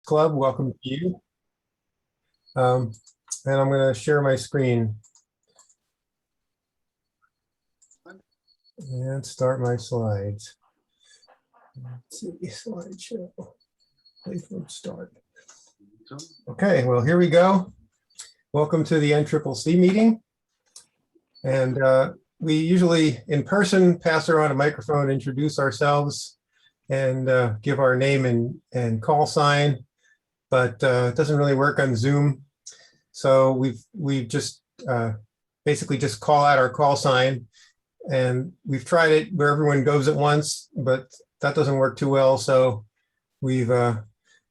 Club, welcome to you. And I'm going to share my screen and start my slides. Let's see, slideshow. Wait for it to start. Okay, well, here we go. Welcome to the NCCC meeting. And we usually, in person, pass around a microphone, introduce ourselves, and give our name and call sign, but it doesn't really work on Zoom. So we've just basically just call out our call sign, and we've tried it where everyone goes at once, but that doesn't work too well. So we've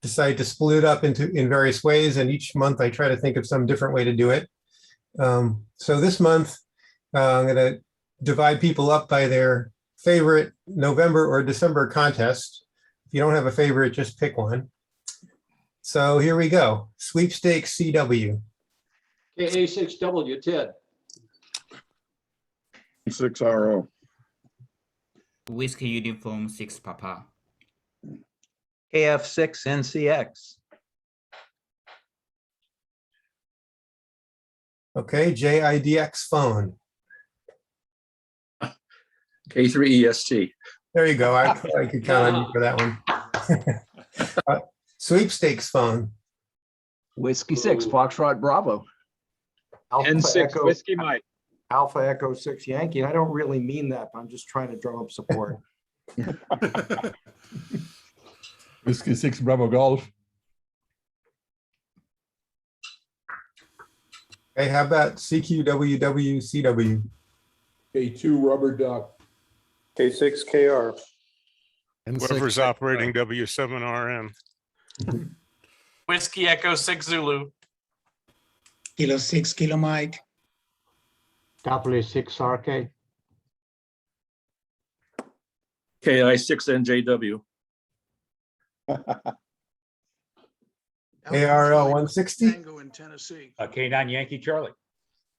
decided to split it up in various ways, and each month I try to think of some different way to do it. So this month I'm going to divide people up by their favorite November or December contest. If you don't have a favorite, just pick one. So here we go. Sweepstakes CW. KA6W, Ted. 6RO. Whiskey Uniform 6 Papa. KF6 NCX. Okay, JIDX phone. K3EST. There you go. I could count on you for that one. Sweepstakes phone. Whiskey 6, Foxtrot Bravo. N6 Whiskey Mike. Alpha Echo 6 Yankee. I don't really mean that, but I'm just trying to drum up support. Whiskey 6 Bravo Golf. Okay, how about CQWW CW? K2 Rubber Duck. K6 KR. Whoever's operating W7RN. Whiskey Echo 6 Zulu. Kilo 6 Kilo Mike. W6 RK. KI6NJW. ARL 160. Tango in Tennessee. K9 Yankee Charlie.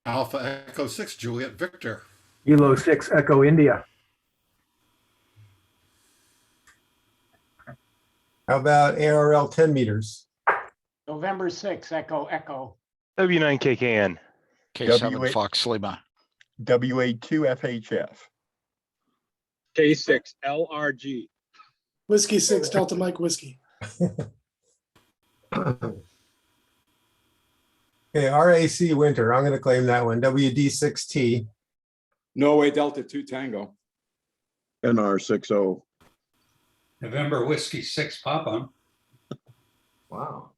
Alpha Echo 6 Juliet Victor. Kilo 6 Echo India. How about ARL 10 meters? November 6 Echo Echo. W9KKN. K7 Fox Lima. WA2 FHF. K6 LRG. Whiskey 6 Delta Mike Whiskey. Okay, RAC Winter. I'm going to claim that one. WD6T. Norway Delta 2 Tango. NR60. November Whiskey 6 Papa. Wow.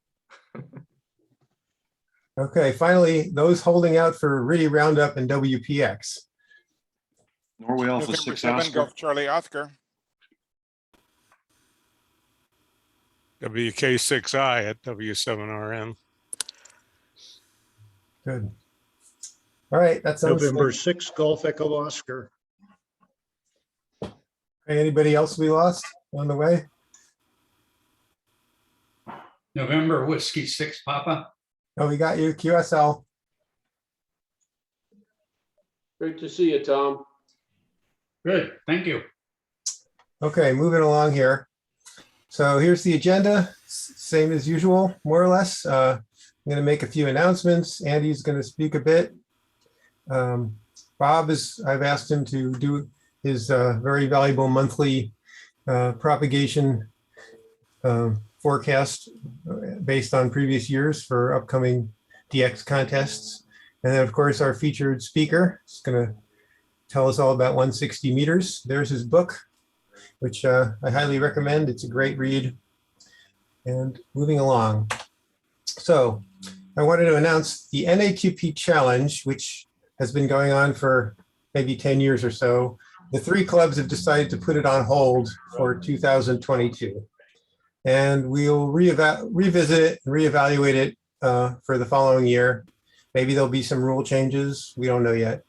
Okay, finally, those holding out for RIDI Roundup and WPX. Norway Alpha 6 Oscar. Charlie Oscar. WK6I at W7RN. Good. All right, that sounds November good. 6 Golf Echo Oscar. Okay, anybody else we lost on the way? November Whiskey 6 Papa. Oh, we got you, QSL. Great to see you, Tom. Good, thank you. Okay, moving along here. So here's the agenda, same as usual, more or less. I'm going to make a few announcements. Andy's going to speak a bit. Bob I've asked him to do his very valuable monthly propagation forecast based on previous years for upcoming DX contests. And then, of course, our featured speaker is going to tell us all about 160 meters. There's his book, which I highly recommend. It's a great read. And moving along. So I wanted to announce the NAQP challenge, which has been going on for maybe 10 years or so. The three clubs have decided to put it on hold for 2022. And we'll revisit it and reevaluate it for the following year. Maybe there'll be some rule changes. We don't know yet.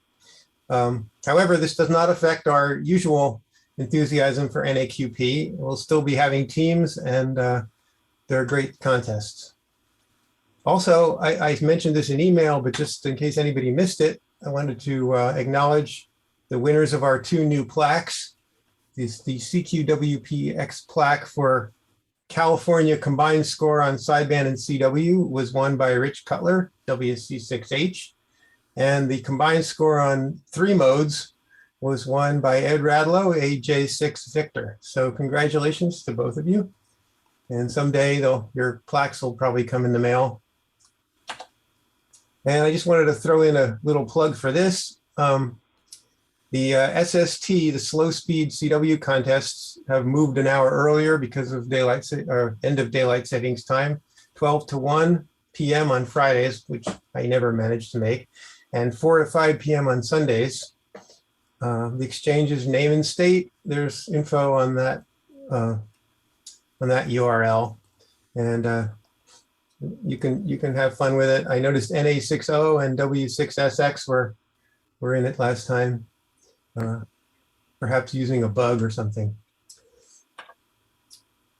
However, this does not affect our usual enthusiasm for NAQP. We'll still be having teams, and they're great contests. Also, I mentioned this in email, but just in case anybody missed it, I wanted to acknowledge the winners of our two new plaques. The CQWPX plaque for California combined score on sideband and CW was won by Rich Cutler, WC6H. And the combined score on 3 modes was won by Ed Radlow, AJ6 Victor. So congratulations to both of you. And someday your plaques will probably come in the mail. And I just wanted to throw in a little plug for this. The SST, the slow speed CW contests, have moved an hour earlier because of end of daylight savings time, 12 to 1 p.m. on Fridays, which I never managed to make, and 4 to 5 p.m. on Sundays. The exchange's name and state, there's info on that URL, and you can have fun with it. I noticed NA60 and W6SX were in it last time. Perhaps using a bug or something.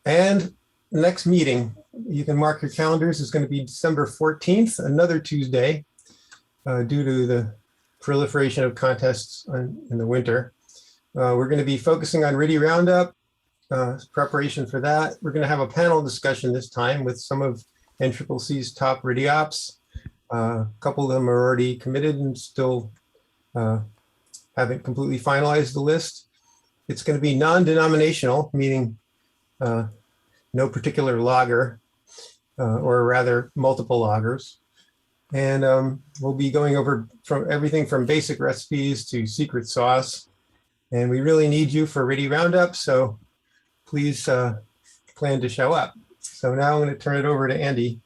And next meeting, you can mark your calendars, is going to be December 14th, another Tuesday, due to the proliferation of contests in the winter. We're going to be focusing on RIDI Roundup, preparation for that. We're going to have a panel discussion this time with some of NCCC's top RIDI ops. A couple of them are already committed and still haven't completely finalized the list. It's going to be non-denominational, meaning no particular logger, or rather multiple loggers. And we'll be going over from everything from basic recipes to secret sauce. And we really need you for RIDI Roundup, so please plan to show up. So now I'm going to turn it over to Andy.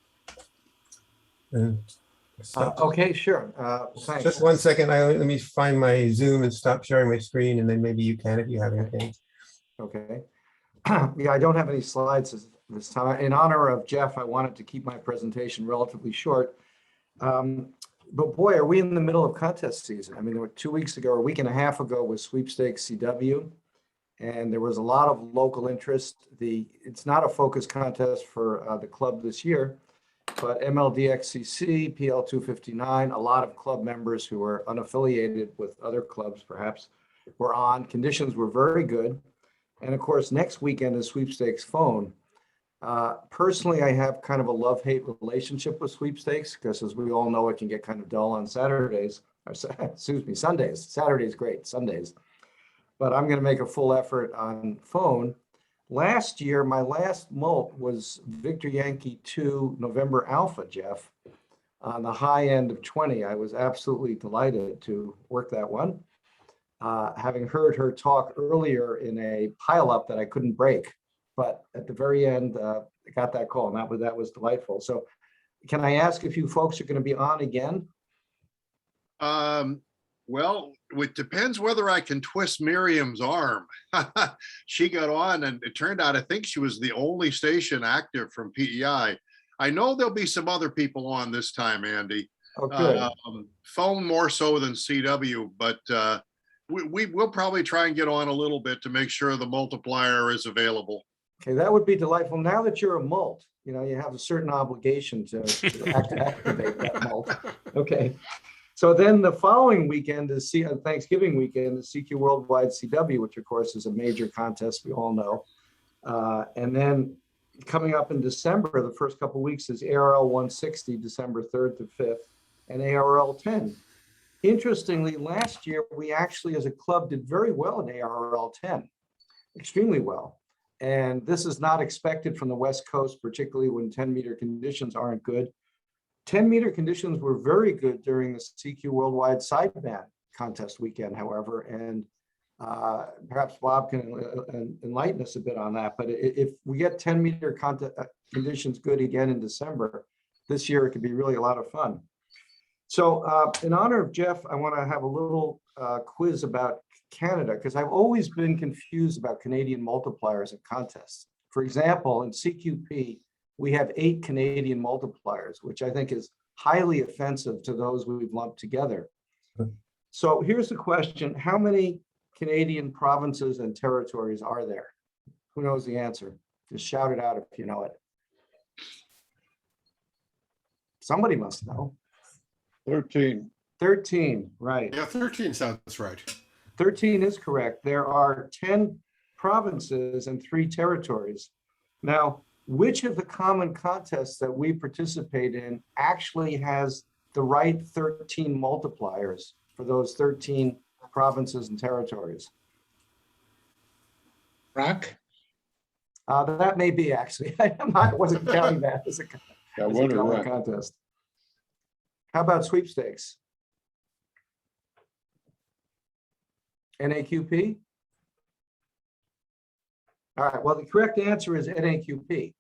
And Okay, sure. Thanks. just one second. Let me find my Zoom and stop sharing my screen, and then maybe you can if you have anything. Okay. Yeah, I don't have any slides this time. In honor of Jeff, I wanted to keep my presentation relatively short. But boy, are we in the middle of contest season. I mean, there were 2 weeks ago, or a week and a half ago was Sweepstakes CW, and there was a lot of local interest. It's not a focus contest for the club this year, but MLDXCC, PL259, a lot of club members who are unaffiliated with other clubs perhaps were on. Conditions were very good. And of course, next weekend is Sweepstakes Phone. Personally, I have kind of a love-hate relationship with Sweepstakes because, as we all know, it can get kind of dull on Saturdays, or excuse me, Sundays. Saturday's great, Sundays. But I'm going to make a full effort on Phone. Last year, my last mult was Victor Yankee 2 November Alpha, Jeff, on the high end of 20. I was absolutely delighted to work that one. Having heard her talk earlier in a pileup that I couldn't break, but at the very end, I got that call, and that was delightful. So can I ask if you folks are going to be on again? Well, it depends whether I can twist Miriam's arm. She got on, and it turned out I think she was the only station active from PEI. I know there'll be some other people on this time, Andy. Oh, good. Phone more so than CW, but we'll probably try and get on a little bit to make sure the multiplier is available. Okay, that would be delightful. Now that you're a mult, you have a certain obligation to activate that mult. Okay. So then the following weekend is Thanksgiving weekend is CQ Worldwide CW, which of course is a major contest we all know. And then coming up in December, the first couple of weeks is ARL 160, December 3rd to 5th, and ARL 10. Interestingly, last year, we actually as a club did very well in ARL 10, extremely well. And this is not expected from the West Coast, particularly when 10-meter conditions aren't good. 10-meter conditions were very good during the CQ Worldwide Sideband contest weekend, however, and perhaps Bob can enlighten us a bit on that. But if we get 10-meter conditions good again in December, this year it could be really a lot of fun. So in honor of Jeff, I want to have a little quiz about Canada, because I've always been confused about Canadian multipliers in contests. For example, in CQP, we have 8 Canadian multipliers, which I think is highly offensive to those we've lumped together. So here's the question: how many Canadian provinces and territories are there? Who knows the answer? Just shout it out if you know it. Somebody must know. 13. 13, right. Yeah, 13 sounds right. 13 is correct. There are 10 provinces and 3 territories. Now, which of the common contests that we participate in actually has the right 13 multipliers for those 13 provinces and territories? Rock, That may be actually. I wasn't counting that as a common contest. How about sweepstakes? NAQP? All right, well, the correct answer is NAQP.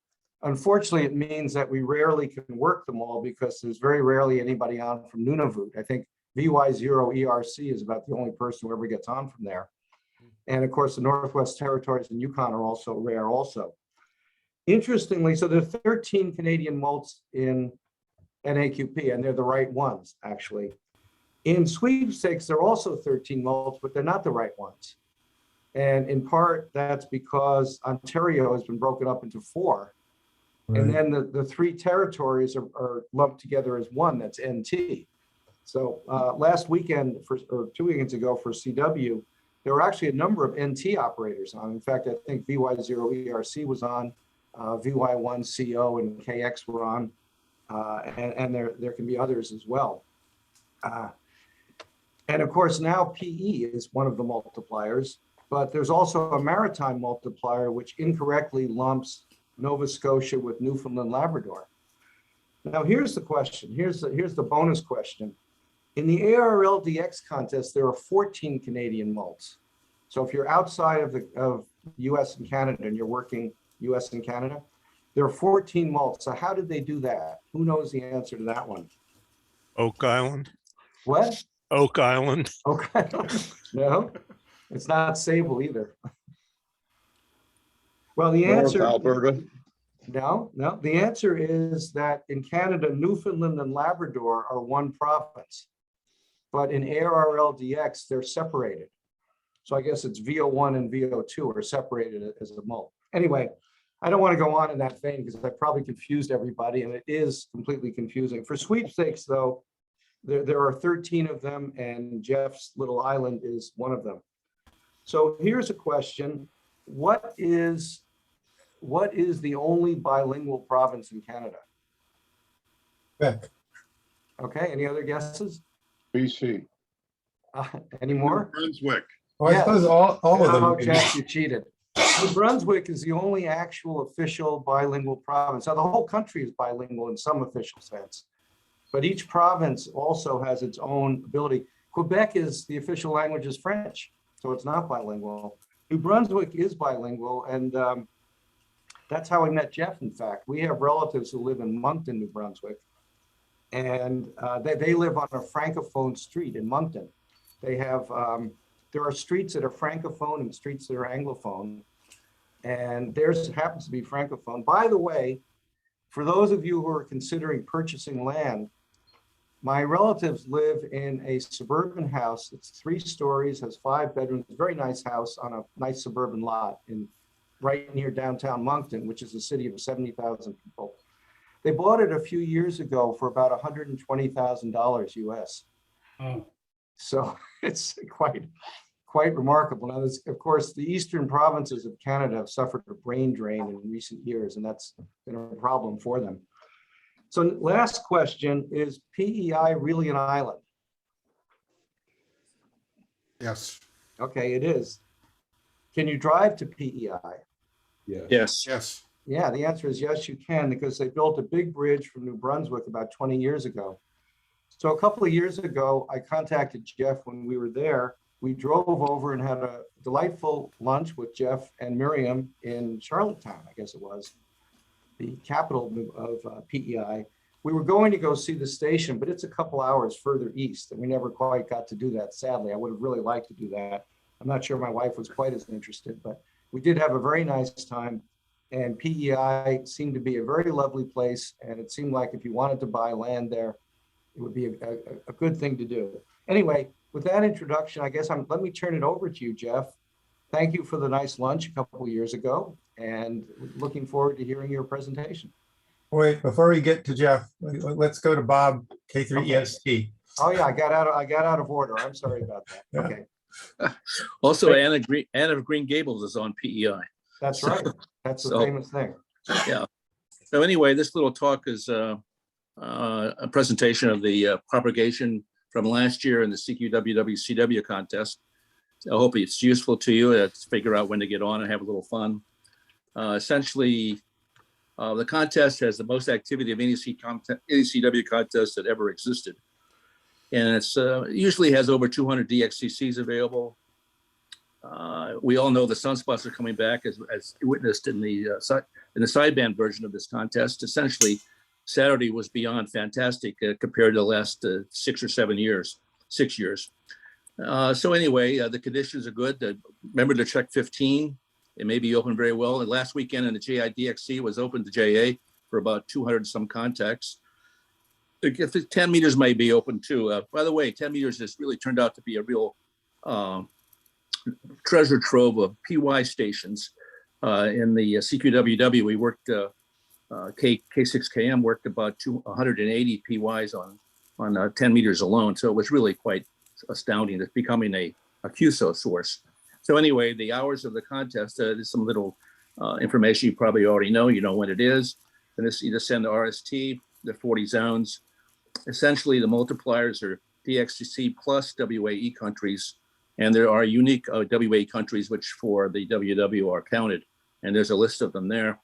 Unfortunately, it means that we rarely can work them all because there's very rarely anybody on from Nunavut. I think VY0 is about the only person who ever gets on from there. And of course, the Northwest Territories and Yukon are also rare also. Interestingly, so there are 13 Canadian mults in NAQP, and they're the right ones, actually. In sweepstakes, there are also 13 mults, but they're not the right ones. And in part, that's because Ontario has been broken up into 4. Right. And then the 3 territories are lumped together as one, that's NT. So last weekend, or 2 weekends ago for CW, there were actually a number of NT operators on. In fact, I think VY0 was on, VY1CO and KX were on, and there can be others as well. And of course, now PE is one of the multipliers, but there's also a maritime multiplier which incorrectly lumps Nova Scotia with Newfoundland, Labrador. Now, here's the question. Here's the bonus question. In the ARL DX contest, there are 14 Canadian mults. So if you're outside of US and Canada and you're working US and Canada, there are 14 mults. So how did they do that? Who knows the answer to that one? Oak Island. What? Oak Island. Oak Island? No, it's not Sable either. Well, the answer. Alberta. No, the answer is that in Canada, Newfoundland and Labrador are one province, but in ARRLDX, they're separated. So I guess it's VO1 and VO2 are separated as a mult. Anyway, I don't want to go on in that vein because I probably confused everybody, and it is completely confusing. For sweepstakes, though, there are 13 of them, and Jeff's little island is one of them. So here's a question. What is the only bilingual province in Canada? Quebec. Okay, any other guesses? BC. Any more? Brunswick. Well, I suppose all of them. Oh, Jeff, you cheated. New Brunswick is the only actual official bilingual province. Now, the whole country is bilingual in some official sense, but each province also has its own ability. Quebec is the official language is French, so it's not bilingual. New Brunswick is bilingual, and that's how I met Jeff, in fact. We have relatives who live in Moncton, New Brunswick, and they live on a francophone street in Moncton. They have, there are streets that are francophone and streets that are anglophone, and theirs happens to be francophone. By the way, for those of you who are considering purchasing land, my relatives live in a suburban house. It's 3 stories, has 5 bedrooms, very nice house on a nice suburban lot right near downtown Moncton, which is a city of 70,000 people. They bought it a few years ago for about $120,000 US. oh, So it's quite remarkable. Now, of course, the eastern provinces of Canada have suffered a brain drain in recent years, and that's been a problem for them. So last question, is PEI really an island? Yes. Okay, it is. Can you drive to PEI? Yes. Yes. Yeah, the answer is yes, you can, because they built a big bridge from New Brunswick about 20 years ago. So a couple of years ago, I contacted Jeff when we were there. We drove over and had a delightful lunch with Jeff and Miriam in Charlottetown, I guess it was, the capital of PEI. We were going to go see the station, but it's a couple hours further east, and we never quite got to do that, sadly. I would have really liked to do that. I'm not sure my wife was quite as interested, but we did have a very nice time, and PEI seemed to be a very lovely place, and it seemed like if you wanted to buy land there, it would be a good thing to do. Anyway, with that introduction, I guess let me turn it over to you, Jeff. Thank you for the nice lunch a couple of years ago, and looking forward to hearing your presentation. Wait, before we get to Jeff, let's go to Bob, K3EST. Oh yeah, I got out of order. I'm sorry about that. Yeah. Okay, Also, Anna of Green Gables is on PEI. that's right. That's the So- famous thing. Yeah. So anyway, this little talk is a presentation of the propagation from last year in the CQWW CW contest. I hope it's useful to you to figure out when to get on and have a little fun. Essentially, the contest has the most activity of any CW contest that ever existed. And it's usually has over 200 DXCCs available. We all know the sunspots are coming back as witnessed in the sideband version of this contest. Essentially, Saturday was beyond fantastic compared to the last 6 or 7 years, 6 years. So anyway, the conditions are good. Remember to check 15. It may be open very well. And last weekend in the JIDXC was open to JA for about 200 some contacts. If 10 meters may be open too. By the way, 10 meters has really turned out to be a real treasure trove of PY stations. In the CQWW, we worked, K6KM worked about 180 PYs on 10 meters alone. So it was really quite astounding. It's becoming a QSO source. So anyway, the hours of the contest, there's some little information you probably already know. You know when it is. And this, you just send the RST, the 40 zones. Essentially, the multipliers are DXCC plus WAE countries. And there are unique WAE countries, which for the WW are counted. And there's a list of them there.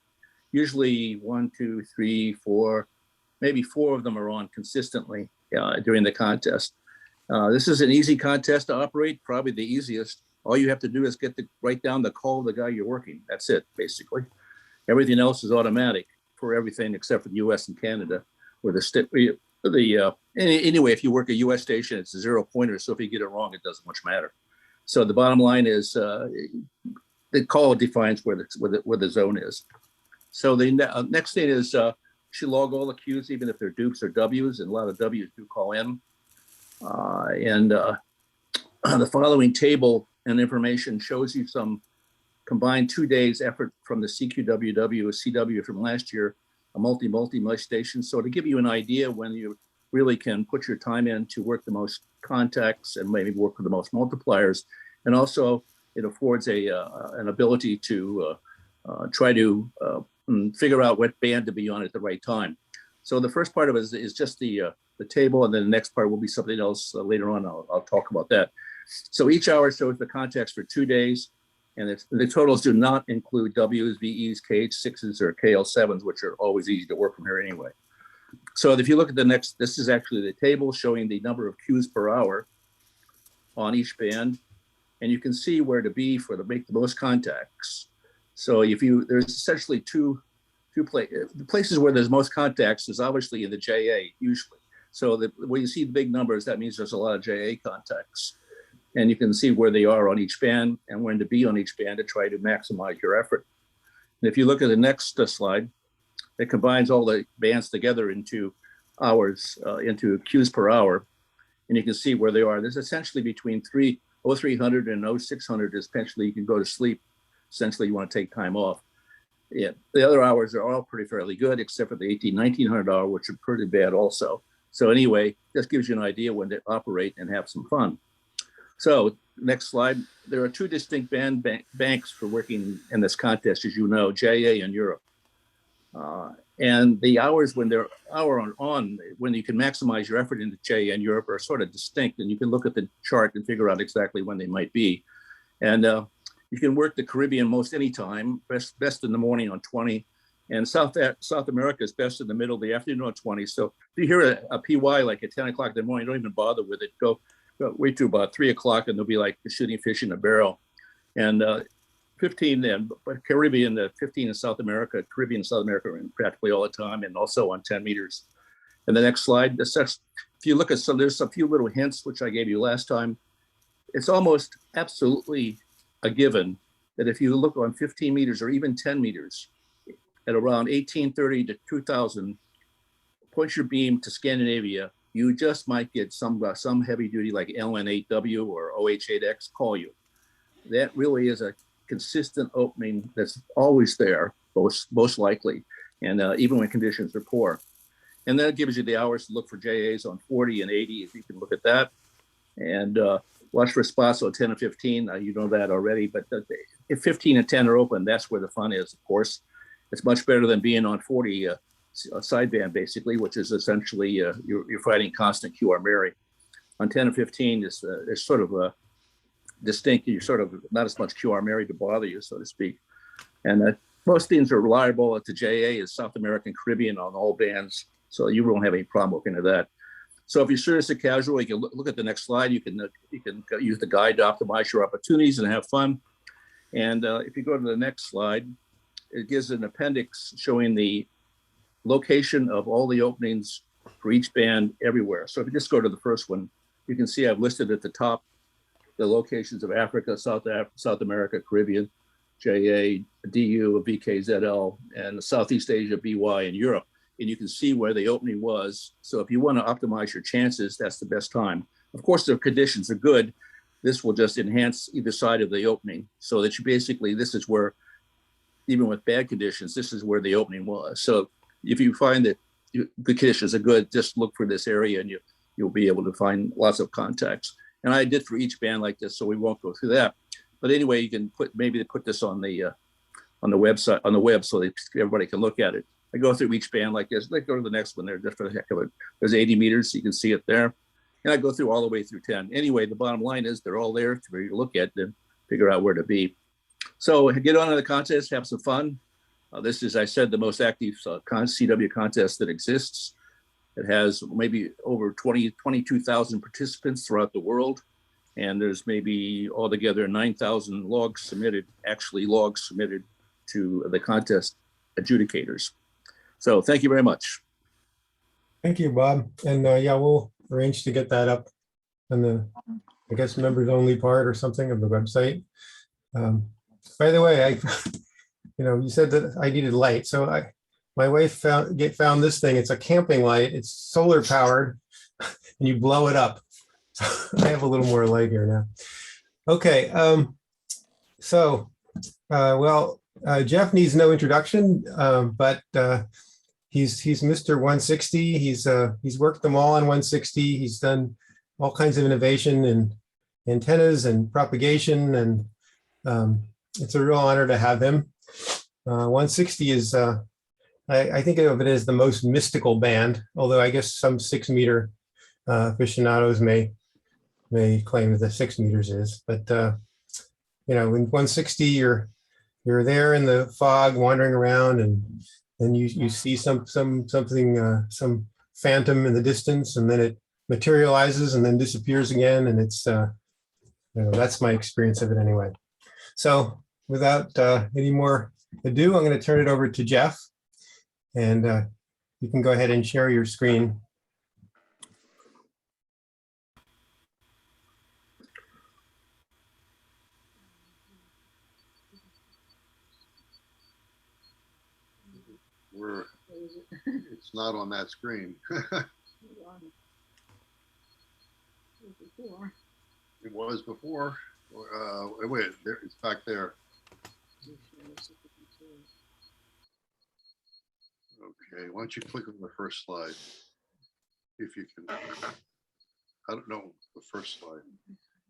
Usually 1, 2, 3, 4, maybe 4 of them are on consistently during the contest. This is an easy contest to operate, probably the easiest. All you have to do is write down the call of the guy you're working. That's it, basically. Everything else is automatic for everything except for the US and Canada, where anyway, if you work a US station, it's a 0 pointer. So if you get it wrong, it doesn't much matter. So the bottom line is the call defines where the zone is. So the next thing is you should log all the queues, even if they're dupes or Ws, and a lot of Ws do call in. The following table and information shows you some combined 2 days effort from the CQWW CW from last year, a multi station. So to give you an idea when you really can put your time in to work the most contacts and maybe work with the most multipliers. And also it affords an ability to try to figure out what band to be on at the right time. So the first part of it is just the table, and then the next part will be something else later on. I'll talk about that. So each hour shows the contacts for 2 days, and the totals do not include Ws, VEs, KH6s, or KL7s, which are always easy to work from here anyway. So if you look at the next, this is actually the table showing the number of queues per hour on each band, and you can see where to be to make the most contacts. So there's essentially two the places where there's most contacts is obviously in the JA usually. So when you see the big numbers, that means there's a lot of JA contacts. And you can see where they are on each band and when to be on each band to try to maximize your effort. And if you look at the next slide, it combines all the bands together into hours, into queues per hour. And you can see where they are. There's essentially between 0300 and 0600 is essentially you can go to sleep. Essentially, you want to take time off. Yeah, the other hours are all fairly good, except for the 1900 hour, which are pretty bad also. So anyway, this gives you an idea when to operate and have some fun. So next slide, there are 2 distinct banks for working in this contest, as you know, JA and Europe. And the hours when they're on, when you can maximize your effort into JA and Europe are sort of distinct, and you can look at the chart and figure out exactly when they might be. And you can work the Caribbean most any time, best in the morning on 20, and South America is best in the middle of the afternoon on 20. So if you hear a PY like at 10 o'clock in the morning, don't even bother with it. Go wait till about 3 o'clock and they'll be like shooting fish in a barrel. And 15 then, but Caribbean, 15 in South America, Caribbean and South America are in practically all the time, and also on 10 meters. And the next slide, if you look at there's a few little hints, which I gave you last time. It's almost absolutely a given that if you look on 15 meters or even 10 meters at around 1830 to 2000, point your beam to Scandinavia, you just might get some heavy duty like LN8W or OH8X call you. That really is a consistent opening that's always there, most likely, and even when conditions are poor. And that gives you the hours to look for JAs on 40 and 80, if you can look at that. And watch for spots on 10 and 15. You know that already, but if 15 and 10 are open, that's where the fun is, of course. It's much better than being on 40 sideband, basically, which is essentially you're fighting constant QR Mary. On 10 and 15 is sort of distinct. You're sort of not as much QR Mary to bother you, so to speak. And most things are reliable. At the JA is South American Caribbean on all bands, so you won't have any problem looking at that. So if you're serious or casual, you can look at the next slide. You can use the guide to optimize your opportunities and have fun. And if you go to the next slide, it gives an appendix showing the location of all the openings for each band everywhere. So if you just go to the first one, you can see I've listed at the top the locations of Africa, South America, Caribbean, JA, DU, VKZL, and Southeast Asia, BY, and Europe. And you can see where the opening was. So if you want to optimize your chances, that's the best time. Of course, the conditions are good. This will just enhance either side of the opening so that you basically, this is where, even with bad conditions, this is where the opening was. So if you find that the conditions are good, just look for this area and you'll be able to find lots of contacts. And I did for each band like this, so we won't go through that. But anyway, you can put this on the website, on the web, so that everybody can look at it. I go through each band like this. Let's go to the next one there, just for the heck of it. There's 80 meters, so you can see it there. And I go through all the way through 10. Anyway, the bottom line is they're all there for you to look at and figure out where to be. So get on to the contest, have some fun. This is, I said, the most active CW contest that exists. It has maybe over 22,000 participants throughout the world. And there's maybe altogether 9,000 logs submitted to the contest adjudicators. So thank you very much. Thank you, Bob. And yeah, we'll arrange to get that up on the, I guess, members only part or something of the website. By the way, you said that I needed light. So my wife found this thing. It's a camping light. It's solar powered and you blow it up. So I have a little more light here now. Okay. Jeff needs no introduction, but he's Mr. 160. He's worked them all on 160. He's done all kinds of innovation in antennas and propagation, and it's a real honor to have him. 160 is, I think of it as the most mystical band, although I guess some 6 meter aficionados may claim that 6 meters is, but in 160 you're there in the fog wandering around, and you see some phantom in the distance, and then it materializes and then disappears again, and it's that's my experience of it anyway. So without any more ado, I'm going to turn it over to Jeff, and you can go ahead and share your screen. It's not on that screen. It was before. Wait, there, it's back there. Okay, why don't you click on the first slide, if you can. I don't know the first slide.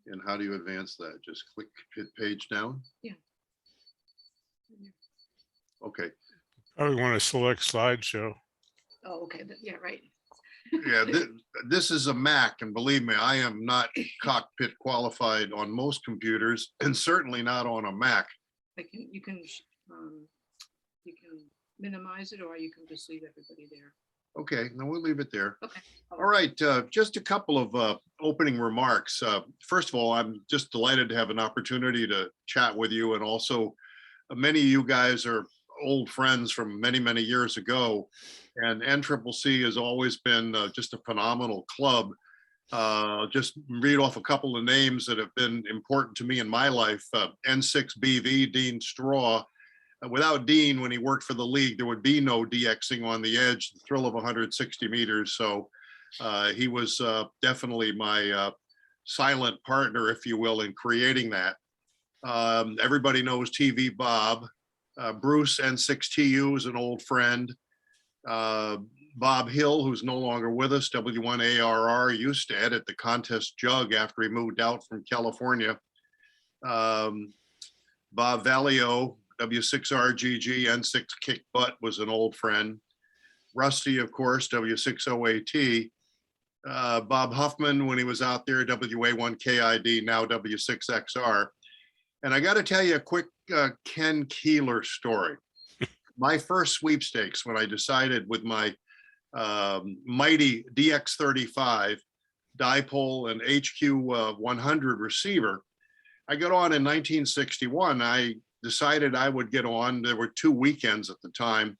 And how do you advance that? Just hit page down? Yeah. Okay. Probably want to select slideshow. Oh, okay. Yeah, right. Yeah, this is a Mac, and believe me, I am not cockpit qualified on most computers, and certainly not on a Mac. You can minimize it, or you can just leave everybody there. Okay, no, we'll leave it there. Okay. All right, just a couple of opening remarks. First of all, I'm just delighted to have an opportunity to chat with you, and also many of you guys are old friends from many, many years ago, and NCCC has always been just a phenomenal club. Just read off a couple of names that have been important to me in my life. N6BV, Dean Straw. Without Dean, when he worked for the league, there would be no DXing on the edge, the thrill of 160 meters. So he was definitely my silent partner, if you will, in creating that. Everybody knows TV Bob. Bruce, N6TU, is an old friend. Bob Hill, who's no longer with us, W1ARR, used to edit the Contest Jug after he moved out from California. Bob Valio, W6RGG, N6 Kick Butt was an old friend. Rusty, of course, W60AT. Bob Huffman, when he was out there, WA1KID, now W6XR. And I got to tell you a quick Ken Keeler story. My first sweepstakes, when I decided with my mighty DX35 dipole and HQ 100 receiver, I got on in 1961. I decided I would get on. There were 2 weekends at the time.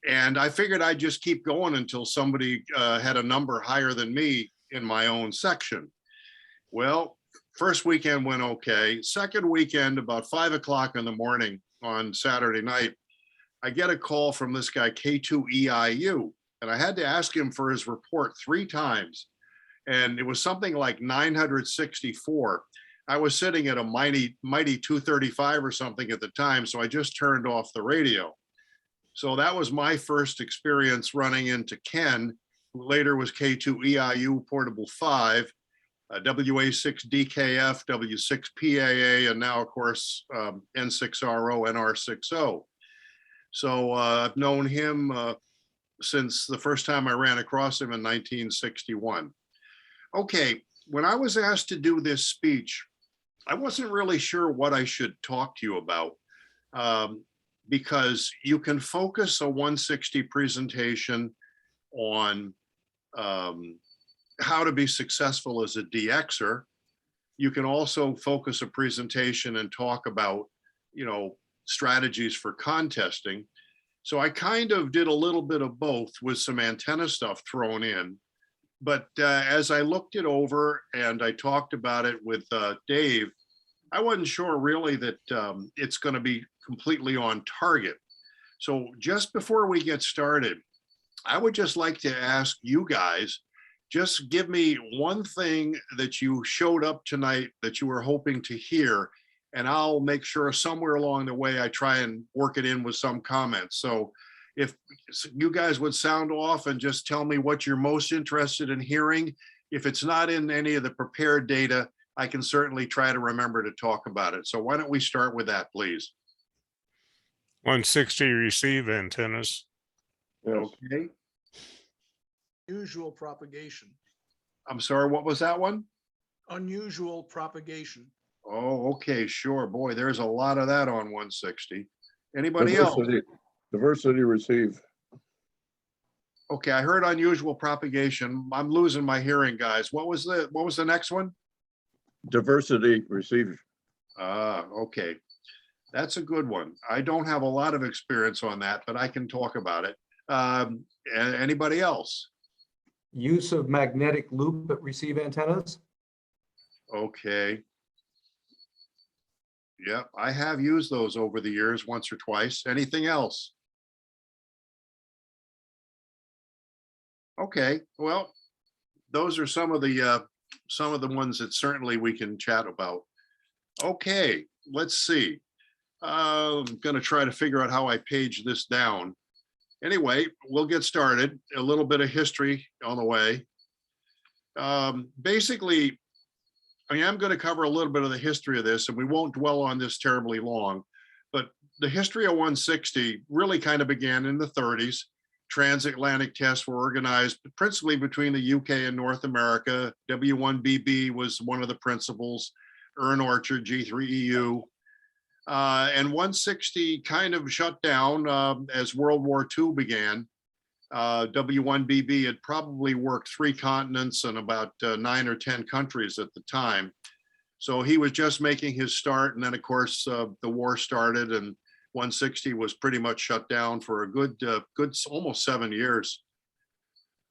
And I figured I'd just keep going until somebody had a number higher than me in my own section. Well, first weekend went okay. Second weekend, about 5 o'clock in the morning on Saturday night, I get a call from this guy, K2EIU. And I had to ask him for his report 3 times. And it was something like 964. I was sitting at a mighty 235 or something at the time. So I just turned off the radio. So that was my first experience running into Ken, who later was K2EIU Portable 5, WA6DKF, W6PAA, and now, of course, N6RO, NR60. So I've known him since the first time I ran across him in 1961. Okay, when I was asked to do this speech, I wasn't really sure what I should talk to you about. Because you can focus a 160 presentation on how to be successful as a DXer. You can also focus a presentation and talk about, strategies for contesting. So I kind of did a little bit of both with some antenna stuff thrown in. But as I looked it over and I talked about it with Dave, I wasn't sure really that it's going to be completely on target. So just before we get started, I would just like to ask you guys, just give me one thing that you showed up tonight that you were hoping to hear, and I'll make sure somewhere along the way I try and work it in with some comments. So if you guys would sound off and just tell me what you're most interested in hearing, if it's not in any of the prepared data, I can certainly try to remember to talk about it. So why don't we start with that, please? 160 receive antennas. Okay. Unusual propagation. I'm sorry, what was that one? Unusual propagation. Oh, okay, sure. Boy, there's a lot of that on 160. Anybody else? Diversity receive. Okay, I heard unusual propagation. I'm losing my hearing, guys. What was the next one? Diversity receive. Okay. That's a good one. I don't have a lot of experience on that, but I can talk about it. Anybody else? Use of magnetic loop at receive antennas. Okay. Yep, I have used those over the years, once or twice. Anything else? Okay, well, those are some of the ones that certainly we can chat about. Okay, let's see. I'm going to try to figure out how I page this down. Anyway, we'll get started. A little bit of history on the way. Basically, I'm going to cover a little bit of the history of this, and we won't dwell on this terribly long, but the history of 160 really kind of began in the 30s. Transatlantic tests were organized principally between the UK and North America. W1BB was one of the principals, Ern Orchard, G3EU. And 160 kind of shut down as World War II began. W1BB had probably worked 3 continents and about 9 or 10 countries at the time. So he was just making his start. And then, of course, the war started and 160 was pretty much shut down for a good almost 7 years.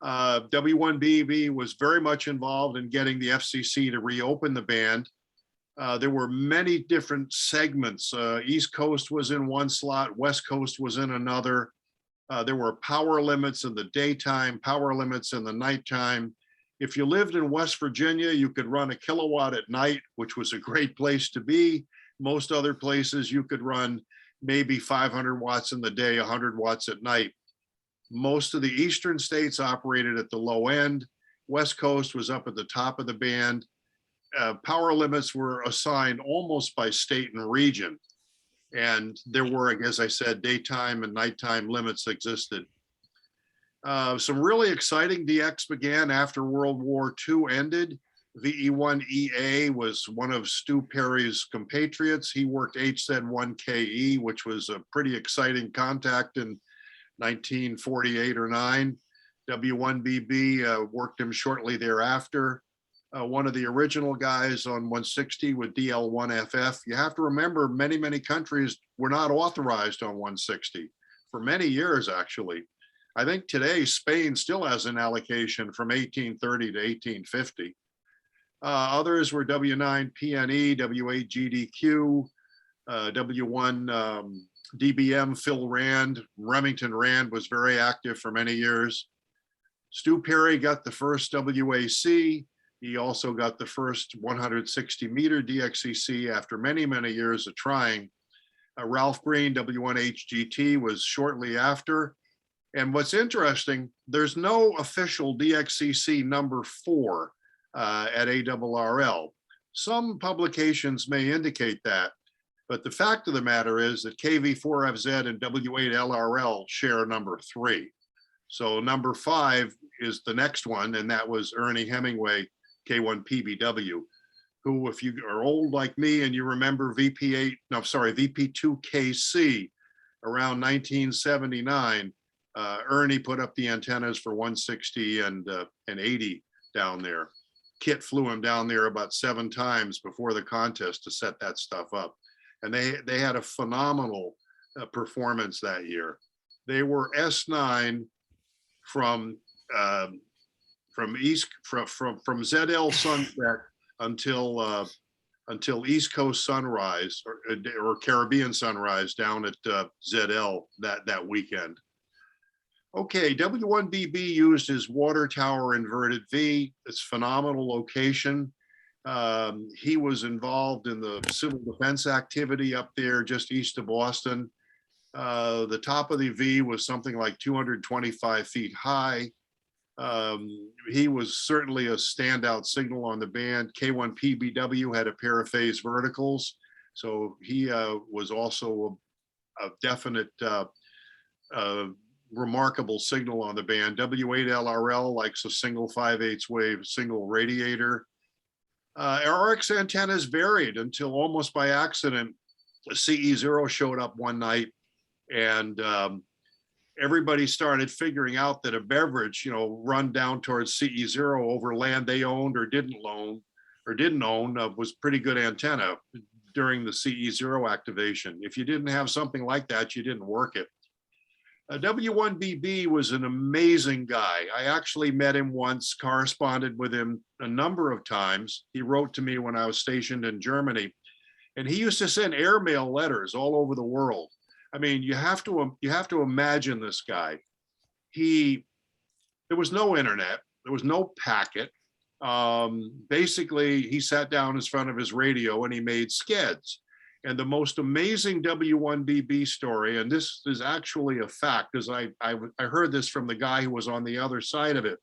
W1BB was very much involved in getting the FCC to reopen the band. There were many different segments. East Coast was in one slot, West Coast was in another. There were power limits in the daytime, power limits in the nighttime. If you lived in West Virginia, you could run a kilowatt at night, which was a great place to be. Most other places you could run maybe 500 watts in the day, 100 watts at night. Most of the eastern states operated at the low end. West Coast was up at the top of the band. Power limits were assigned almost by state and region. And there were, as I said, daytime and nighttime limits existed. Some really exciting DX began after World War II ended. VE1EA was one of Stu Perry's compatriots. He worked HZ1KE, which was a pretty exciting contact in 1948 or 9. W1BB worked him shortly thereafter. One of the original guys on 160 with DL1FF. You have to remember, many countries were not authorized on 160 for many years, actually. I think today Spain still has an allocation from 1830 to 1850. Others were W9PNE, W8GDQ, W1 DBM, Phil Rand. Remington Rand was very active for many years. Stu Perry got the first WAC. He also got the first 160 meter DXCC after many years of trying. Ralph Green, W1HGT, was shortly after. And what's interesting, there's no official DXCC number 4 at ARRL. Some publications may indicate that, but the fact of the matter is that KV4FZ and W8LRL share number 3. So number 5 is the next one, and that was Ernie Hemingway, K1PBW, who, if you are old like me and you remember VP2KC around 1979, Ernie put up the antennas for 160 and 80 down there. Kit flew him down there about 7 times before the contest to set that stuff up. And they had a phenomenal performance that year. They were S9 from ZL sunset until East Coast sunrise or Caribbean sunrise down at ZL that weekend. Okay, W1BB used his water tower inverted V. It's phenomenal location. He was involved in the civil defense activity up there just east of Boston. The top of the V was something like 225 feet high. He was certainly a standout signal on the band. K1PBW had a pair of phase verticals, so he was also a definite remarkable signal on the band. W8LRL likes a single 5/8 wave single radiator. RX antennas varied until almost by accident, CE0 showed up one night, and everybody started figuring out that a beverage, run down towards CE0 over land they owned or didn't own, was pretty good antenna during the CE0 activation. If you didn't have something like that, you didn't work it. W1BB was an amazing guy. I actually met him once, corresponded with him a number of times. He wrote to me when I was stationed in Germany, and he used to send airmail letters all over the world. I mean, you have to imagine this guy. There was no internet, there was no packet. Basically, he sat down in front of his radio and he made skeds. And the most amazing W1BB story, and this is actually a fact, because I heard this from the guy who was on the other side of it.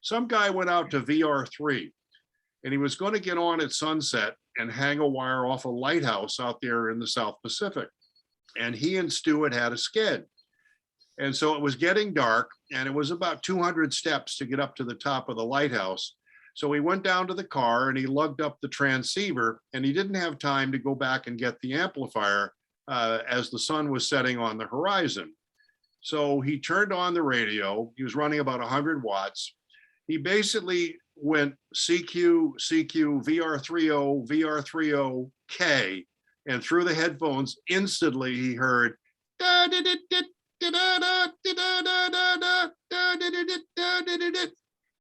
Some guy went out to VR3 and he was going to get on at sunset and hang a wire off a lighthouse out there in the South Pacific. And he and Stuart had a sked. And so it was getting dark and it was about 200 steps to get up to the top of the lighthouse. So he went down to the car and he lugged up the transceiver, and he didn't have time to go back and get the amplifier as the sun was setting on the horizon. So he turned on the radio. He was running about 100 watts. He basically went CQ, VR30, VR30K, and through the headphones, instantly he heard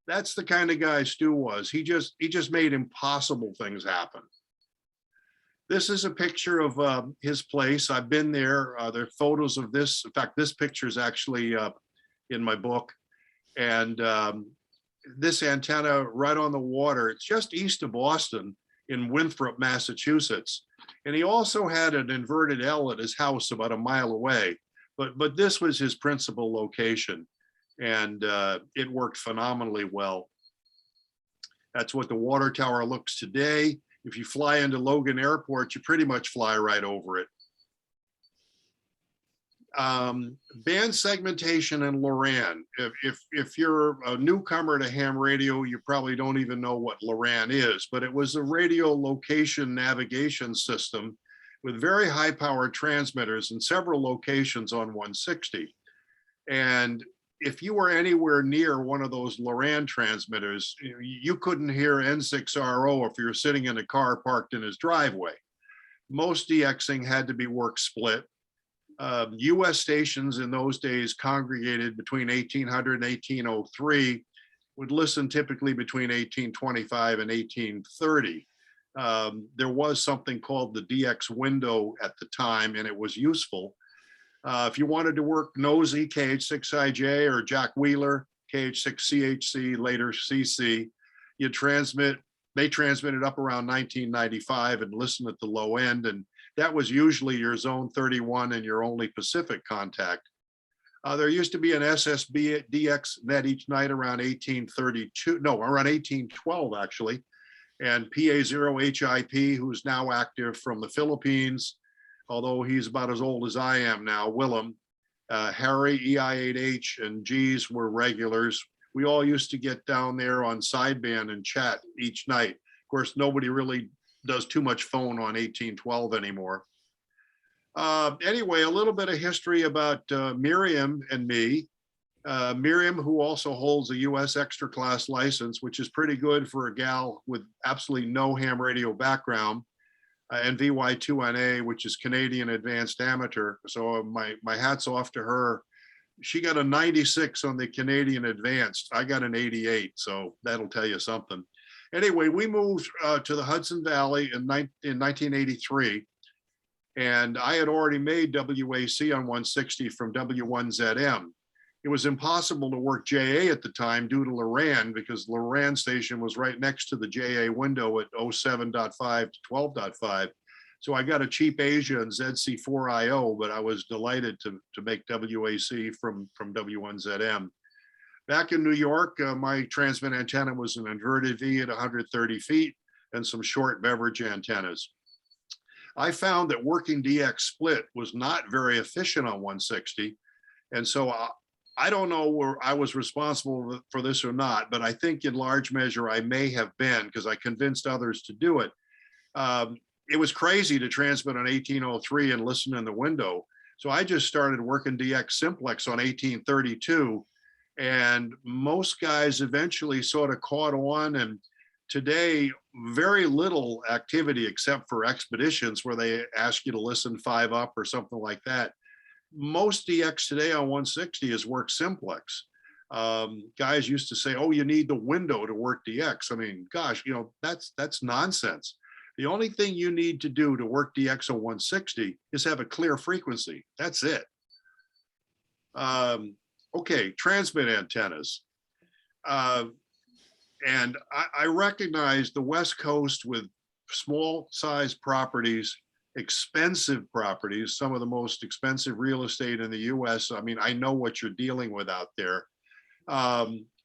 That's the kind of guy Stu was. He just made impossible things happen. This is a picture of his place. I've been there. There are photos of this. In fact, this picture is actually in my book. And this antenna right on the water, it's just east of Boston in Winthrop, Massachusetts. And he also had an inverted L at his house about a mile away. But this was his principal location. And it worked phenomenally well. That's what the water tower looks today. If you fly into Logan Airport, you pretty much fly right over it. Band segmentation in Loran. If you're a newcomer to ham radio, you probably don't even know what Loran is, but it was a radio location navigation system with very high powered transmitters in several locations on 160. And if you were anywhere near one of those Loran transmitters, you couldn't hear N6RO if you were sitting in a car parked in his driveway. Most DXing had to be work split. US stations in those days congregated between 1800 and 1803, would listen typically between 1825 and 1830. There was something called the DX window at the time, and it was useful. If you wanted to work Nosy, KH6IJ, or Jack Wheeler, KH6CHC, later CC, you transmit, they transmitted up around 1995 and listen at the low end. And that was usually your zone 31 and your only Pacific contact. There used to be an SSB at DX net each night around 1832, no, around 1812 actually. And PA0HIP, who's now active from the Philippines, although he's about as old as I am now, Willem, Harry, EI8H, and G's were regulars. We all used to get down there on sideband and chat each night. Of course, nobody really does too much phone on 1812 anymore. Anyway, a little bit of history about Miriam and me. Miriam, who also holds a US extra class license, which is pretty good for a gal with absolutely no ham radio background, and VY2NA, which is Canadian Advanced Amateur. So my hat's off to her. She got a 96 on the Canadian Advanced. I got an 88, so that'll tell you something. Anyway, we moved to the Hudson Valley in 1983, and I had already made WAC on 160 from W1ZM. It was impossible to work JA at the time due to Loran, because Loran station was right next to the JA window at 07.5 to 12.5. So I got a cheap Asia and ZC4IO, but I was delighted to make WAC from W1ZM. Back in New York, my transmit antenna was an inverted V at 130 feet and some short beverage antennas. I found that working DX split was not very efficient on 160. And so I don't know where I was responsible for this or not, but I think in large measure I may have been, because I convinced others to do it. It was crazy to transmit on 1803 and listen in the window. So I just started working DX simplex on 1832. And most guys eventually sort of caught on. And today, very little activity except for expeditions where they ask you to listen 5 up or something like that. Most DX today on 160 is work simplex. Guys used to say, oh, you need the window to work DX. I mean, gosh, you know, that's nonsense. The only thing you need to do to work DX on 160 is have a clear frequency. That's it. Okay, transmit antennas. And I recognize the West Coast with small size properties, expensive properties, some of the most expensive real estate in the US. I mean, I know what you're dealing with out there.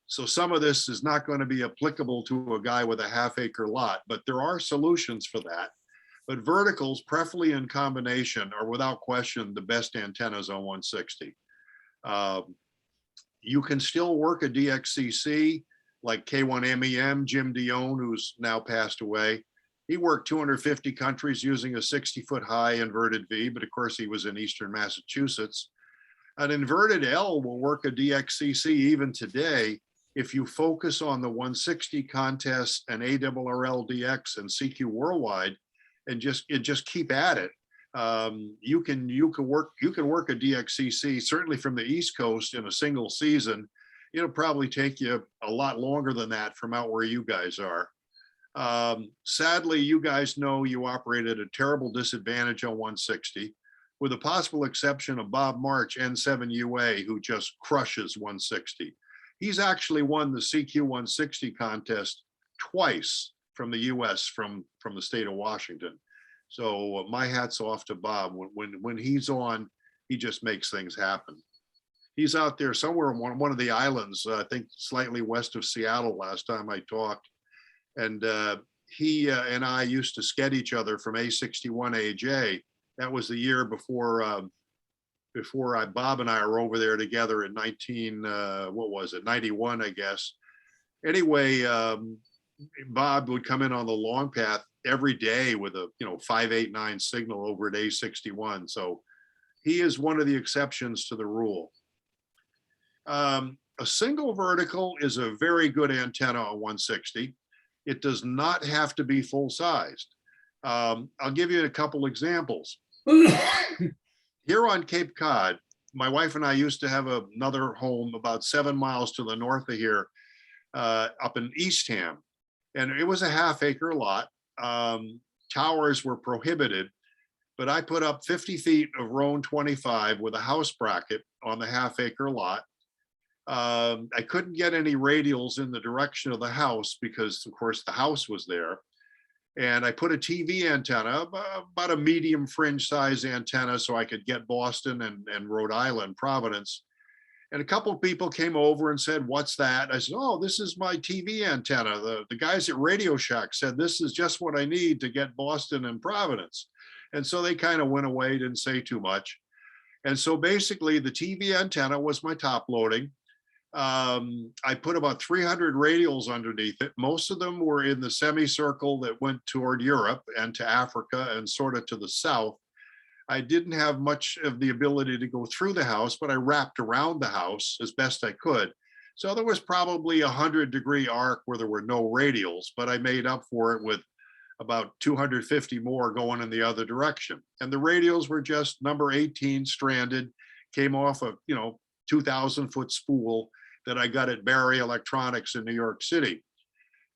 So some of this is not going to be applicable to a guy with a half-acre lot, but there are solutions for that. But verticals, preferably in combination, are without question the best antennas on 160. You can still work a DXCC like K1MEM, Jim Dion, who's now passed away. He worked 250 countries using a 60-foot high inverted V, but of course he was in Eastern Massachusetts. An inverted L will work a DXCC even today if you focus on the 160 contests and ARRL DX and CQ Worldwide and just keep at it. You can work a DXCC certainly from the East Coast in a single season. It'll probably take you a lot longer than that from out where you guys are. Sadly, you guys know you operate at a terrible disadvantage on 160, with the possible exception of Bob March, N7UA, who just crushes 160. He's actually won the CQ 160 contest twice from the US, from the state of Washington. So my hat's off to Bob. When he's on, he just makes things happen. He's out there somewhere on one of the islands, I think slightly west of Seattle last time I talked. And he and I used to sked each other from A61AJ. That was the year before before Bob and I were over there together in 91, I guess. Anyway, Bob would come in on the long path every day with a 589 signal over at A61. So he is one of the exceptions to the rule. A single vertical is a very good antenna on 160. It does not have to be full sized. I'll give you a couple examples. Here on Cape Cod, my wife and I used to have another home about 7 miles to the north of here, up in Eastham. And it was a half-acre lot. Towers were prohibited, but I put up 50 feet of Roan 25 with a house bracket on the half-acre lot. I couldn't get any radials in the direction of the house because, of course, the house was there. And I put a TV antenna, about a medium fringe size antenna, so I could get Boston and Rhode Island, Providence. And a couple of people came over and said, "What's that?" I said, "Oh, this is my TV antenna. The guys at Radio Shack said this is just what I need to get Boston and Providence." And so they kind of went away, didn't say too much. And so basically the TV antenna was my top loading. I put about 300 radials underneath it. Most of them were in the semicircle that went toward Europe and to Africa and sort of to the south. I didn't have much of the ability to go through the house, but I wrapped around the house as best I could. So there was probably a 100-degree arc where there were no radials, but I made up for it with about 250 more going in the other direction. And the radials were just number 18 stranded, came off a 2,000-foot spool that I got at Barry Electronics in New York City.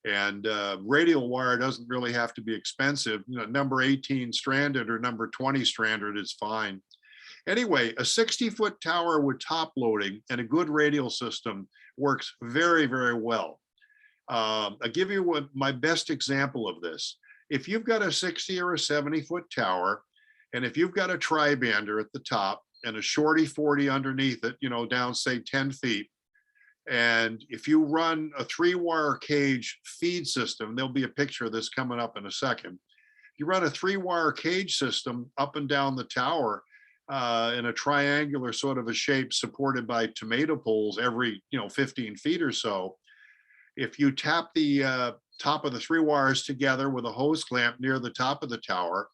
And radial wire doesn't really have to be expensive. Number 18 stranded or number 20 stranded is fine. Anyway, a 60-foot tower with top loading and a good radial system works very, very well. I'll give you my best example of this. If you've got a 60 or a 70-foot tower, and if you've got a tri-bander at the top and a shorty 40 underneath it, down say 10 feet, and if you run a 3-wire cage feed system, there'll be a picture of this coming up in a second. You run a 3-wire cage system up and down the tower in a triangular sort of a shape supported by tomato poles every 15 feet or so. If you tap the top of the 3 wires together with a hose clamp near the top of the tower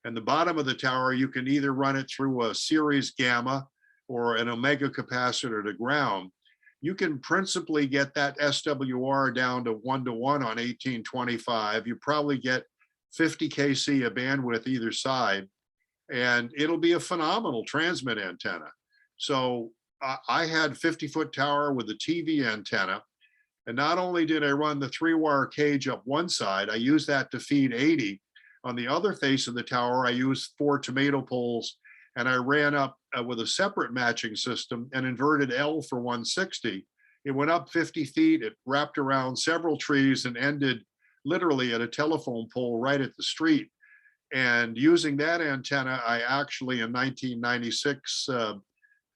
and the bottom of the tower, you can either run it through a series gamma or an omega capacitor to ground. You can principally get that SWR down to 1-to-1 on 1825. You probably get 50 kc of bandwidth either side, and it'll be a phenomenal transmit antenna. So I had 50-foot tower with a TV antenna, and not only did I run the 3-wire cage up one side, I used that to feed 80. On the other face of the tower, I used 4 tomato poles, and I ran up with a separate matching system and inverted L for 160. It went up 50 feet, it wrapped around several trees and ended literally at a telephone pole right at the street. And using that antenna, I actually in 1996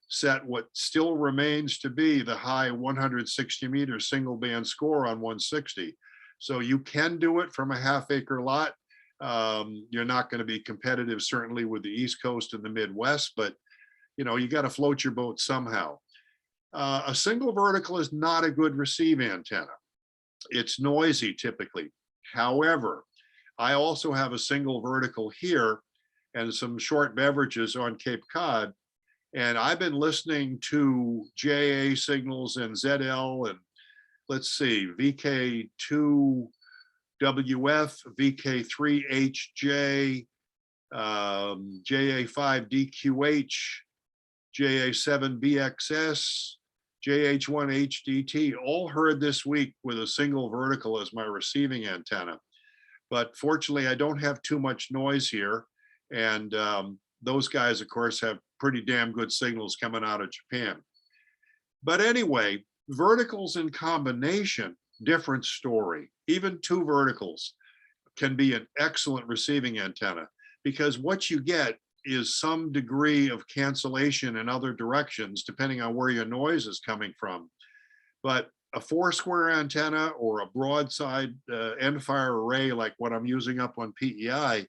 set what still remains to be the high 160 meter single band score on 160. So you can do it from a half-acre lot. You're not going to be competitive certainly with the East Coast and the Midwest, but you got to float your boat somehow. A single vertical is not a good receive antenna. It's noisy typically. However, I also have a single vertical here and some short beverages on Cape Cod. And I've been listening to JA signals and ZL and let's see, VK2WF, VK3HJ, JA5DQH, JA7BXS, JH1HDT, all heard this week with a single vertical as my receiving antenna. But fortunately, I don't have too much noise here. And those guys, of course, have pretty damn good signals coming out of Japan. But anyway, verticals in combination, different story. Even 2 verticals can be an excellent receiving antenna because what you get is some degree of cancellation in other directions, depending on where your noise is coming from. But a 4-square antenna or a broadside end fire array like what I'm using up on PEI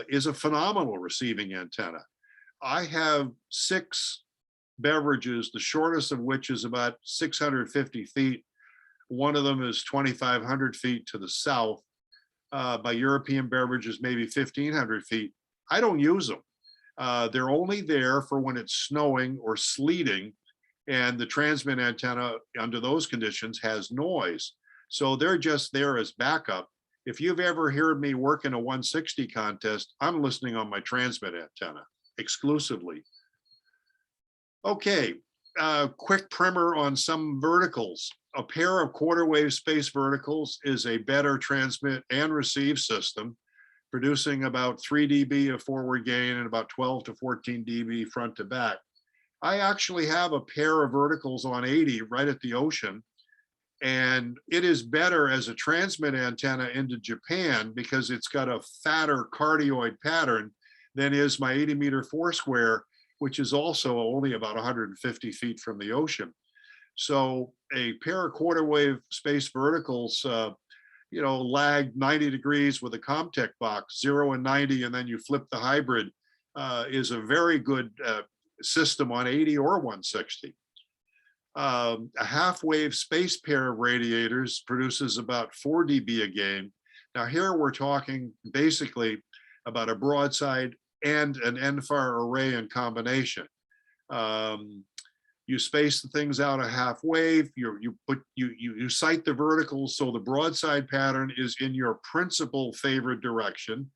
is a phenomenal receiving antenna. I have 6 beverages, the shortest of which is about 650 feet. One of them is 2,500 feet to the south. By European beverages, maybe 1,500 feet. I don't use them. They're only there for when it's snowing or sleeting, and the transmit antenna under those conditions has noise. So they're just there as backup. If you've ever heard me work in a 160 contest, I'm listening on my transmit antenna exclusively. Okay, quick primer on some verticals. A pair of quarter wave space verticals is a better transmit and receive system, producing about 3 dB of forward gain and about 12 to 14 dB front to back. I actually have a pair of verticals on 80 right at the ocean, and it is better as a transmit antenna into Japan because it's got a fatter cardioid pattern than is my 80-meter Foursquare, which is also only about 150 feet from the ocean. So a pair of quarter wave space verticals, lag 90 degrees with a Comtech box, 0 and 90, and then you flip the hybrid, is a very good system on 80 or 160. A half wave space pair of radiators produces about 4 dB a gain. Now here we're talking basically about a broadside and an end-fire array in combination. You space the things out a half wave. You sight the verticals so the broadside pattern is in your principal favored direction.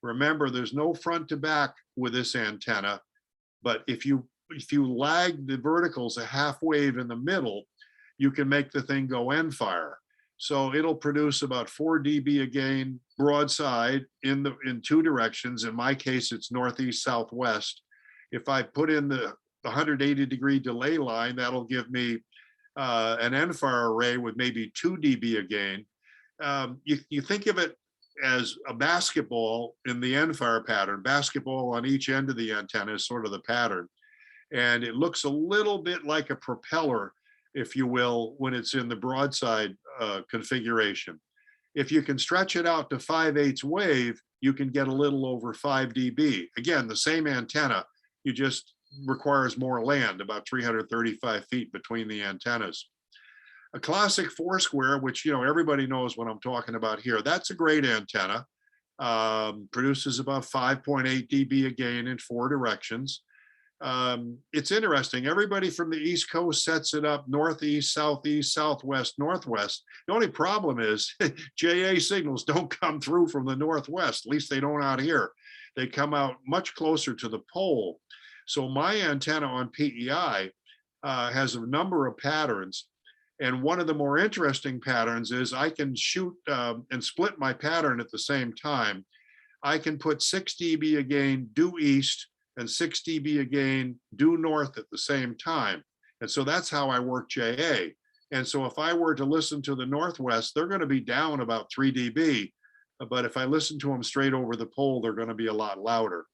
Remember, there's no front to back with this antenna, but if you lag the verticals a half wave in the middle, you can make the thing go end fire. So it'll produce about 4 dB a gain broadside in 2 directions. In my case, it's northeast, southwest. If I put in the 180-degree delay line, that'll give me an end fire array with maybe 2 dB a gain. You think of it as a basketball in the end fire pattern. Basketball on each end of the antenna is sort of the pattern. And it looks a little bit like a propeller, if you will, when it's in the broadside configuration. If you can stretch it out to 5/8 wave, you can get a little over 5 dB. Again, the same antenna, you just requires more land, about 335 feet between the antennas. A classic Foursquare, which everybody knows what I'm talking about here, that's a great antenna. Produces about 5.8 dB a gain in 4 directions. It's interesting. Everybody from the East Coast sets it up northeast, southeast, southwest, northwest. The only problem is JA signals don't come through from the northwest. At least they don't out here. They come out much closer to the pole. So my antenna on PEI has a number of patterns. And one of the more interesting patterns is I can shoot and split my pattern at the same time. I can put 6 dB a gain due east and 6 dB a gain due north at the same time. And so that's how I work JA. And so if I were to listen to the northwest, they're going to be down about 3 dB. But if I listen to them straight over the pole, they're going to be a lot louder.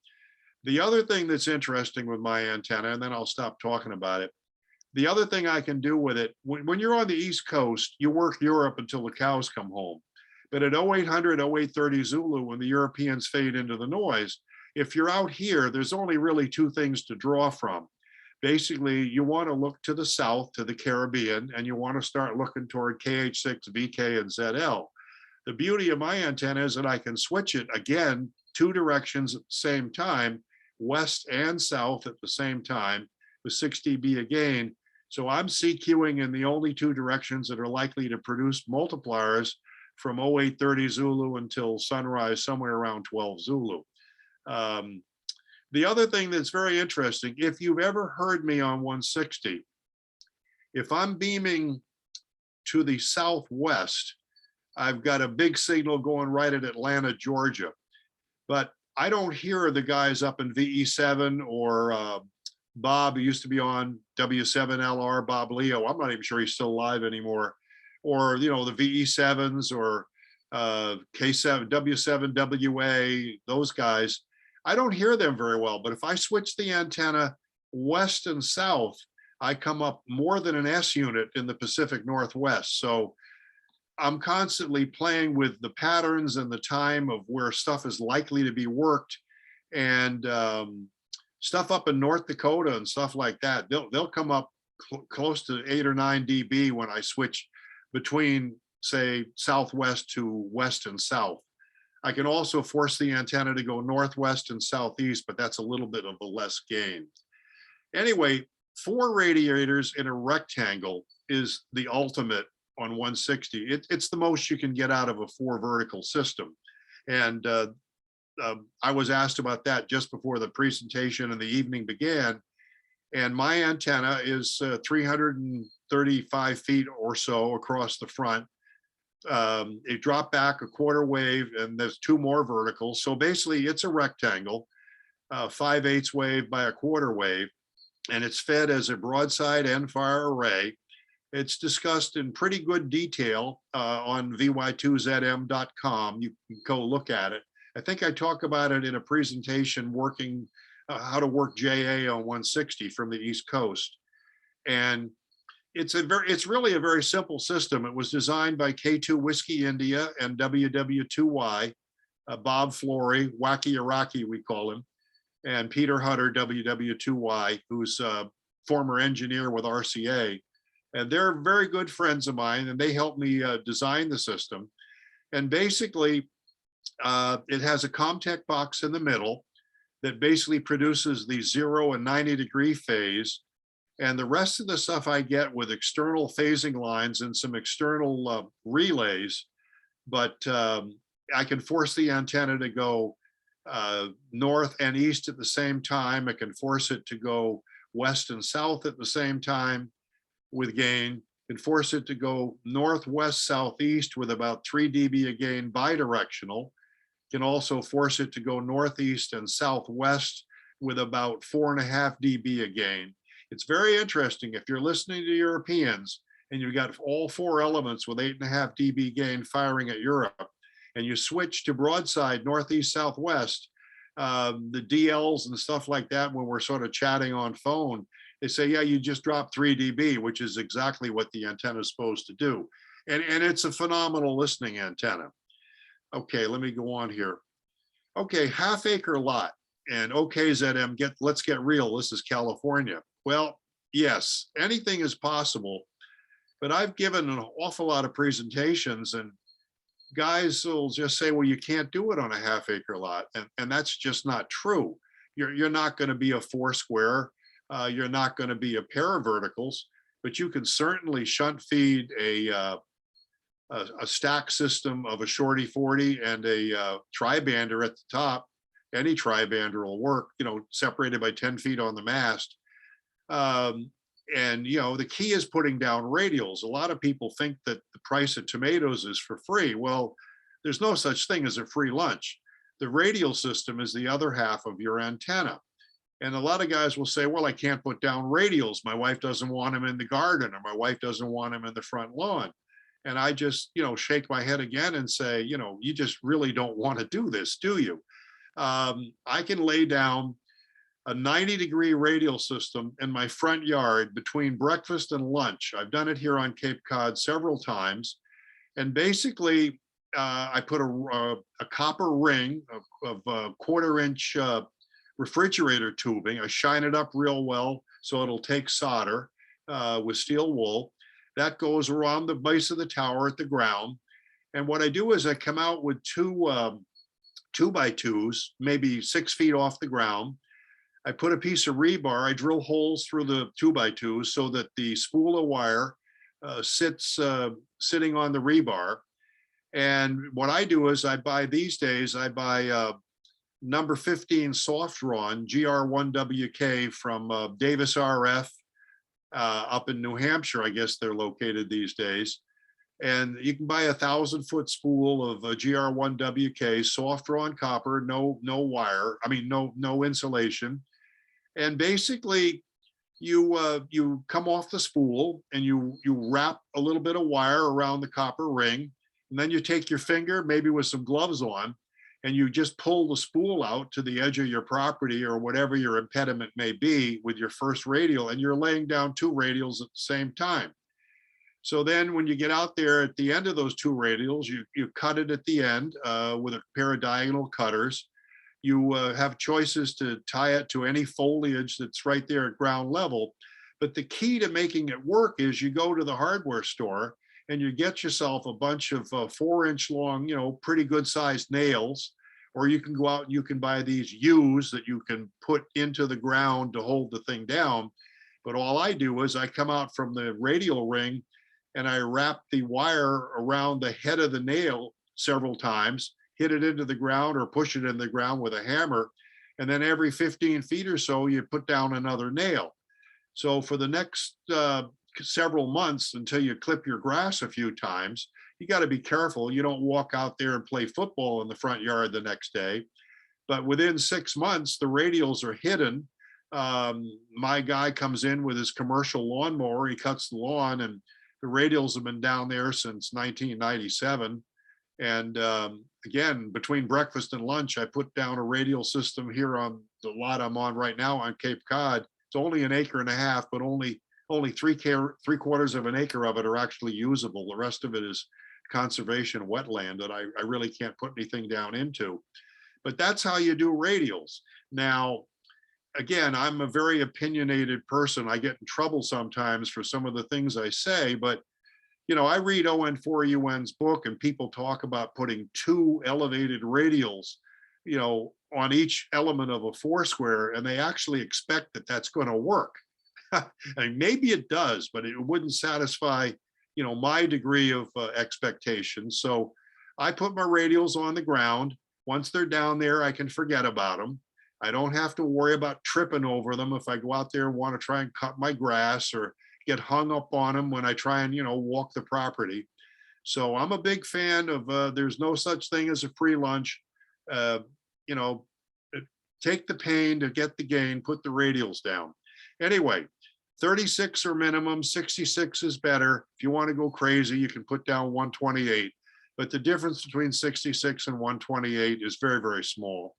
The other thing that's interesting with my antenna, and then I'll stop talking about it. The other thing I can do with it, when you're on the East Coast, you work Europe until the cows come home. But at 0800, 0830 Zulu, when the Europeans fade into the noise, if you're out here, there's only really 2 things to draw from. Basically, you want to look to the south, to the Caribbean, and you want to start looking toward KH6, VK, and ZL. The beauty of my antenna is that I can switch it, again, 2 directions at the same time, west and south at the same time, with 6 dB a gain. So I'm CQing in the only 2 directions that are likely to produce multipliers from 0830 Zulu until sunrise, somewhere around 12 Zulu. The other thing that's very interesting, if you've ever heard me on 160, if I'm beaming to the southwest, I've got a big signal going right at Atlanta, Georgia. But I don't hear the guys up in VE7 or Bob, who used to be on W7LR, Bob Leo. I'm not even sure he's still alive anymore. Or, the VE7s or K7, W7WA, those guys. I don't hear them very well, but if I switch the antenna west and south, I come up more than an S unit in the Pacific Northwest. So I'm constantly playing with the patterns and the time of where stuff is likely to be worked. And stuff up in North Dakota and stuff like that, they'll come up close to 8 or 9 dB when I switch between, say, southwest to west and south. I can also force the antenna to go northwest and southeast, but that's a little bit of a less gain. Anyway, 4 radiators in a rectangle is the ultimate on 160. It's the most you can get out of a 4 vertical system. And I was asked about that just before the presentation and the evening began. And my antenna is 335 feet or so across the front. It dropped back a quarter wave, and there's 2 more verticals. So basically it's a rectangle, 5/8 wave by a quarter wave, and it's fed as a broadside end fire array. It's discussed in pretty good detail on vy2zm.com. You can go look at it. I think I talk about it in a presentation working how to work JA on 160 from the East Coast. And it's really a very simple system. It was designed by K2 Whiskey India and WW2Y, Bob Flory, Wacky Iraqi, we call him, and Peter Hutter, WW2Y, who's a former engineer with RCA. And they're very good friends of mine, and they helped me design the system. And basically, it has a Comtech box in the middle that basically produces the 0 and 90 degree phase. And the rest of the stuff I get with external phasing lines and some external relays. But I can force the antenna to go north and east at the same time. I can force it to go west and south at the same time with gain, and force it to go northwest southeast with about 3 dB a gain bidirectional. Can also force it to go northeast and southwest with about 4.5 dB a gain. It's very interesting if you're listening to Europeans and you've got all 4 elements with 8.5 dB gain firing at Europe, and you switch to broadside northeast southwest, the DLs and stuff like that, when we're sort of chatting on phone, they say, yeah, you just dropped 3 dB, which is exactly what the antenna is supposed to do. And it's a phenomenal listening antenna. Okay, let me go on here. Okay, half-acre lot. And okay, ZM, let's get real. This is California. Well, yes, anything is possible. But I've given an awful lot of presentations, and guys will just say, well, you can't do it on a half-acre lot. And that's just not true. You're not going to be a 4 square. You're not going to be a pair of verticals, but you can certainly shunt feed a stack system of a shorty 40 and a tri-bander at the top. Any tri-bander will work, separated by 10 feet on the mast. And, the key is putting down radials. A lot of people think that the price of tomatoes is for free. Well, there's no such thing as a free lunch. The radial system is the other half of your antenna. And a lot of guys will say, well, I can't put down radials. My wife doesn't want them in the garden, or my wife doesn't want them in the front lawn. And I just, shake my head again and say, you just really don't want to do this, do you? I can lay down a 90-degree radial system in my front yard between breakfast and lunch. I've done it here on Cape Cod several times. And basically, I put a copper ring of 1/4-inch refrigerator tubing. I shine it up real well so it'll take solder with steel wool. That goes around the base of the tower at the ground. And what I do is I come out with 2 2x2s, maybe 6 feet off the ground. I put a piece of rebar, I drill holes through the 2x2s so that the spool of wire sitting on the rebar. And what I do is I buy number 15 soft drawn GR1WK from Davis RF up in New Hampshire. I guess they're located these days. And you can buy a 1,000-foot spool of GR1WK, soft drawn copper, no wire, no insulation. And basically you come off the spool and you wrap a little bit of wire around the copper ring. And then you take your finger, maybe with some gloves on, and you just pull the spool out to the edge of your property or whatever your impediment may be with your first radial, and you're laying down 2 radials at the same time. So then when you get out there at the end of those 2 radials, you cut it at the end with a pair of diagonal cutters. You have choices to tie it to any foliage that's right there at ground level. But the key to making it work is you go to the hardware store and you get yourself a bunch of 4-inch long, pretty good sized nails, or you can go out and you can buy these U's that you can put into the ground to hold the thing down. But all I do is I come out from the radial ring and I wrap the wire around the head of the nail several times, hit it into the ground or push it in the ground with a hammer. And then every 15 feet or so, you put down another nail. So for the next several months, until you clip your grass a few times, you got to be careful. You don't walk out there and play football in the front yard the next day. But within 6 months, the radials are hidden. My guy comes in with his commercial lawnmower. He cuts the lawn, and the radials have been down there since 1997. And again, between breakfast and lunch, I put down a radial system here on the lot I'm on right now on Cape Cod. It's only 1.5 acres, but only 3/4 of an acre of it are actually usable. The rest of it is conservation wetland that I really can't put anything down into. But that's how you do radials. Now, again, I'm a very opinionated person. I get in trouble sometimes for some of the things I say, but I read ON4UN's book, and people talk about putting 2 elevated radials, on each element of a 4-square, and they actually expect that that's going to work. I mean, maybe it does, but it wouldn't satisfy, my degree of expectation. So I put my radials on the ground. Once they're down there, I can forget about them. I don't have to worry about tripping over them if I go out there and want to try and cut my grass, or get hung up on them when I try and, walk the property. So I'm a big fan of there's no such thing as a free lunch. Take the pain to get the gain, put the radials down. Anyway, 36 are minimum, 66 is better. If you want to go crazy, you can put down 128. But the difference between 66 and 128 is very, very small.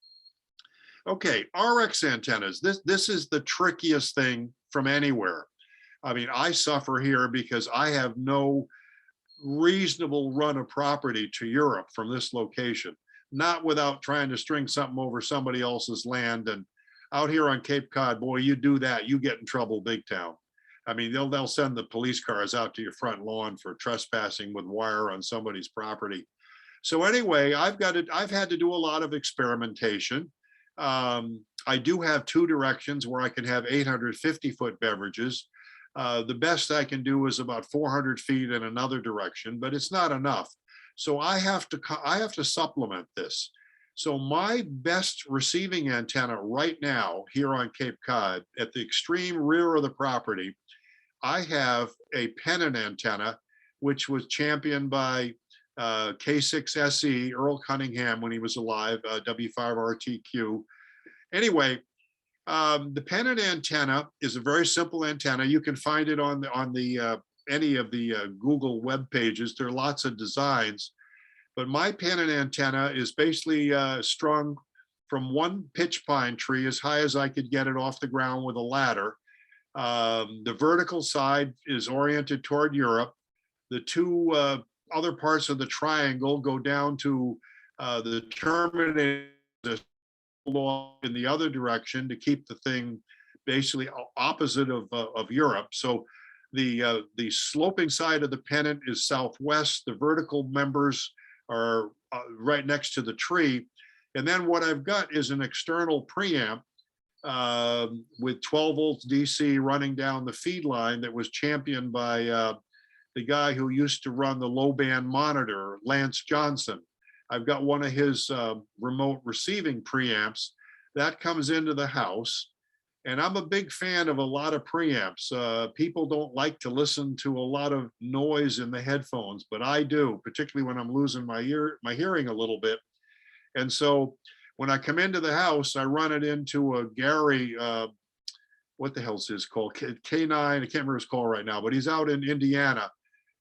Okay, RX antennas. This is the trickiest thing from anywhere. I mean, I suffer here because I have no reasonable run of property to Europe from this location, not without trying to string something over somebody else's land. And out here on Cape Cod, boy, you do that, you get in trouble big town. I mean, they'll send the police cars out to your front lawn for trespassing with wire on somebody's property. So anyway, I've had to do a lot of experimentation. I do have 2 directions where I can have 850-foot beverages. The best I can do is about 400 feet in another direction, but it's not enough. So I have to supplement this. So my best receiving antenna right now here on Cape Cod, at the extreme rear of the property, I have a pennant antenna, which was championed by K6SE, Earl Cunningham, when he was alive, W5RTQ. Anyway, the pennant antenna is a very simple antenna. You can find it on any of the Google web pages. There are lots of designs, but my pennant antenna is basically strung from one pitch pine tree as high as I could get it off the ground with a ladder. The vertical side is oriented toward Europe. The 2 other parts of the triangle go down to the terminator in the other direction to keep the thing basically opposite of Europe. So the sloping side of the pennant is southwest. The vertical members are right next to the tree. And then what I've got is an external preamp with 12 volts DC running down the feed line that was championed by the guy who used to run the low band monitor, Lance Johnson. I've got one of his remote receiving preamps that comes into the house. And I'm a big fan of a lot of preamps. People don't like to listen to a lot of noise in the headphones, but I do, particularly when I'm losing my hearing a little bit. And so when I come into the house, I run it into a Gary, what the hell's his called? K9, I can't remember his call right now, but he's out in Indiana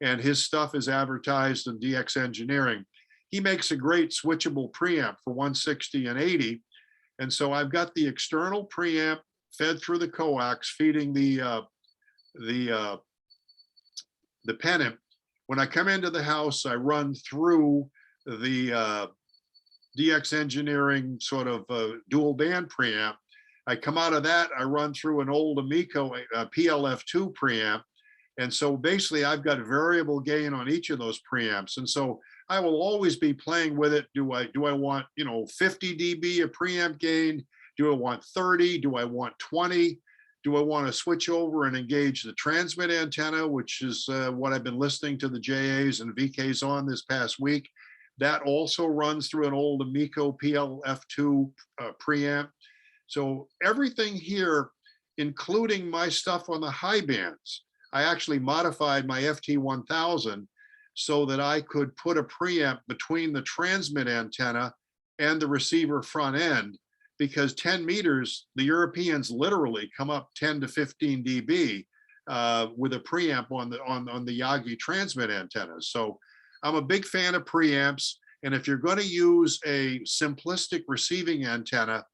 and his stuff is advertised in DX Engineering. He makes a great switchable preamp for 160 and 80. And so I've got the external preamp fed through the coax, feeding the pennant. When I come into the house, I run through the DX Engineering sort of dual band preamp. I come out of that, I run through an old Amico PLF2 preamp. And so basically I've got variable gain on each of those preamps. And so I will always be playing with it. Do I want, 50 dB of preamp gain? Do I want 30? Do I want 20? Do I want to switch over and engage the transmit antenna, which is what I've been listening to the JAs and VKs on this past week? That also runs through an old Amico PLF2 preamp. So everything here, including my stuff on the high bands, I actually modified my FT1000 so that I could put a preamp between the transmit antenna and the receiver front end, because 10 meters, the Europeans literally come up 10 to 15 dB with a preamp on the Yagi transmit antennas. So I'm a big fan of preamps. And if you're going to use a simplistic receiving antenna,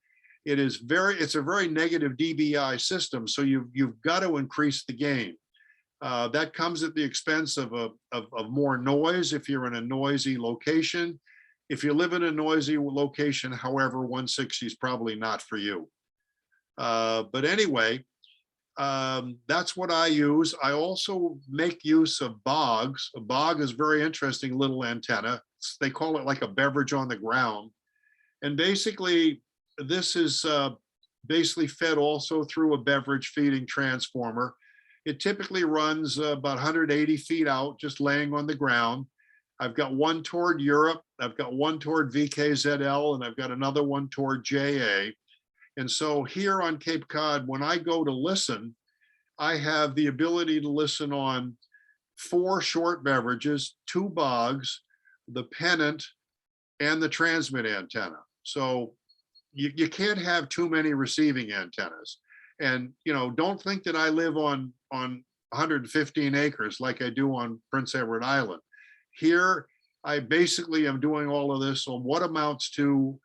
it's a very negative dBi system. So you've got to increase the gain. That comes at the expense of more noise if you're in a noisy location. If you live in a noisy location, however, 160 is probably not for you. But anyway, that's what I use. I also make use of bogs. A bog is a very interesting little antenna. They call it like a beverage on the ground. And basically, this is basically fed also through a beverage feeding transformer. It typically runs about 180 feet out, just laying on the ground. I've got one toward Europe, I've got one toward VKZL, and I've got another one toward JA. And so here on Cape Cod, when I go to listen, I have the ability to listen on 4 short beverages, 2 bogs, the pennant, and the transmit antenna. So you can't have too many receiving antennas. And don't think that I live on 115 acres like I do on Prince Edward Island. Here, I basically am doing all of this on what amounts to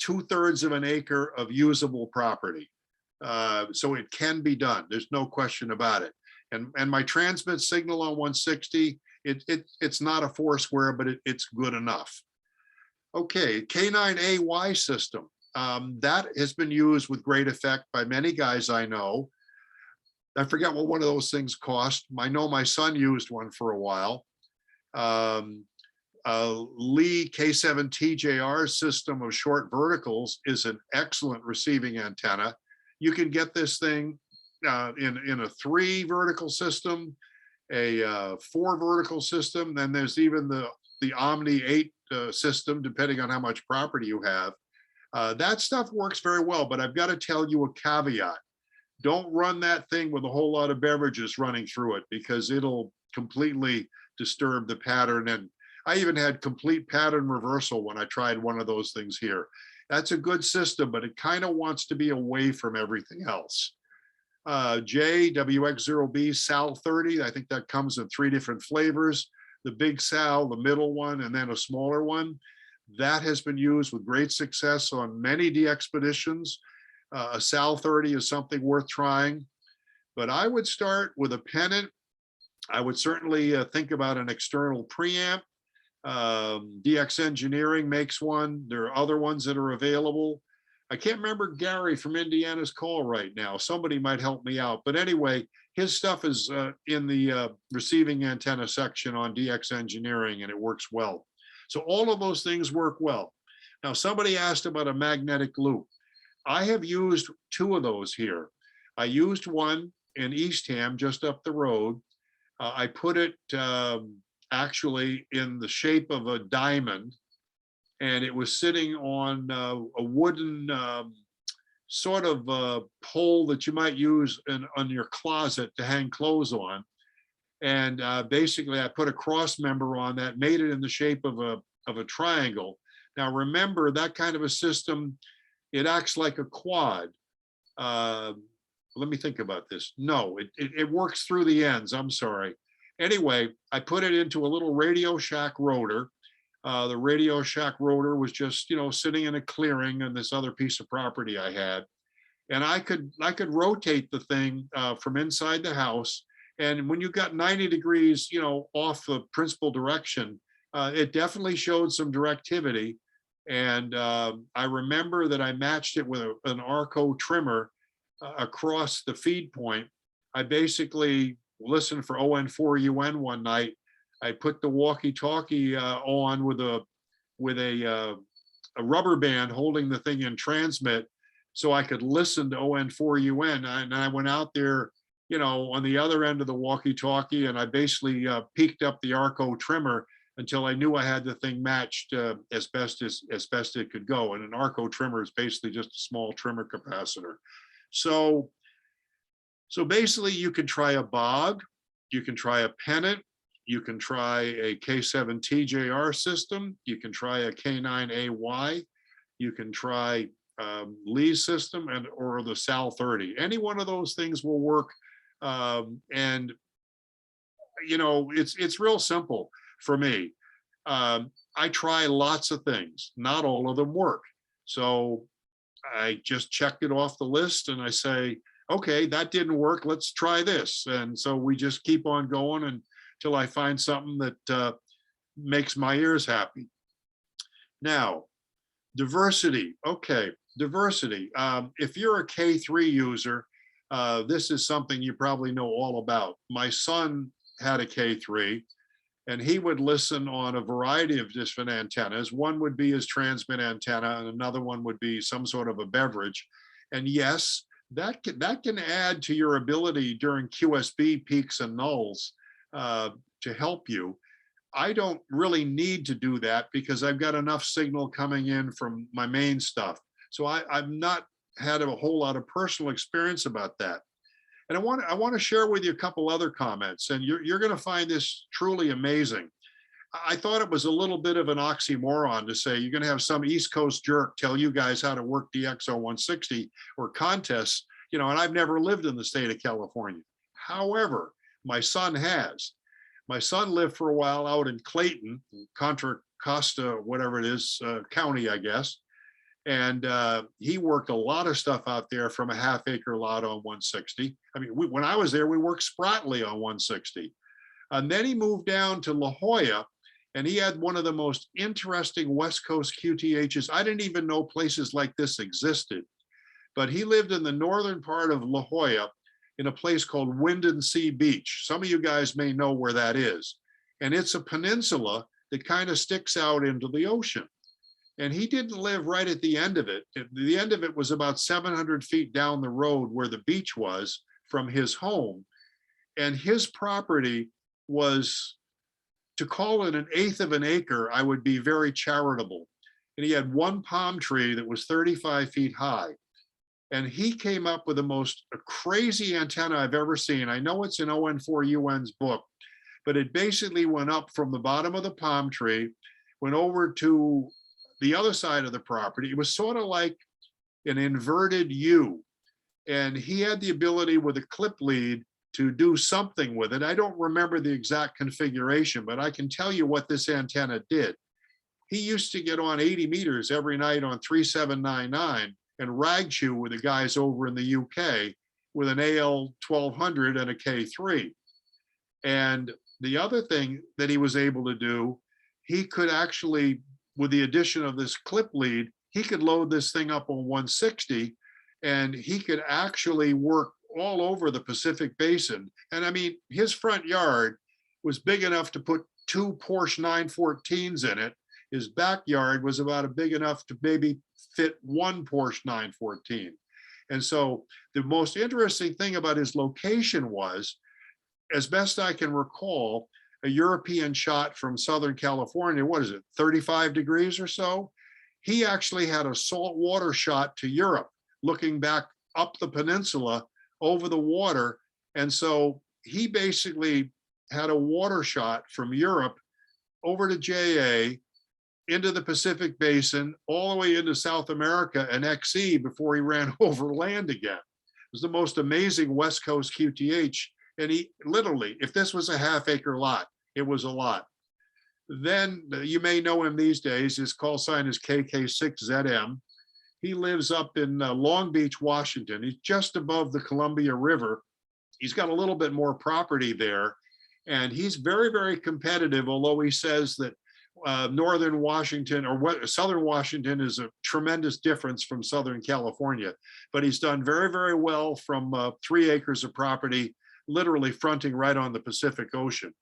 2/3 of an acre of usable property. So it can be done. There's no question about it. And my transmit signal on 160, it's not a 4-square, but it's good enough. Okay, K9AY system. That has been used with great effect by many guys I know. I forget what one of those things cost. I know my son used one for a while. Lee K7TJR system of short verticals is an excellent receiving antenna. You can get this thing in a 3 vertical system, a 4 vertical system, then there's even the Omni 8 system, depending on how much property you have. That stuff works very well, but I've got to tell you a caveat. Don't run that thing with a whole lot of beverages running through it, because it'll completely disturb the pattern. And I even had complete pattern reversal when I tried one of those things here. That's a good system, but it kind of wants to be away from everything else. JWX0B Sal 30, I think that comes in 3 different flavors. The big Sal, the middle one, and then a smaller one. That has been used with great success on many DXpeditions. A Sal 30 is something worth trying, but I would start with a pennant. I would certainly think about an external preamp. DX Engineering makes one. There are other ones that are available. I can't remember Gary from Indiana's call right now. Somebody might help me out. But anyway, his stuff is in the receiving antenna section on DX Engineering, and it works well. So all of those things work well. Now, somebody asked about a magnetic loop. I have used 2 of those here. I used one in Eastham, just up the road. I put it actually in the shape of a diamond, and it was sitting on a wooden sort of pole that you might use on your closet to hang clothes on. And basically I put a cross member on that, made it in the shape of a triangle. Now remember, that kind of a system, it acts like a quad. Let me think about this. No, it works through the ends. I'm sorry. Anyway, I put it into a little Radio Shack rotor. The Radio Shack rotor was just, sitting in a clearing on this other piece of property I had. And I could rotate the thing from inside the house. And when you got 90 degrees, off the principal direction, it definitely showed some directivity. And I remember that I matched it with an Arco trimmer across the feed point. I basically listened for ON4UN one night. I put the walkie-talkie on with a rubber band holding the thing in transmit, so I could listen to ON4UN. And I went out there, you know, on the other end of the walkie-talkie, and I basically peaked up the Arco trimmer until I knew I had the thing matched as best it could go. And an Arco trimmer is basically just a small trimmer capacitor. So basically, you can try a bog, you can try a pennant, you can try a K7 TJR system, you can try a K9AY, you can try Lee's system or the Sal 30. Any one of those things will work. And you know, it's real simple for me. I try lots of things, not all of them work. So I just checked it off the list and I say, okay, that didn't work, let's try this. And so we just keep on going until I find something that makes my ears happy. Now, diversity. Okay, diversity. If you're a K3 user, this is something you probably know all about. My son had a K3 and he would listen on a variety of different antennas. One would be his transmit antenna and another one would be some sort of a beverage. And yes, that can add to your ability during QSB peaks and nulls to help you. I don't really need to do that because I've got enough signal coming in from my main stuff. So I've not had a whole lot of personal experience about that. And I want to share with you a couple other comments, and you're going to find this truly amazing. I thought it was a little bit of an oxymoron to say you're going to have some East Coast jerk tell you guys how to work DX0160 or contests, you know, and I've never lived in the state of California. However, my son has. My son lived for a while out in Clayton, Contra Costa, whatever it is, county, I guess. And he worked a lot of stuff out there from a half-acre lot on 160. I mean, when I was there, we worked Spratley on 160. And then he moved down to La Jolla, and he had one of the most interesting West Coast QTHs. I didn't even know places like this existed. But he lived in the northern part of La Jolla in a place called Wind & Sea Beach. Some of you guys may know where that is. And it's a peninsula that kind of sticks out into the ocean. And he didn't live right at the end of it. The end of it was about 700 feet down the road where the beach was from his home. And his property was, to call it 1/8 of an acre, I would be very charitable. And he had one palm tree that was 35 feet high. And he came up with the most crazy antenna I've ever seen. I know it's in ON4UN's book, but it basically went up from the bottom of the palm tree, went over to the other side of the property. It was sort of like an inverted U. And he had the ability with a clip lead to do something with it. I don't remember the exact configuration, but I can tell you what this antenna did. He used to get on 80 meters every night on 3799 and rag chew with the guys over in the UK with an AL 1200 and a K3. And the other thing that he was able to do, he could actually, with the addition of this clip lead, he could load this thing up on 160 and he could actually work all over the Pacific Basin. And I mean, his front yard was big enough to put 2 Porsche 914s in it. His backyard was about big enough to maybe fit 1 Porsche 914. And so the most interesting thing about his location was, as best I can recall, a European shot from Southern California, what is it, 35 degrees or so? He actually had a saltwater shot to Europe, looking back up the peninsula over the water. And so he basically had a water shot from Europe over to JA, into the Pacific Basin, all the way into South America and XE before he ran over land again. It was the most amazing West Coast QTH. And he literally, if this was a half-acre lot, it was a lot. Then you may know him these days. His call sign is KK6ZM. He lives up in Long Beach, Washington. He's just above the Columbia River. He's got a little bit more property there. And he's very, very competitive, although he says that Northern Washington or what Southern Washington is a tremendous difference from Southern California, but he's done very, very well from 3 acres of property, literally fronting right on the Pacific Ocean.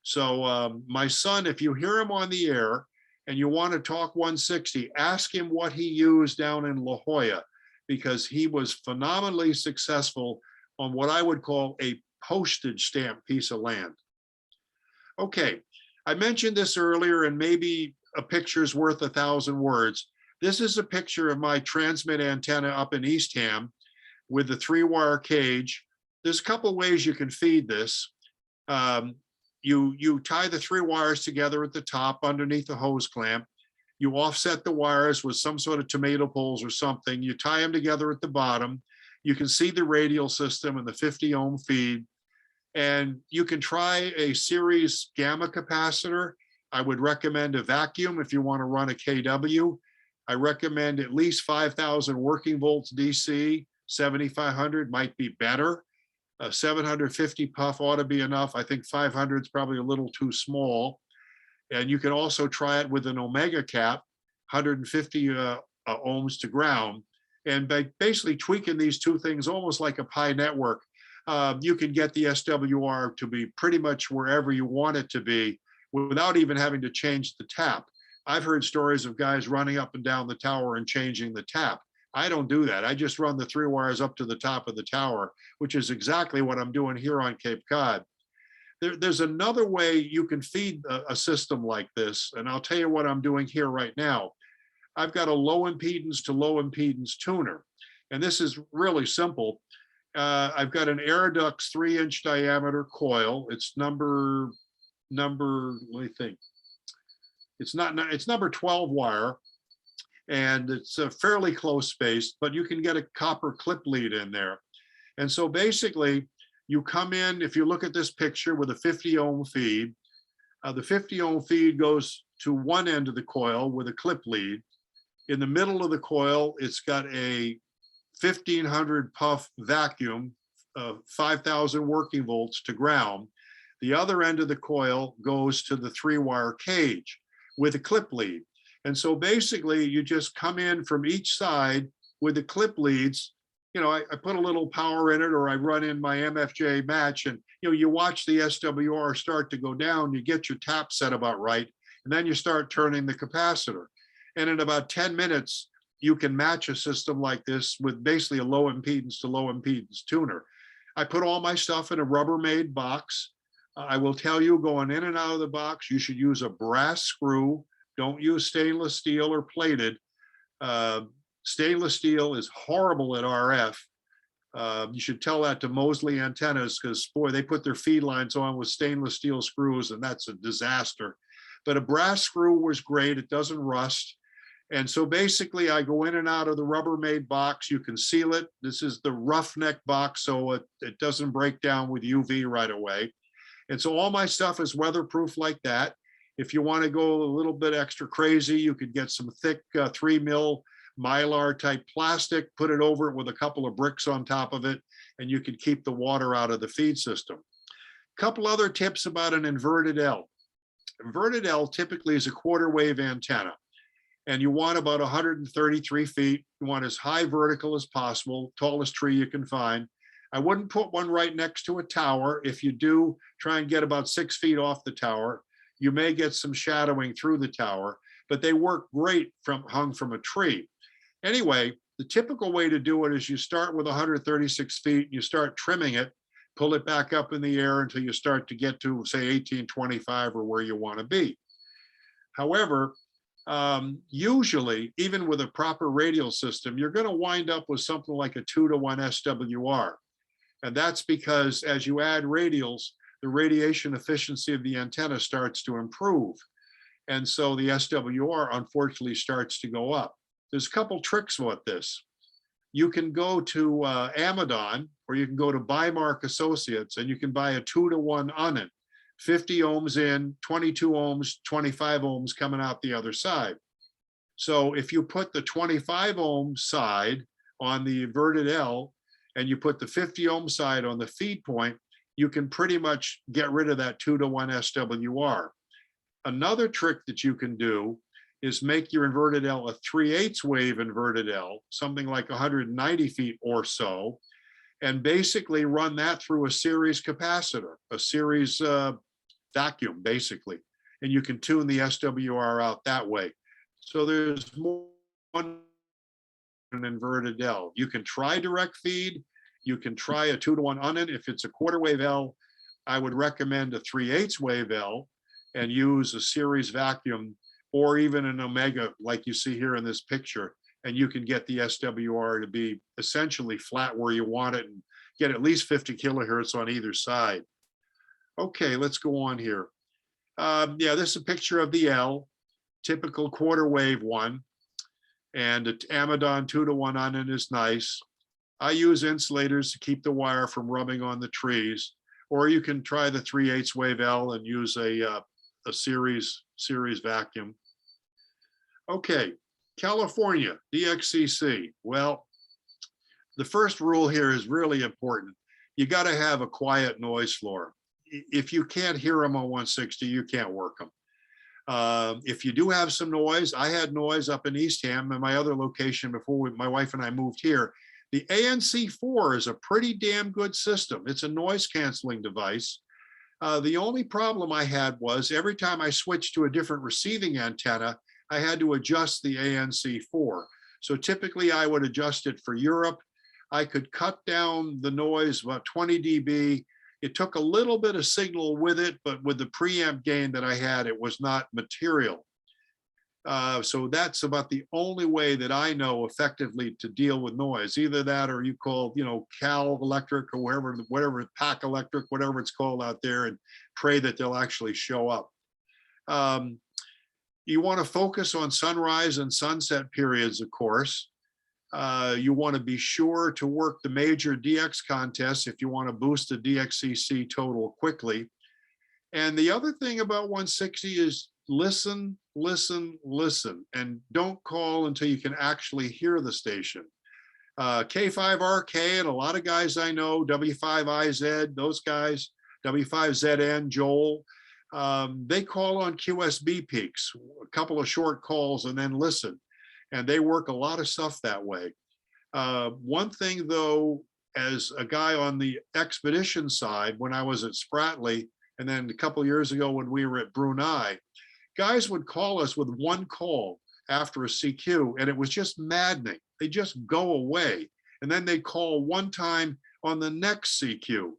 So my son, if you hear him on the air and you want to talk 160, ask him what he used down in La Jolla, because he was phenomenally successful on what I would call a postage stamp piece of land. Okay, I mentioned this earlier, and maybe a picture's worth 1,000 words. This is a picture of my transmit antenna up in Eastham with the 3-wire cage. There's a couple ways you can feed this. You tie the 3 wires together at the top underneath the hose clamp. You offset the wires with some sort of tomato poles or something. You tie them together at the bottom. You can see the radial system and the 50 ohm feed. And you can try a series gamma capacitor. I would recommend a vacuum if you want to run a KW. I recommend at least 5,000 working volts DC. 7,500 might be better. 750 puff ought to be enough. I think 500 is probably a little too small. And you can also try it with an omega cap, 150 ohms to ground. And by basically tweaking these 2 things almost like a pi network, you can get the SWR to be pretty much wherever you want it to be without even having to change the tap. I've heard stories of guys running up and down the tower and changing the tap. I don't do that. I just run the 3 wires up to the top of the tower, which is exactly what I'm doing here on Cape Cod. There's another way you can feed a system like this, and I'll tell you what I'm doing here right now. I've got a low impedance to low impedance tuner, and this is really simple. I've got an Aerodux 3-inch diameter coil. It's number, let me think. It's number 12 wire, and it's a fairly close spaced, but you can get a copper clip lead in there. And so basically you come in, if you look at this picture with a 50 ohm feed, the 50 ohm feed goes to one end of the coil with a clip lead. In the middle of the coil, it's got a 1,500 puff vacuum, 5,000 working volts to ground. The other end of the coil goes to the 3-wire cage with a clip lead. And so basically you just come in from each side with the clip leads. You know, I put a little power in it, or I run in my MFJ match, and you watch the SWR start to go down. You get your tap set about right, and then you start turning the capacitor. And in about 10 minutes, you can match a system like this with basically a low impedance to low impedance tuner. I put all my stuff in a Rubbermaid box. I will tell you, going in and out of the box, you should use a brass screw. Don't use stainless steel or plated. Stainless steel is horrible at RF. You should tell that to Mosley Antennas, because boy, they put their feed lines on with stainless steel screws, and that's a disaster. But a brass screw was great. It doesn't rust. And so basically I go in and out of the Rubbermaid box. You can seal it. This is the roughneck box, so it doesn't break down with UV right away. And so all my stuff is weatherproof like that. If you want to go a little bit extra crazy, you could get some thick 3 mil Mylar type plastic, put it over it with a couple of bricks on top of it, and you can keep the water out of the feed system. Couple other tips about an inverted L. Inverted L typically is a 1/4 wave antenna, and you want about 133 feet. You want as high vertical as possible, tallest tree you can find. I wouldn't put one right next to a tower. If you do, try and get about 6 feet off the tower. You may get some shadowing through the tower, but they work great hung from a tree. Anyway, the typical way to do it is you start with 136 feet, you start trimming it, pull it back up in the air until you start to get to, say, 1825 or where you want to be. However, usually, even with a proper radial system, you're going to wind up with something like a 2-to-1 SWR. And that's because as you add radials, the radiation efficiency of the antenna starts to improve. And so the SWR unfortunately starts to go up. There's a couple tricks with this. You can go to Amazon, or you can go to Bymark Associates, and you can buy a 2-to-1 Unin, 50 ohms in, 22 ohms, 25 ohms coming out the other side. So if you put the 25 ohm side on the inverted L, and you put the 50 ohm side on the feed point, you can pretty much get rid of that 2-to-1 SWR. Another trick that you can do is make your inverted L a 3/8 wave inverted L, something like 190 feet or so, and basically run that through a series capacitor, a series vacuum, basically. And you can tune the SWR out that way. So there's more than an inverted L. You can try direct feed. You can try a 2-to-1 unit. If it's a quarter wave L, I would recommend a 3/8 wave L and use a series vacuum, or even an omega like you see here in this picture, and you can get the SWR to be essentially flat where you want it and get at least 50 kilohertz on either side. Okay, let's go on here. Yeah, this is a picture of the L, typical quarter wave one, and the Amadon 2-to-1 on it is nice. I use insulators to keep the wire from rubbing on the trees, or you can try the 3/8 wave L and use a series vacuum. Okay, California, DXCC. Well, the first rule here is really important. You got to have a quiet noise floor. If you can't hear them on 160, you can't work them. If you do have some noise, I had noise up in Eastham and my other location before my wife and I moved here. The ANC4 is a pretty damn good system. It's a noise canceling device. The only problem I had was every time I switched to a different receiving antenna, I had to adjust the ANC4. So typically I would adjust it for Europe. I could cut down the noise about 20 dB. It took a little bit of signal with it, but with the preamp gain that I had, it was not material. So that's about the only way that I know effectively to deal with noise. Either that, or you call, Cal Electric or whatever, Pack Electric, whatever it's called out there, and pray that they'll actually show up. You want to focus on sunrise and sunset periods, of course. You want to be sure to work the major DX contests if you want to boost the DXCC total quickly. And the other thing about 160 is listen, listen, listen, and don't call until you can actually hear the station. K5RK and a lot of guys I know, W5IZ, those guys, W5ZN, Joel, they call on QSB peaks, a couple of short calls and then listen. And they work a lot of stuff that way. One thing though, as a guy on the expedition side, when I was at Spratley, and then a couple of years ago when we were at Brunei, guys would call us with one call after a CQ, and it was just maddening. They just go away. And then they call one time on the next CQ.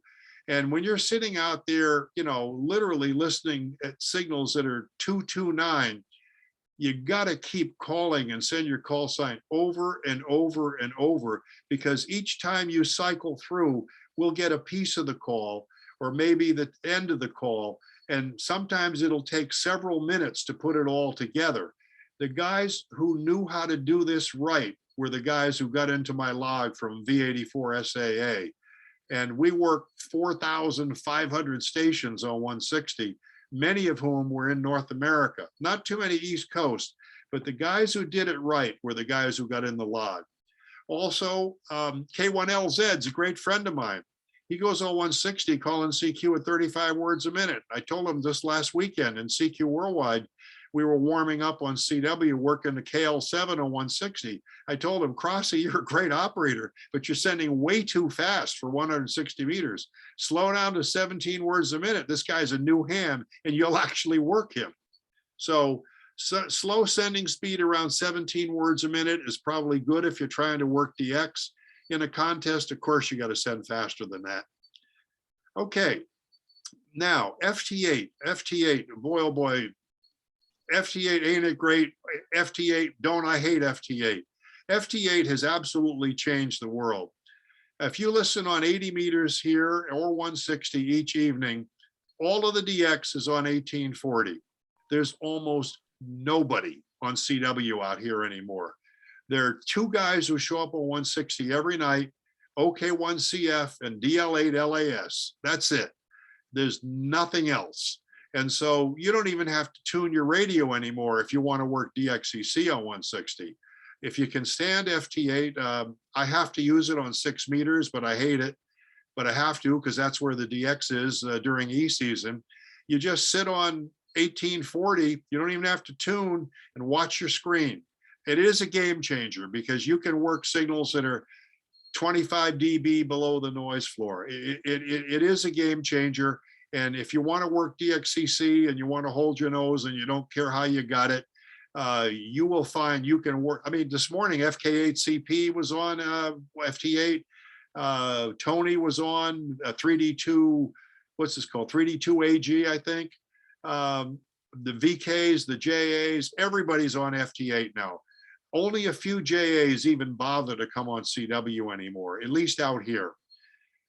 And when you're sitting out there, literally listening at signals that are 229, you got to keep calling and send your call sign over and over and over, because each time you cycle through, we'll get a piece of the call or maybe the end of the call. And sometimes it'll take several minutes to put it all together. The guys who knew how to do this right were the guys who got into my log from V84 SAA. And we worked 4,500 stations on 160, many of whom were in North America. Not too many East Coast, but the guys who did it right were the guys who got in the log. Also, K1LZ is a great friend of mine. He goes on 160 calling CQ at 35 words a minute. I told him this last weekend in CQ Worldwide, we were warming up on CW, working the KL7 on 160. I told him, Crossy, you're a great operator, but you're sending way too fast for 160 meters. Slow down to 17 words a minute. This guy's a new hand and you'll actually work him. So slow sending speed around 17 words a minute is probably good if you're trying to work DX. In a contest, of course, you got to send faster than that. Okay, now FT8, boy, oh boy, FT8, ain't it great? FT8, don't I hate FT8? FT8 has absolutely changed the world. If you listen on 80 meters here or 160 each evening, all of the DX is on 1840. There's almost nobody on CW out here anymore. There are two guys who show up on 160 every night, OK1CF and DL8 LAS. That's it. There's nothing else. And so you don't even have to tune your radio anymore if you want to work DXCC on 160. If you can stand FT8, I have to use it on 6 meters, but I hate it. But I have to because that's where the DX is during E season. You just sit on 1840, you don't even have to tune and watch your screen. It is a game changer because you can work signals that are 25 dB below the noise floor. It is a game changer. And if you want to work DXCC and you want to hold your nose and you don't care how you got it, you will find you can work. I mean, this morning, FK8CP was on FT8. Tony was on 3D2, what's this called? 3D2AG, I think. The VKs, the JAs, everybody's on FT8 now. Only a few JAs even bother to come on CW anymore, at least out here.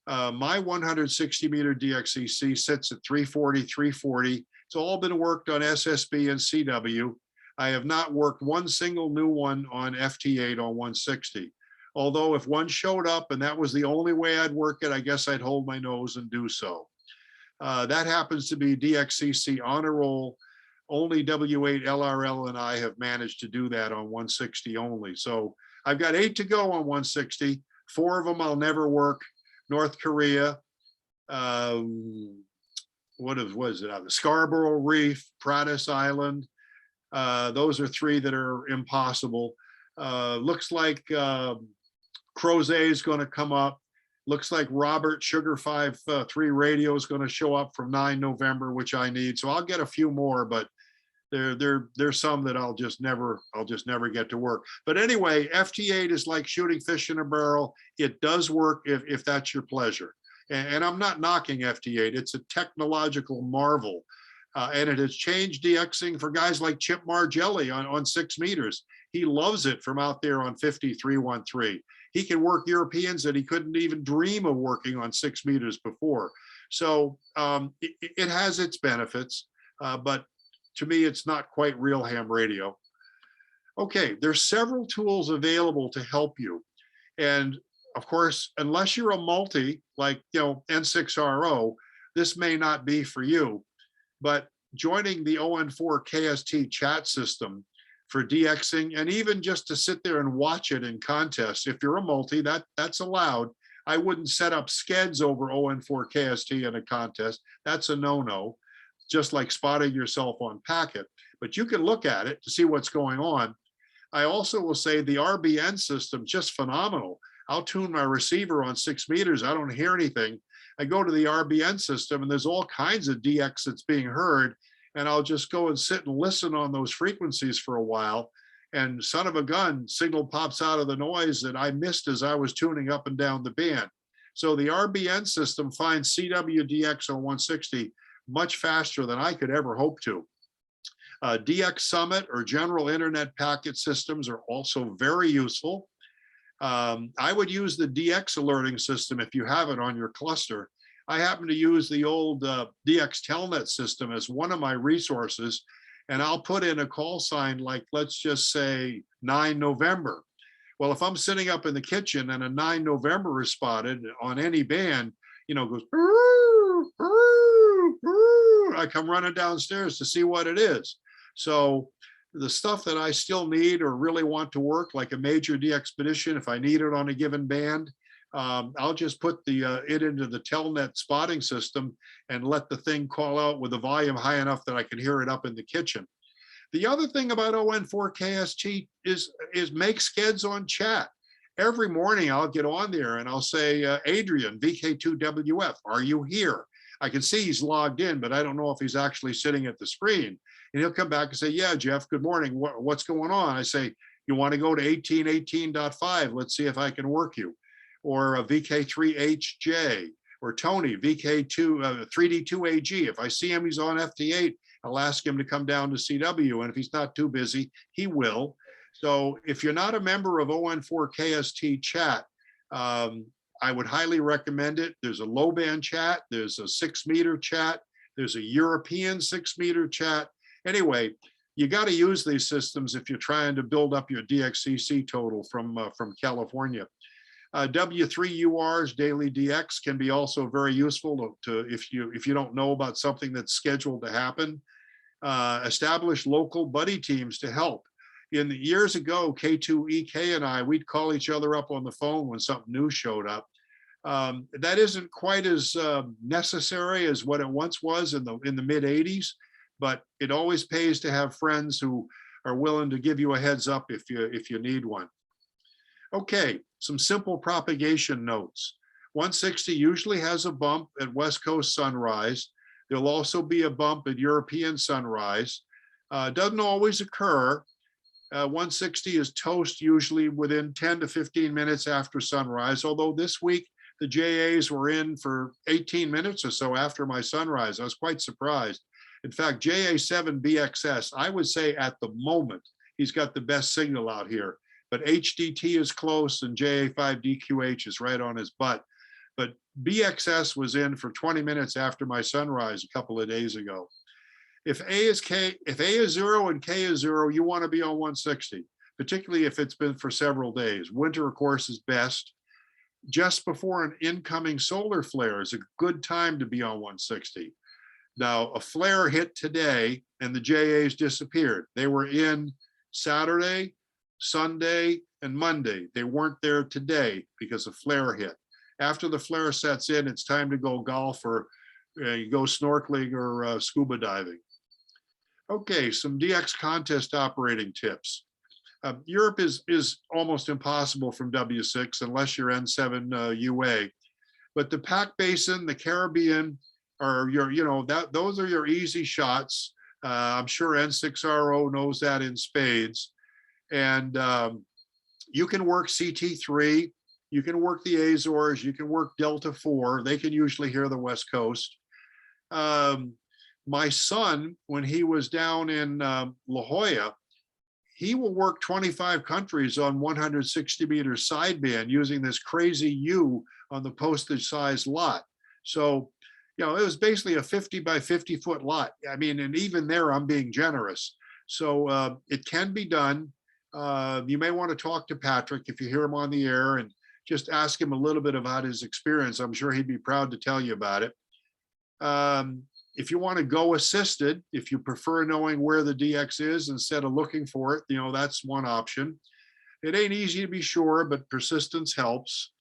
My 160 meter DXCC sits at 340, 340. It's all been worked on SSB and CW. I have not worked one single new one on FT8 on 160. Although if one showed up and that was the only way I'd work it, I guess I'd hold my nose and do so. That happens to be DXCC on a roll. Only W8 LRL and I have managed to do that on 160 only. So I've got 8 to go on 160. 4 of them I'll never work. North Korea, what is it? The Scarborough Reef, Pratis Island. Those are 3 that are impossible. Looks like Crozet is going to come up. Looks like Robert Sugar 5-3 radio is going to show up from 9 November, which I need. So I'll get a few more, but there's some that I'll just never get to work. But anyway, FT8 is like shooting fish in a barrel. It does work if that's your pleasure. And I'm not knocking FT8. It's a technological marvel. And it has changed DXing for guys like Chip Margelli on 6 meters. He loves it from out there on 5313. He can work Europeans that he couldn't even dream of working on 6 meters before. So it has its benefits, but to me, it's not quite real ham radio. Okay, there's several tools available to help you. And of course, unless you're a multi, like N6RO, this may not be for you. But joining the ON4 KST chat system for DXing, and even just to sit there and watch it in contests, if you're a multi, that's allowed. I wouldn't set up skeds over ON4 KST in a contest. That's a no-no, just like spotting yourself on packet. But you can look at it to see what's going on. I also will say the RBN system, just phenomenal. I'll tune my receiver on 6 meters. I don't hear anything. I go to the RBN system and there's all kinds of DX that's being heard. And I'll just go and sit and listen on those frequencies for a while. And son of a gun, signal pops out of the noise that I missed as I was tuning up and down the band. So the RBN system finds CWDX on 160 much faster than I could ever hope to. DX Summit or general internet packet systems are also very useful. I would use the DX alerting system if you have it on your cluster. I happen to use the old DX Telnet system as one of my resources, and I'll put in a call sign like, let's just say 9 November. Well, if I'm sitting up in the kitchen and a 9 November is spotted on any band, goes, I come running downstairs to see what it is. So the stuff that I still need or really want to work, like a major DXpedition, if I need it on a given band, I'll just put it into the Telnet spotting system and let the thing call out with the volume high enough that I can hear it up in the kitchen. The other thing about ON4 KST is make skeds on chat. Every morning I'll get on there and I'll say, Adrian, VK2WF, are you here? I can see he's logged in, but I don't know if he's actually sitting at the screen. And he'll come back and say, yeah, Jeff, good morning. What's going on? I say, you want to go to 1818.5? Let's see if I can work you. Or a VK3HJ, or Tony, VK2, 3D2AG. If I see him, he's on FT8, I'll ask him to come down to CW. And if he's not too busy, he will. So if you're not a member of ON4 KST chat, I would highly recommend it. There's a low band chat, there's a 6 meter chat, there's a European 6 meter chat. Anyway, you got to use these systems if you're trying to build up your DXCC total from California. W3UR's daily DX can be also very useful to if you don't know about something that's scheduled to happen. Establish local buddy teams to help. In the years ago, K2EK and I, we'd call each other up on the phone when something new showed up. That isn't quite as necessary as what it once was in the mid 80s, but it always pays to have friends who are willing to give you a heads up if you need one. Okay, some simple propagation notes. 160 usually has a bump at West Coast sunrise. There'll also be a bump at European sunrise. Doesn't always occur. 160 is toast usually within 10 to 15 minutes after sunrise, although this week the JAs were in for 18 minutes or so after my sunrise. I was quite surprised. In fact, JA7 BXS, I would say at the moment, he's got the best signal out here, but HDT is close and JA5 DQH is right on his butt. But BXS was in for 20 minutes after my sunrise a couple of days ago. If A is 0 and K is 0, you want to be on 160, particularly if it's been for several days. Winter, of course, is best. Just before an incoming solar flare is a good time to be on 160. Now, a flare hit today and the JAs disappeared. They were in Saturday, Sunday, and Monday. They weren't there today because a flare hit. After the flare sets in, it's time to go golf or you go snorkeling or scuba diving. Okay, some DX contest operating tips. Europe is almost impossible from W6 unless you're N7 UA, but the Pac Basin, the Caribbean are those are your easy shots. I'm sure N6RO knows that in spades, and you can work CT3, you can work the Azores, you can work Delta 4. They can usually hear the West Coast. My son, when he was down in La Jolla, he will work 25 countries on 160 meter sideband using this crazy U on the postage size lot. So, it was basically a 50 by 50 foot lot. I mean, and even there, I'm being generous. So it can be done. You may want to talk to Patrick if you hear him on the air and just ask him a little bit about his experience. I'm sure he'd be proud to tell you about it. If you want to go assisted, if you prefer knowing where the DX is instead of looking for it, that's one option. It ain't easy to be sure, but persistence helps.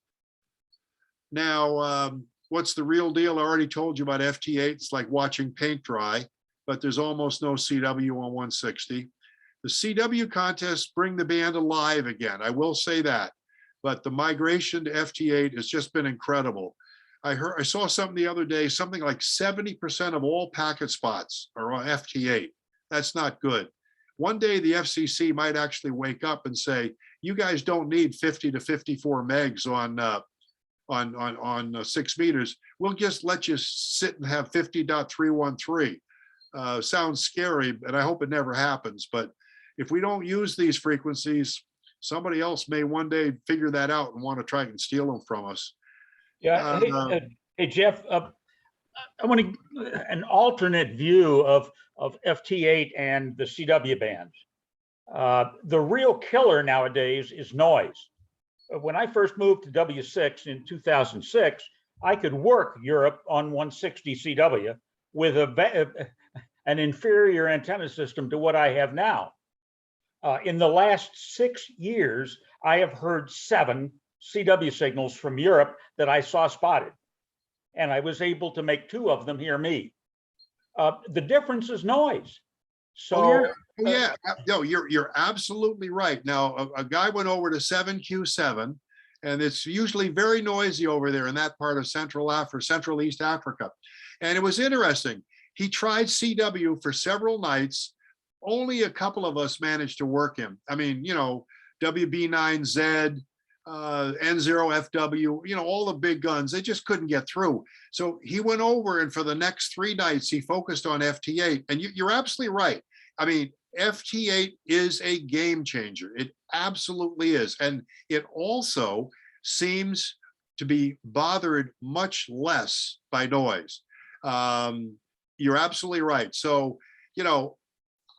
Now, what's the real deal? I already told you about FT8. It's like watching paint dry, but there's almost no CW on 160. The CW contests bring the band alive again. I will say that, but the migration to FT8 has just been incredible. I saw something the other day, something like 70% of all packet spots are on FT8. That's not good. One day the FCC might actually wake up and say, you guys don't need 50 to 54 megs on 6 meters. We'll just let you sit and have 50.313. Sounds scary, and I hope it never happens. But if we don't use these frequencies, somebody else may one day figure that out and want to try and steal them from us. Yeah. Hey, Jeff, I want an alternate view of FT8 and the CW bands. The real killer nowadays is noise. When I first moved to W6 in 2006, I could work Europe on 160 CW with an inferior antenna system to what I have now. In the last 6 years, I have heard 7 CW signals from Europe that I saw spotted, and I was able to make 2 of them hear me. The difference is noise. So no, you're absolutely right. Now, a guy went over to 7Q7, and it's usually very noisy over there in that part of Central East Africa. And it was interesting. He tried CW for several nights. Only a couple of us managed to work him. I mean, WB9Z, N0FW, all the big guns, they just couldn't get through. So he went over, and for the next 3 nights, he focused on FT8. And you're absolutely right. I mean, FT8 is a game changer. It absolutely is. And it also seems to be bothered much less by noise. You're absolutely right. So,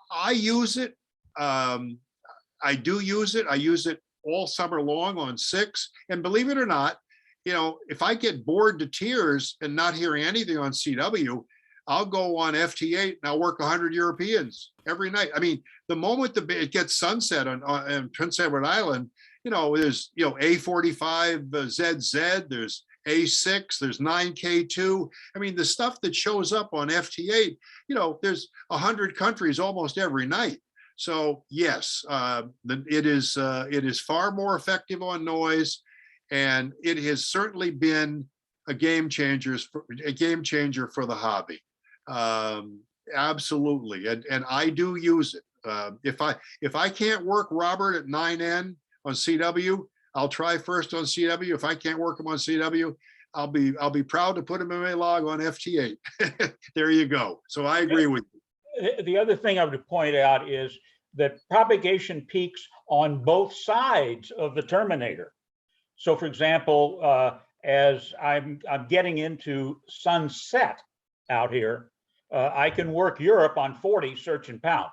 I use it. I do use it. I use it all summer long on 6. And believe it or not, if I get bored to tears and not hearing anything on CW, I'll go on FT8 and I'll work 100 Europeans every night. I mean, the moment it gets sunset on Prince Edward Island, there's A45 ZZ, there's A6, there's 9K2. I mean, the stuff that shows up on FT8, you know, there's 100 countries almost every night. So yes, it is far more effective on noise, and it has certainly been a game changer for the hobby. Absolutely, and I do use it. If I can't work Robert at 9N on CW, I'll try first on CW. If I can't work him on CW, I'll be proud to put him in my log on FT8. There you go. So I agree with you. The other thing I would point out is that propagation peaks on both sides of the terminator. So for example, as I'm getting into sunset out here, I can work Europe on 40 search and pounce.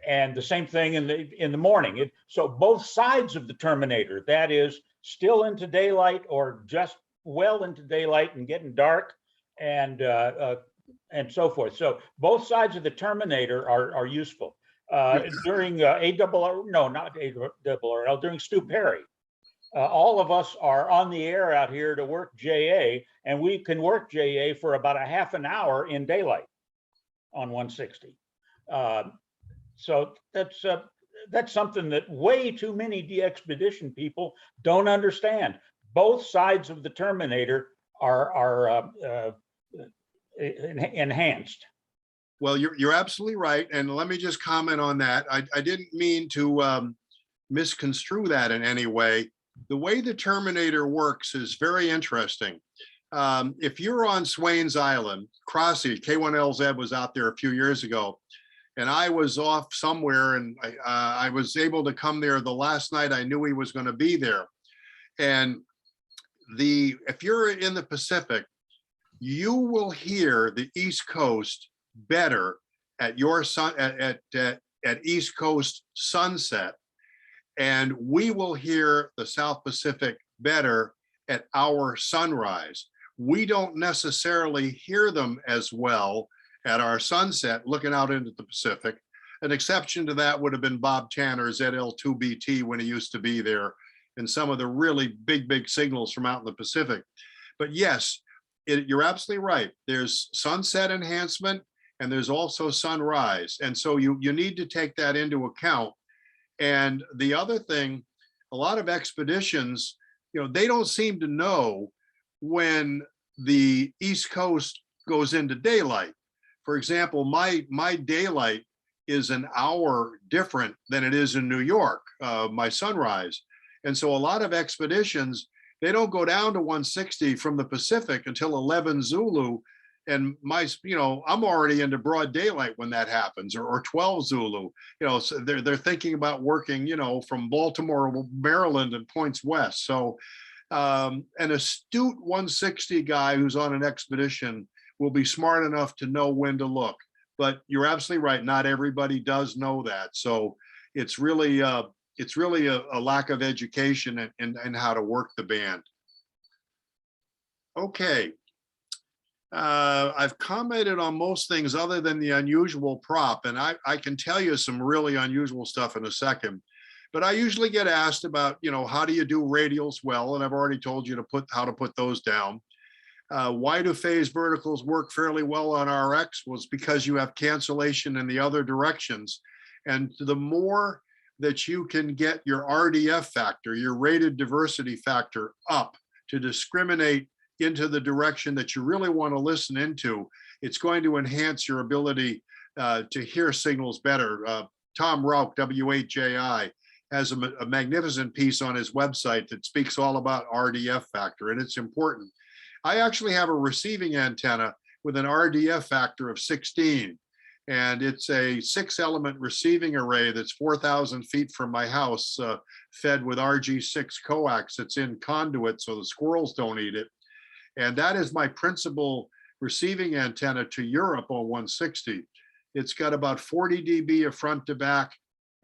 And the same thing in the morning. So both sides of the terminator, that is still into daylight or just well into daylight and getting dark, and so forth. So both sides of the terminator are useful. During ARRL, during Stu Perry, all of us are on the air out here to work JA, and we can work JA for about a half an hour in daylight on 160. So that's something that way too many DXpedition people don't understand. Both sides of the terminator are enhanced. Well, you're absolutely right. And let me just comment on that. I didn't mean to misconstrue that in any way. The way the terminator works is very interesting. If you're on Swains Island, Crossy, K1LZ was out there a few years ago, and I was off somewhere, and I was able to come there the last night I knew he was going to be there. And if you're in the Pacific, you will hear the East Coast better at your at East Coast sunset, and we will hear the South Pacific better at our sunrise. We don't necessarily hear them as well at our sunset looking out into the Pacific. An exception to that would have been Bob Tanner's ZL2BT when he used to be there, and some of the really big signals from out in the Pacific. But yes, you're absolutely right. There's sunset enhancement and there's also sunrise. And so you need to take that into account. And the other thing, a lot of expeditions, you know, they don't seem to know when the East Coast goes into daylight. For example, my daylight is an hour different than it is in New York, my sunrise. And so a lot of expeditions, they don't go down to 160 from the Pacific until 11 Zulu. And I'm already into broad daylight when that happens, or 12 Zulu. You know, so they're thinking about working, you know, from Baltimore, Maryland, and points west. So an astute 160 guy who's on an expedition will be smart enough to know when to look. But you're absolutely right. Not everybody does know that. So it's really a lack of education and how to work the band. Okay. I've commented on most things other than the unusual prop, and I can tell you some really unusual stuff in a second. But I usually get asked about, you know, how do you do radials well? And I've already told you how to put those down. Why do phase verticals work fairly well on RX? Was because you have cancellation in the other directions. And the more that you can get your RDF factor, your rated diversity factor, up to discriminate into the direction that you really want to listen into, it's going to enhance your ability to hear signals better. Tom Rauch, W8JI, has a magnificent piece on his website that speaks all about RDF factor, and it's important. I actually have a receiving antenna with an RDF factor of 16, and it's a 6-element receiving array that's 4,000 feet from my house, fed with RG6 coax that's in conduit so the squirrels don't eat it. And that is my principal receiving antenna to Europe on 160. It's got about 40 dB of front to back.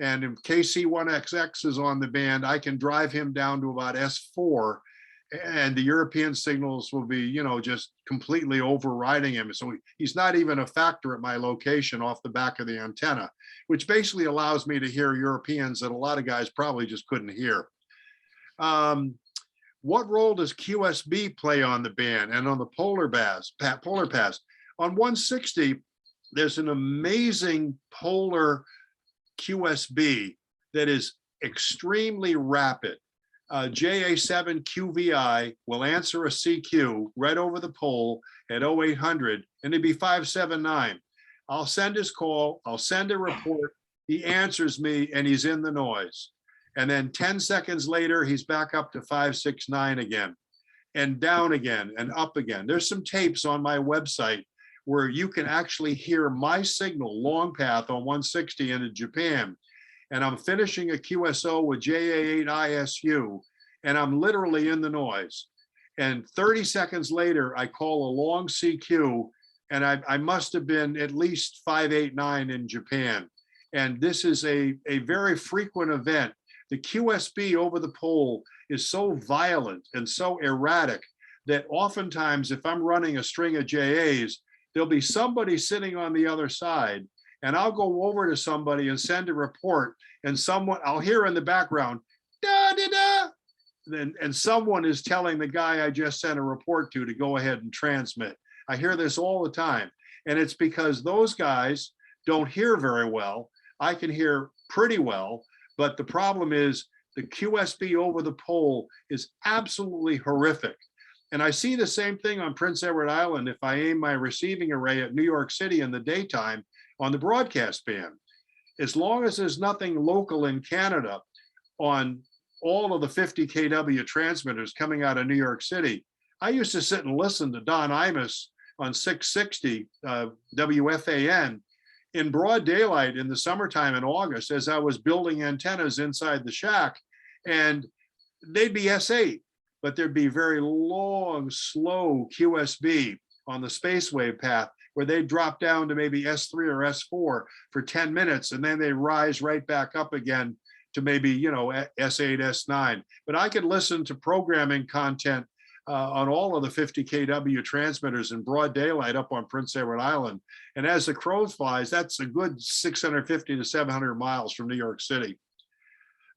And if KC1XX is on the band, I can drive him down to about S4, and the European signals will be, you know, just completely overriding him. So he's not even a factor at my location off the back of the antenna, which basically allows me to hear Europeans that a lot of guys probably just couldn't hear. what role does QSB play on the band and on the polar pass? On 160, there's an amazing polar QSB that is extremely rapid. JA7 QVI will answer a CQ right over the pole at 0800, and it'd be 579. I'll send his call, I'll send a report, he answers me, and he's in the noise. And then 10 seconds later, he's back up to 569 again, and down again, and up again. There's some tapes on my website where you can actually hear my signal long path on 160 into Japan. And I'm finishing a QSO with JA8 ISU, and I'm literally in the noise. And 30 seconds later, I call a long CQ, and I must have been at least 589 in Japan. And this is a very frequent event. The QSB over the pole is so violent and so erratic that oftentimes if I'm running a string of JAs, there'll be somebody sitting on the other side, and I'll go over to somebody and send a report, and I'll hear in the background, da, da, da. And someone is telling the guy I just sent a report to go ahead and transmit. I hear this all the time. And it's because those guys don't hear very well. I can hear pretty well, but the problem is the QSB over the pole is absolutely horrific. And I see the same thing on Prince Edward Island if I aim my receiving array at New York City in the daytime on the broadcast band. As long as there's nothing local in Canada on all of the 50 kW transmitters coming out of New York City, I used to sit and listen to Don Imus on 660 WFAN in broad daylight in the summertime in August as I was building antennas inside the shack, and they'd be S8, but there'd be very long, slow QSB on the space wave path where they drop down to maybe S3 or S4 for 10 minutes, and then they rise right back up again to maybe, S8, S9. But I could listen to programming content on all of the 50 kW transmitters in broad daylight up on Prince Edward Island. And as the crow flies, that's a good 650 to 700 miles from New York City.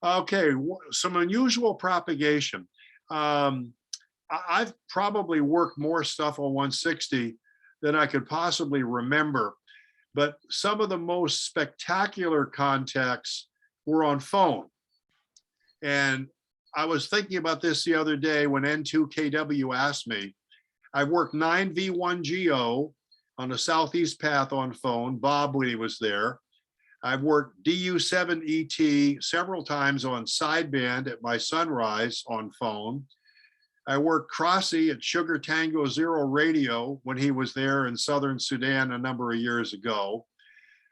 Okay, some unusual propagation. I've probably worked more stuff on 160 than I could possibly remember, but some of the most spectacular contacts were on phone. And I was thinking about this the other day when N2KW asked me. I worked 9V1GO on the Southeast path on phone, Bob when he was there. I've worked DU7ET several times on sideband at my Sunrise on phone. I worked Crossy at Sugar Tango Zero Radio when he was there in Southern Sudan a number of years ago.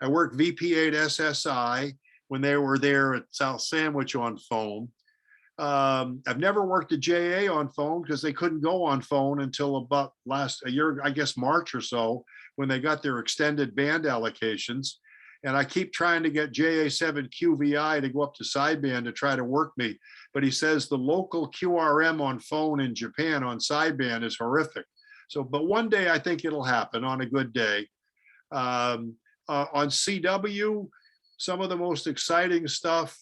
I worked VP8 SSI when they were there at South Sandwich on phone. I've never worked a JA on phone because they couldn't go on phone until about a year, I guess March or so, when they got their extended band allocations. And I keep trying to get JA7 QVI to go up to sideband to try to work me. But he says the local QRM on phone in Japan on sideband is horrific. So, but one day I think it'll happen on a good day. On CW, some of the most exciting stuff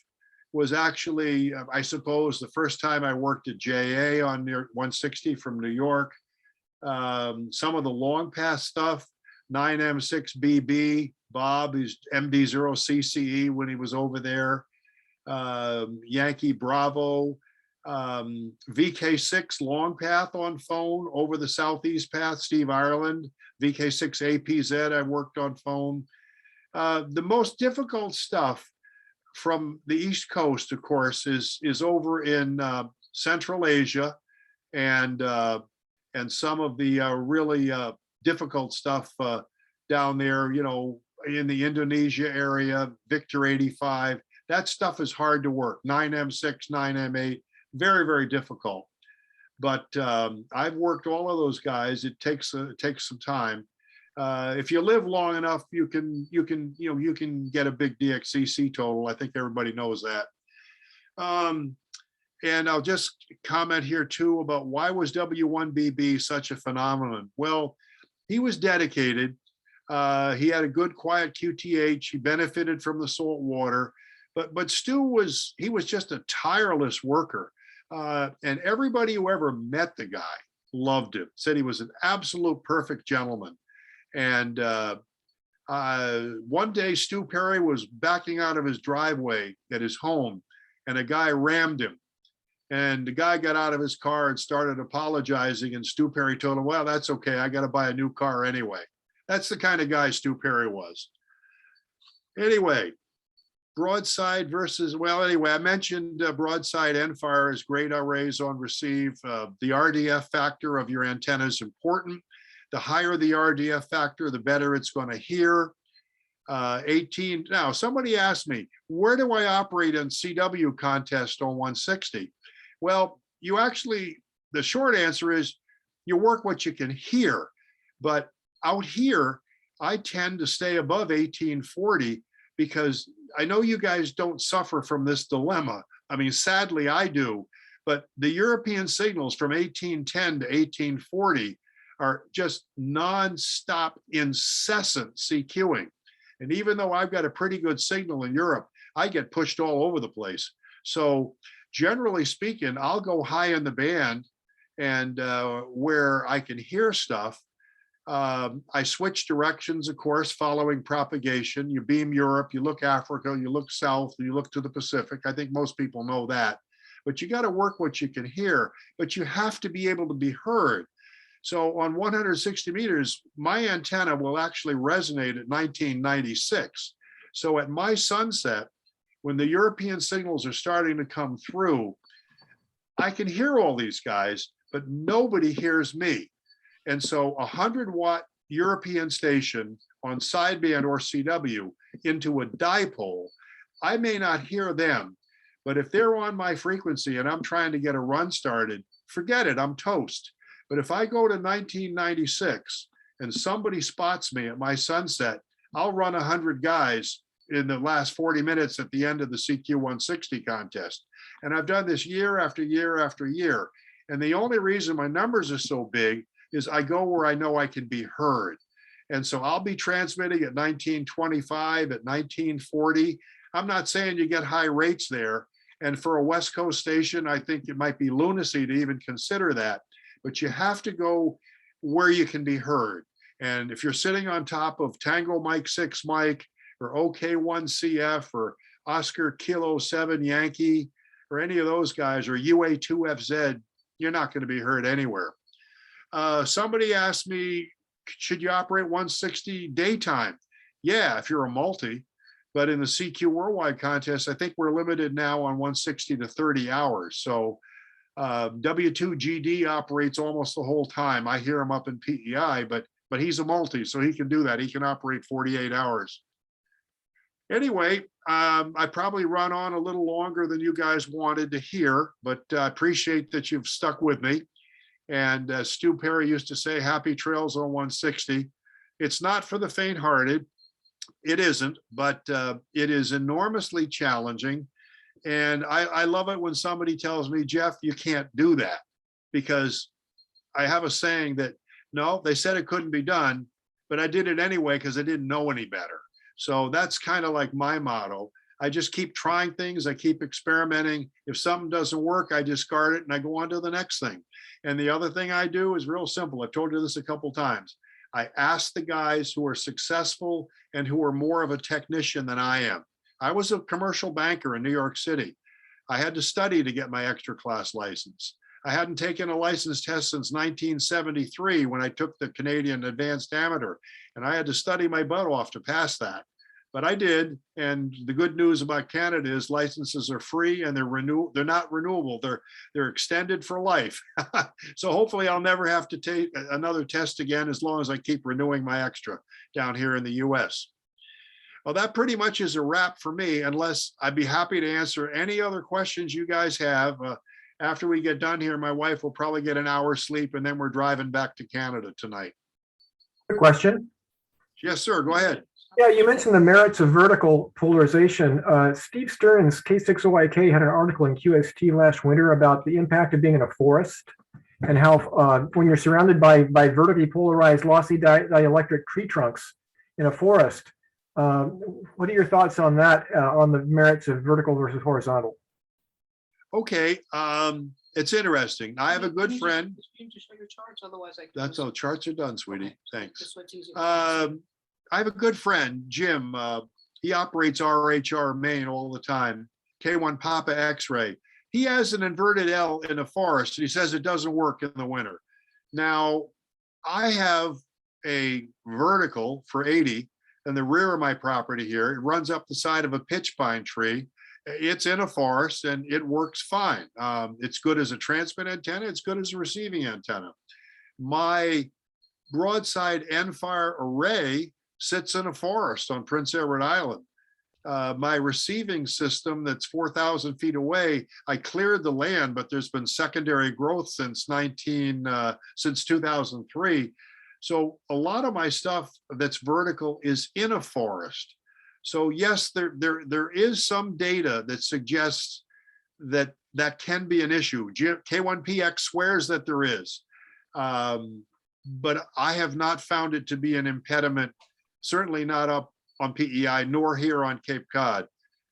was actually, I suppose, the first time I worked at JA on near 160 from New York. Some of the long pass stuff, 9M6BB, Bob, who's MD0CCE when he was over there, Yankee Bravo, VK6 long path on phone over the Southeast path, Steve Ireland, VK6 APZ I worked on phone. The most difficult stuff from the East Coast, of course, is over in Central Asia and some of the really difficult stuff down there, in the Indonesia area, Victor 85. That stuff is hard to work. 9M6, 9M8, very, very difficult. But I've worked all of those guys. It takes some time. If you live long enough, you can get a big DXCC total. I think everybody knows that. And I'll just comment here too about why was W1BB such a phenomenon? Well, he was dedicated. He had a good, quiet QTH. He benefited from the salt water. But Stu was just a tireless worker. And everybody who ever met the guy loved him, said he was an absolute perfect gentleman. And one day Stu Perry was backing out of his driveway at his home and a guy rammed him. And the guy got out of his car and started apologizing. And Stu Perry told him, well, that's okay. I got to buy a new car anyway. That's the kind of guy Stu Perry was. Anyway, broadside versus, well, anyway, I mentioned broadside end fire is great arrays on receive. The RDF factor of your antenna is important. The higher the RDF factor, the better it's going to hear. 18. Now, somebody asked me, where do I operate in CW contest on 160? Well, you actually, the short answer is you work what you can hear. But out here, I tend to stay above 1840 because I know you guys don't suffer from this dilemma. I mean, sadly, I do. But the European signals from 1810 to 1840 are just nonstop, incessant CQing. And even though I've got a pretty good signal in Europe, I get pushed all over the place. So generally speaking, I'll go high in the band and where I can hear stuff. I switch directions, of course, following propagation. You beam Europe, you look Africa, you look south, you look to the Pacific. I think most people know that. But you got to work what you can hear, but you have to be able to be heard. So on 160 meters, my antenna will actually resonate at 1996. So at my sunset, when the European signals are starting to come through, I can hear all these guys, but nobody hears me. And so 100-watt European station on sideband or CW into a dipole, I may not hear them, but if they're on my frequency and I'm trying to get a run started, forget it, I'm toast. But if I go to 1996 and somebody spots me at my sunset, I'll run 100 guys in the last 40 minutes at the end of the CQ160 contest. And I've done this year after year after year. And the only reason my numbers are so big is I go where I know I can be heard. And so I'll be transmitting at 1925, at 1940. I'm not saying you get high rates there. And for a West Coast station, I think it might be lunacy to even consider that. But you have to go where you can be heard. And if you're sitting on top of Tango Mike 6 Mike or OK1CF or Oscar Kilo 7 Yankee or any of those guys or UA2FZ, you're not going to be heard anywhere. Somebody asked me, should you operate 160 daytime? Yeah, if you're a multi. But in the CQ Worldwide contest, I think we're limited now on 160 to 30 hours. So W2GD operates almost the whole time. I hear him up in PEI, but he's a multi, so he can do that. He can operate 48 hours. Anyway, I probably run on a little longer than you guys wanted to hear, but I appreciate that you've stuck with me. And Stu Perry used to say, happy trails on 160. It's not for the faint-hearted. It isn't, but it is enormously challenging. And I love it when somebody tells me, Jeff, you can't do that, because I have a saying that, no, they said it couldn't be done, but I did it anyway because I didn't know any better. So that's kind of like my motto. I just keep trying things. I keep experimenting. If something doesn't work, I discard it and I go on to the next thing. And the other thing I do is real simple. I've told you this a couple times. I ask the guys who are successful and who are more of a technician than I am. I was a commercial banker in New York City. I had to study to get my extra class license. I hadn't taken a license test since 1973 when I took the Canadian Advanced Amateur, and I had to study my butt off to pass that. But I did, and the good news about Canada is licenses are free and they're not renewable. They're extended for life. So hopefully I'll never have to take another test again as long as I keep renewing my extra down here in the US. Well, that pretty much is a wrap for me, unless I'd be happy to answer any other questions you guys have. After we get done here, my wife will probably get an hour's sleep, and then we're driving back to Canada tonight. Good question. Yes, sir. Go ahead. Yeah, you mentioned the merits of vertical polarization. Steve Stern's K60YK had an article in QST last winter about the impact of being in a forest and how when you're surrounded by vertically polarized lossy dielectric tree trunks in a forest, what are your thoughts on that, on the merits of vertical versus horizontal? Okay. it's interesting. I have a good friend. You just show your charts, otherwise I. That's all. Charts are done, sweetie. Okay. Thanks. Just so it's easy. I have a good friend, Jim. He operates RHR Maine all the time. K1 Papa X-ray. He has an inverted L in a forest, and he says it doesn't work in the winter. Now, I have a vertical for 80 in the rear of my property here. It runs up the side of a pitch pine tree. It's in a forest and it works fine. It's good as a transmit antenna. It's good as a receiving antenna. My broadside end fire array sits in a forest on Prince Edward Island. My receiving system that's 4,000 feet away, I cleared the land, but there's been secondary growth since 2003. So a lot of my stuff that's vertical is in a forest. So yes, there is some data that suggests that that can be an issue. K1PX swears that there is, but I have not found it to be an impediment, certainly not up on PEI, nor here on Cape Cod.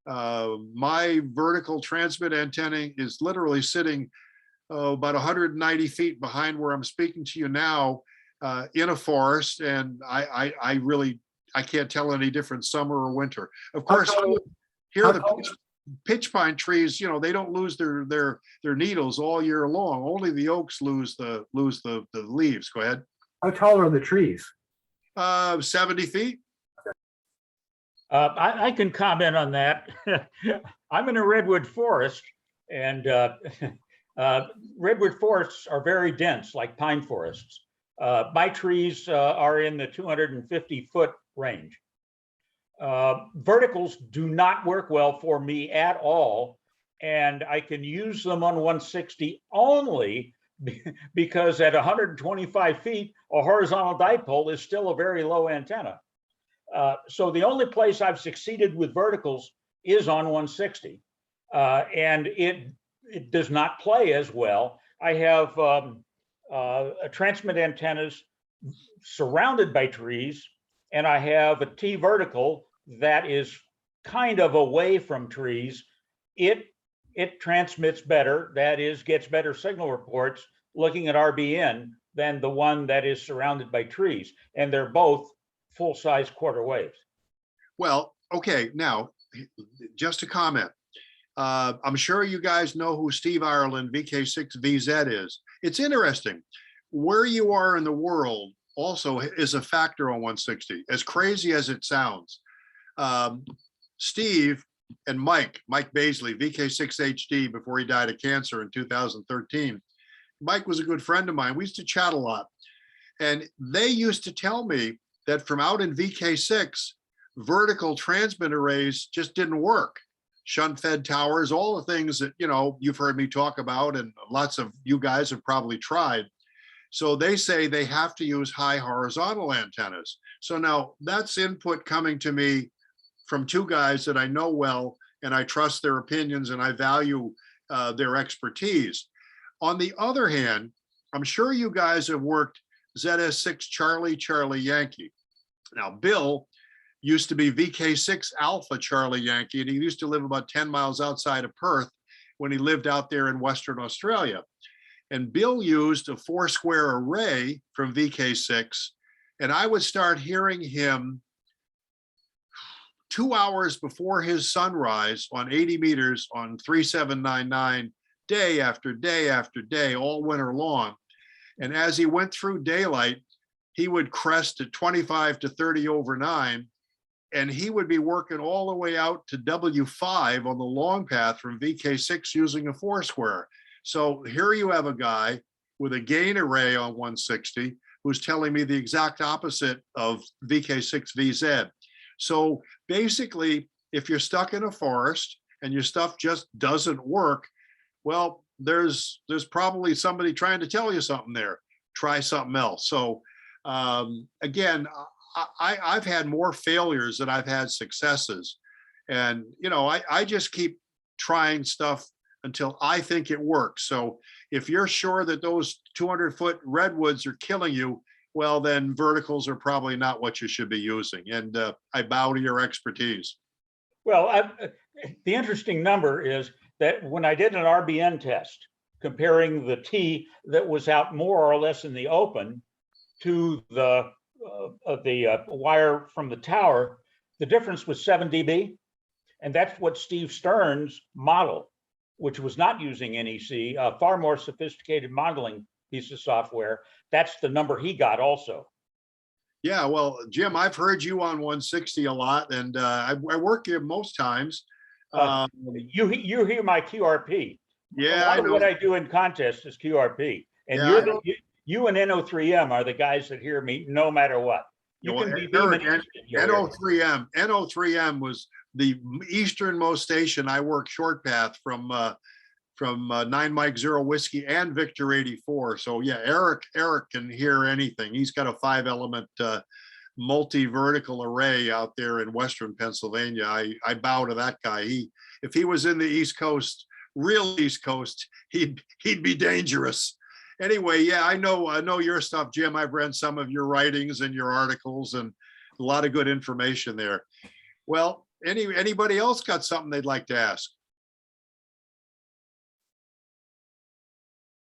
My vertical transmit antenna is literally sitting about 190 feet behind where I'm speaking to you now, in a forest, and I can't tell any difference summer or winter. Of course, here the pitch pine trees, you know, they don't lose their needles all year long. Only the oaks lose the leaves. Go ahead. How tall are the trees? 70 feet. I can comment on that. I'm in a redwood forest, and redwood forests are very dense, like pine forests. My trees are in the 250-foot range. Verticals do not work well for me at all, and I can use them on 160 only because at 125 feet, a horizontal dipole is still a very low antenna. So the only place I've succeeded with verticals is on 160, and it does not play as well. I have transmit antennas surrounded by trees, and I have a T vertical that is kind of away from trees. It transmits better, that is, gets better signal reports looking at RBN than the one that is surrounded by trees, and they're both full-size quarter waves. Well, okay, now, just a comment. I'm sure you guys know who Steve Ireland VK6VZ is. It's interesting. Where you are in the world also is a factor on 160, as crazy as it sounds. Steve and Mike Baisley, VK6HD, before he died of cancer in 2013. Mike was a good friend of mine. We used to chat a lot. And they used to tell me that from out in VK6, vertical transmit arrays just didn't work. Shunt fed towers, all the things that, you know, you've heard me talk about, and lots of you guys have probably tried. So they say they have to use high horizontal antennas. So now that's input coming to me from two guys that I know well, and I trust their opinions and I value their expertise. On the other hand, I'm sure you guys have worked ZS6 Charlie Yankee. Now, Bill used to be VK6 Alpha Charlie Yankee, and he used to live about 10 miles outside of Perth when he lived out there in Western Australia. And Bill used a 4-square array from VK6, and I would start hearing him 2 hours before his sunrise on 80 meters on 3799, day after day after day, all winter long. And as he went through daylight, he would crest at 25 to 30 over 9, and he would be working all the way out to W5 on the long path from VK6 using a 4-square. So here you have a guy with a gain array on 160 who's telling me the exact opposite of VK6VZ. So basically, if you're stuck in a forest and your stuff just doesn't work, well, there's probably somebody trying to tell you something there. Try something else. So again, I've had more failures than I've had successes. And, you know, I just keep trying stuff until I think it works. So if you're sure that those 200-foot redwoods are killing you, well, then verticals are probably not what you should be using. And I bow to your expertise. Well, the interesting number is that when I did an RBN test, comparing the T that was out more or less in the open to the wire from the tower, the difference was 7 dB. And that's what Steve Stern's model, which was not using NEC, a far more sophisticated modeling piece of software. That's the number he got also. Yeah, well, Jim, I've heard you on 160 a lot, and I work here most times. You hear my QRP. Yeah, a lot of what I do in contests is QRP, and Yeah, you and NO3M are the guys that hear me no matter what. You Well, can be Eric, beaming you'll hear me. NO3M was the easternmost station. I work short path from 9 Mike 0 Whiskey and Victor 84. So yeah, Eric can hear anything. He's got a 5-element multi-vertical array out there in Western Pennsylvania. I bow to that guy. If he was in the East Coast, real East Coast, he'd be dangerous. Anyway, yeah, I know your stuff, Jim. I've read some of your writings and your articles, and a lot of good information there. Well, anybody else got something they'd like to ask?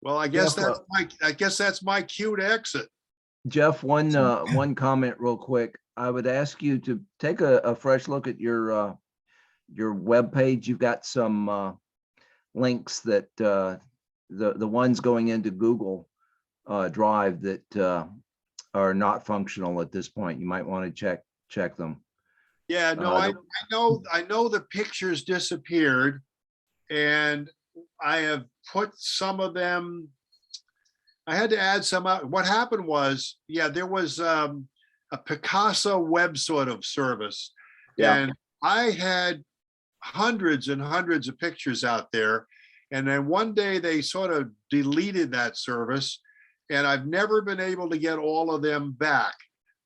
Well, I guess that's my cue to exit. Jeff, one comment real quick. I would ask you to take a fresh look at your webpage. You've got some links that the ones going into Google Drive that are not functional at this point. You might want to check them. Yeah, no, I know the pictures disappeared, and I have put some of them. I had to add some out. What happened was, yeah, there was a Picasso web sort of service, and I had hundreds and hundreds of pictures out there. And then one day they sort of deleted that service, and I've never been able to get all of them back.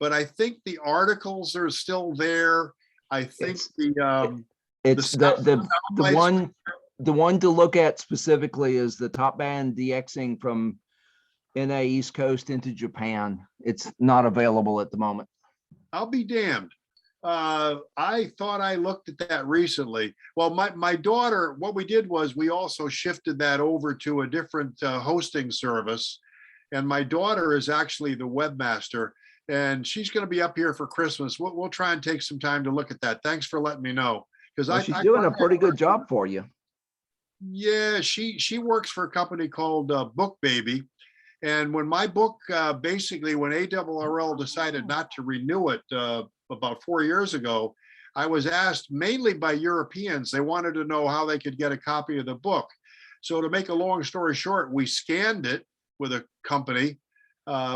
But I think the articles are still there. I think the one to look at specifically is the top band DXing from NA East Coast into Japan. It's not available at the moment. I'll be damned. I thought I looked at that recently. Well, my daughter, what we did was we also shifted that over to a different hosting service. And my daughter is actually the webmaster, and she's going to be up here for Christmas. We'll try and take some time to look at that. Thanks for letting me know. Because she's doing a pretty good job for you. Yeah, she works for a company called Book Baby. And when my book, basically when ARRL decided not to renew it about 4 years ago, I was asked mainly by Europeans. They wanted to know how they could get a copy of the book. So to make a long story short, we scanned it with a company.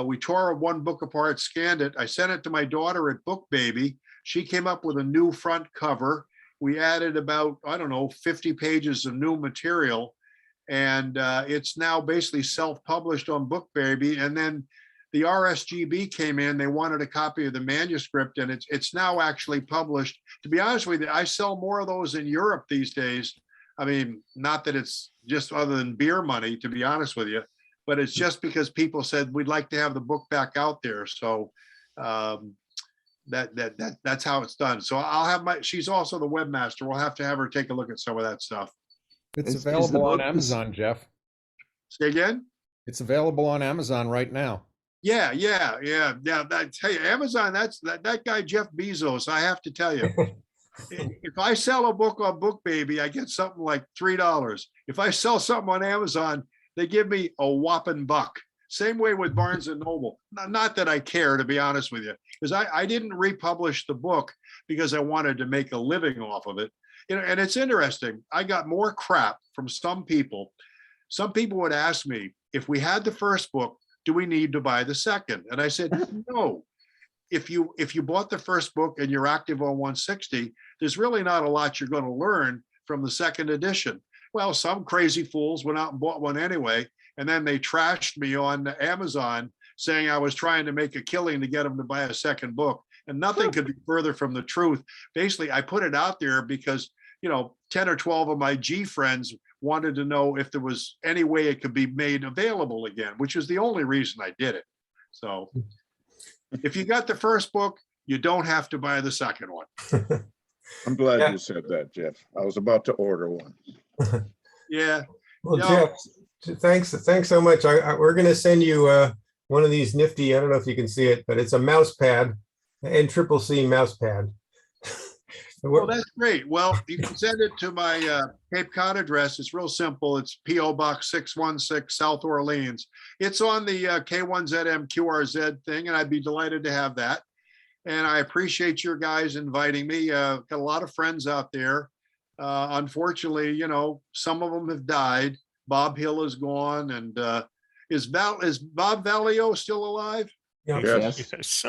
We tore one book apart, scanned it. I sent it to my daughter at Book Baby. She came up with a new front cover. We added about, 50 pages of new material. And it's now basically self-published on Book Baby. And then the RSGB came in, they wanted a copy of the manuscript, and it's now actually published. To be honest with you, I sell more of those in Europe these days. I mean, not that it's just other than beer money, to be honest with you, but it's just because people said we'd like to have the book back out there. So that's how it's done. So I'll have she's also the webmaster. We'll have to have her take a look at some of that stuff. It's available on Amazon, Jeff. Say again? It's available on Amazon right now. Yeah. I tell you, Amazon, that's that guy, Jeff Bezos, I have to tell you. If I sell a book on Book Baby, I get something like $3. If I sell something on Amazon, they give me a whopping $1. Same way with Barnes and Noble. Not that I care, to be honest with you, because I didn't republish the book because I wanted to make a living off of it. And it's interesting. I got more crap from some people. Some people would ask me, if we had the first book, do we need to buy the second? And I said, no. If you bought the first book and you're active on 160, there's really not a lot you're going to learn from the second edition. Well, some crazy fools went out and bought one anyway, and then they trashed me on Amazon saying I was trying to make a killing to get them to buy a second book. And nothing could be further from the truth. Basically, I put it out there because, 10 or 12 of my G friends wanted to know if there was any way it could be made available again, which is the only reason I did it. So if you got the first book, you don't have to buy the second one. I'm glad you said that, Jeff. I was about to order one. Yeah. Well, No. Thanks so much. We're going to send you one of these nifty, I don't know if you can see it, but it's a mouse pad, NCCC mouse pad. Well, that's great. Well, you can send it to my Cape Cod address. It's real simple. It's P.O. Box 616, South Orleans. It's on the K1ZM QRZ thing, and I'd be delighted to have that. And I appreciate your guys inviting me. Got a lot of friends out there. Unfortunately, you know, some of them have died. Bob Hill is gone, and is Bob Valio still alive? Yes. Yes.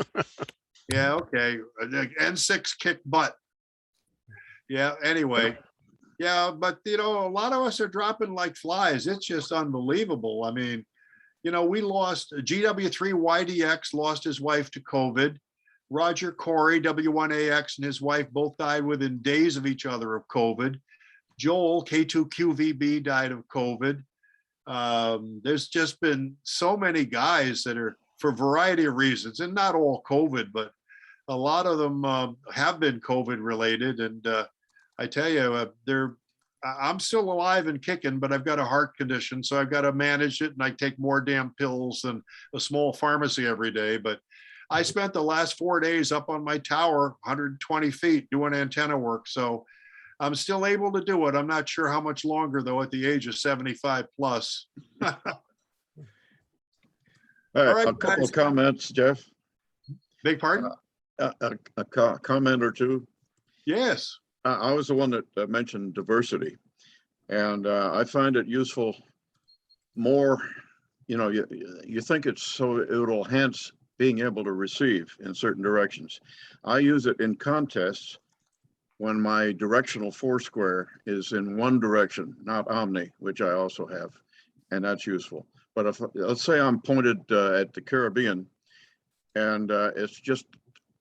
Yeah, okay. N6 kick butt. Yeah, anyway. Yeah, but you know, a lot of us are dropping like flies. It's just unbelievable. I mean, you know, we lost GW3YDX lost his wife to COVID. Roger Corey, W1AX, and his wife both died within days of each other of COVID. Joel, K2QVB, died of COVID. There's just been so many guys that are, for a variety of reasons, and not all COVID, but a lot of them have been COVID related. And I tell you, I'm still alive and kicking, but I've got a heart condition, so I've got to manage it, and I take more damn pills than a small pharmacy every day. But I spent the last 4 days up on my tower, 120 feet, doing antenna work. So I'm still able to do it. I'm not sure how much longer, though, at the age of 75 plus. All right, a couple of comments, Jeff. Big pardon? A comment or two. Yes. I was the one that mentioned diversity, and I find it useful more, you know, you think it's so it'll enhance being able to receive in certain directions. I use it in contests when my directional foursquare is in one direction, not omni, which I also have, and that's useful. But if, let's say I'm pointed at the Caribbean, and it's just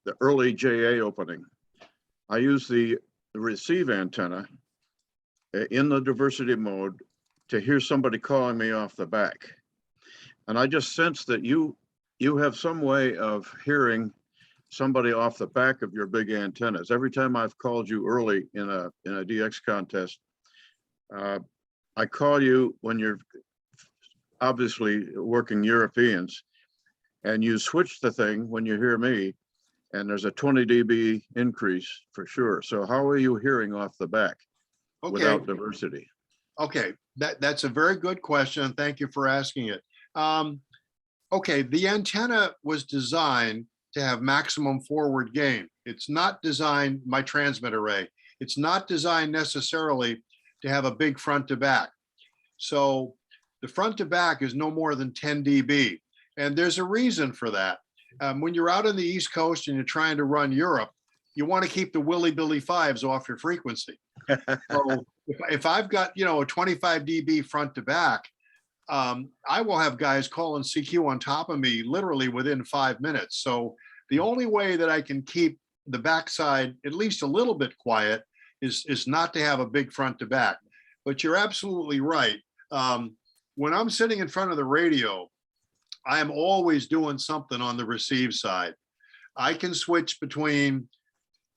the early JA opening, I use the receive antenna in the diversity mode to hear somebody calling me off the back. And I just sense that you have some way of hearing somebody off the back of your big antennas. Every time I've called you early in a DX contest, I call you when you're obviously working Europeans, and you switch the thing when you hear me, and there's a 20 dB increase for sure. So how are you hearing off the back without diversity? Okay, that's a very good question. Thank you for asking it. Okay, the antenna was designed to have maximum forward gain. It's not designed, my transmit array, it's not designed necessarily to have a big front to back. So the front to back is no more than 10 dB. And there's a reason for that. When you're out on the East Coast and you're trying to run Europe, you want to keep the willy-billy fives off your frequency. So if I've got, you know, a 25 dB front to back, I will have guys calling CQ on top of me literally within 5 minutes. So the only way that I can keep the backside at least a little bit quiet is not to have a big front to back. But you're absolutely right. When I'm sitting in front of the radio, I am always doing something on the receive side. I can switch between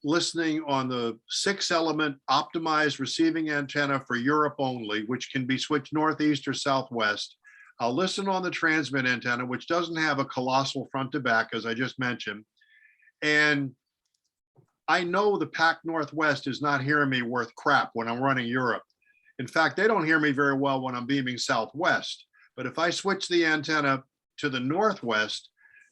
listening on the 6-element optimized receiving antenna for Europe only, which can be switched northeast or southwest. I'll listen on the transmit antenna, which doesn't have a colossal front to back, as I just mentioned. And I know the Pac Northwest is not hearing me worth crap when I'm running Europe. In fact, they don't hear me very well when I'm beaming southwest. But if I switch the antenna to the northwest,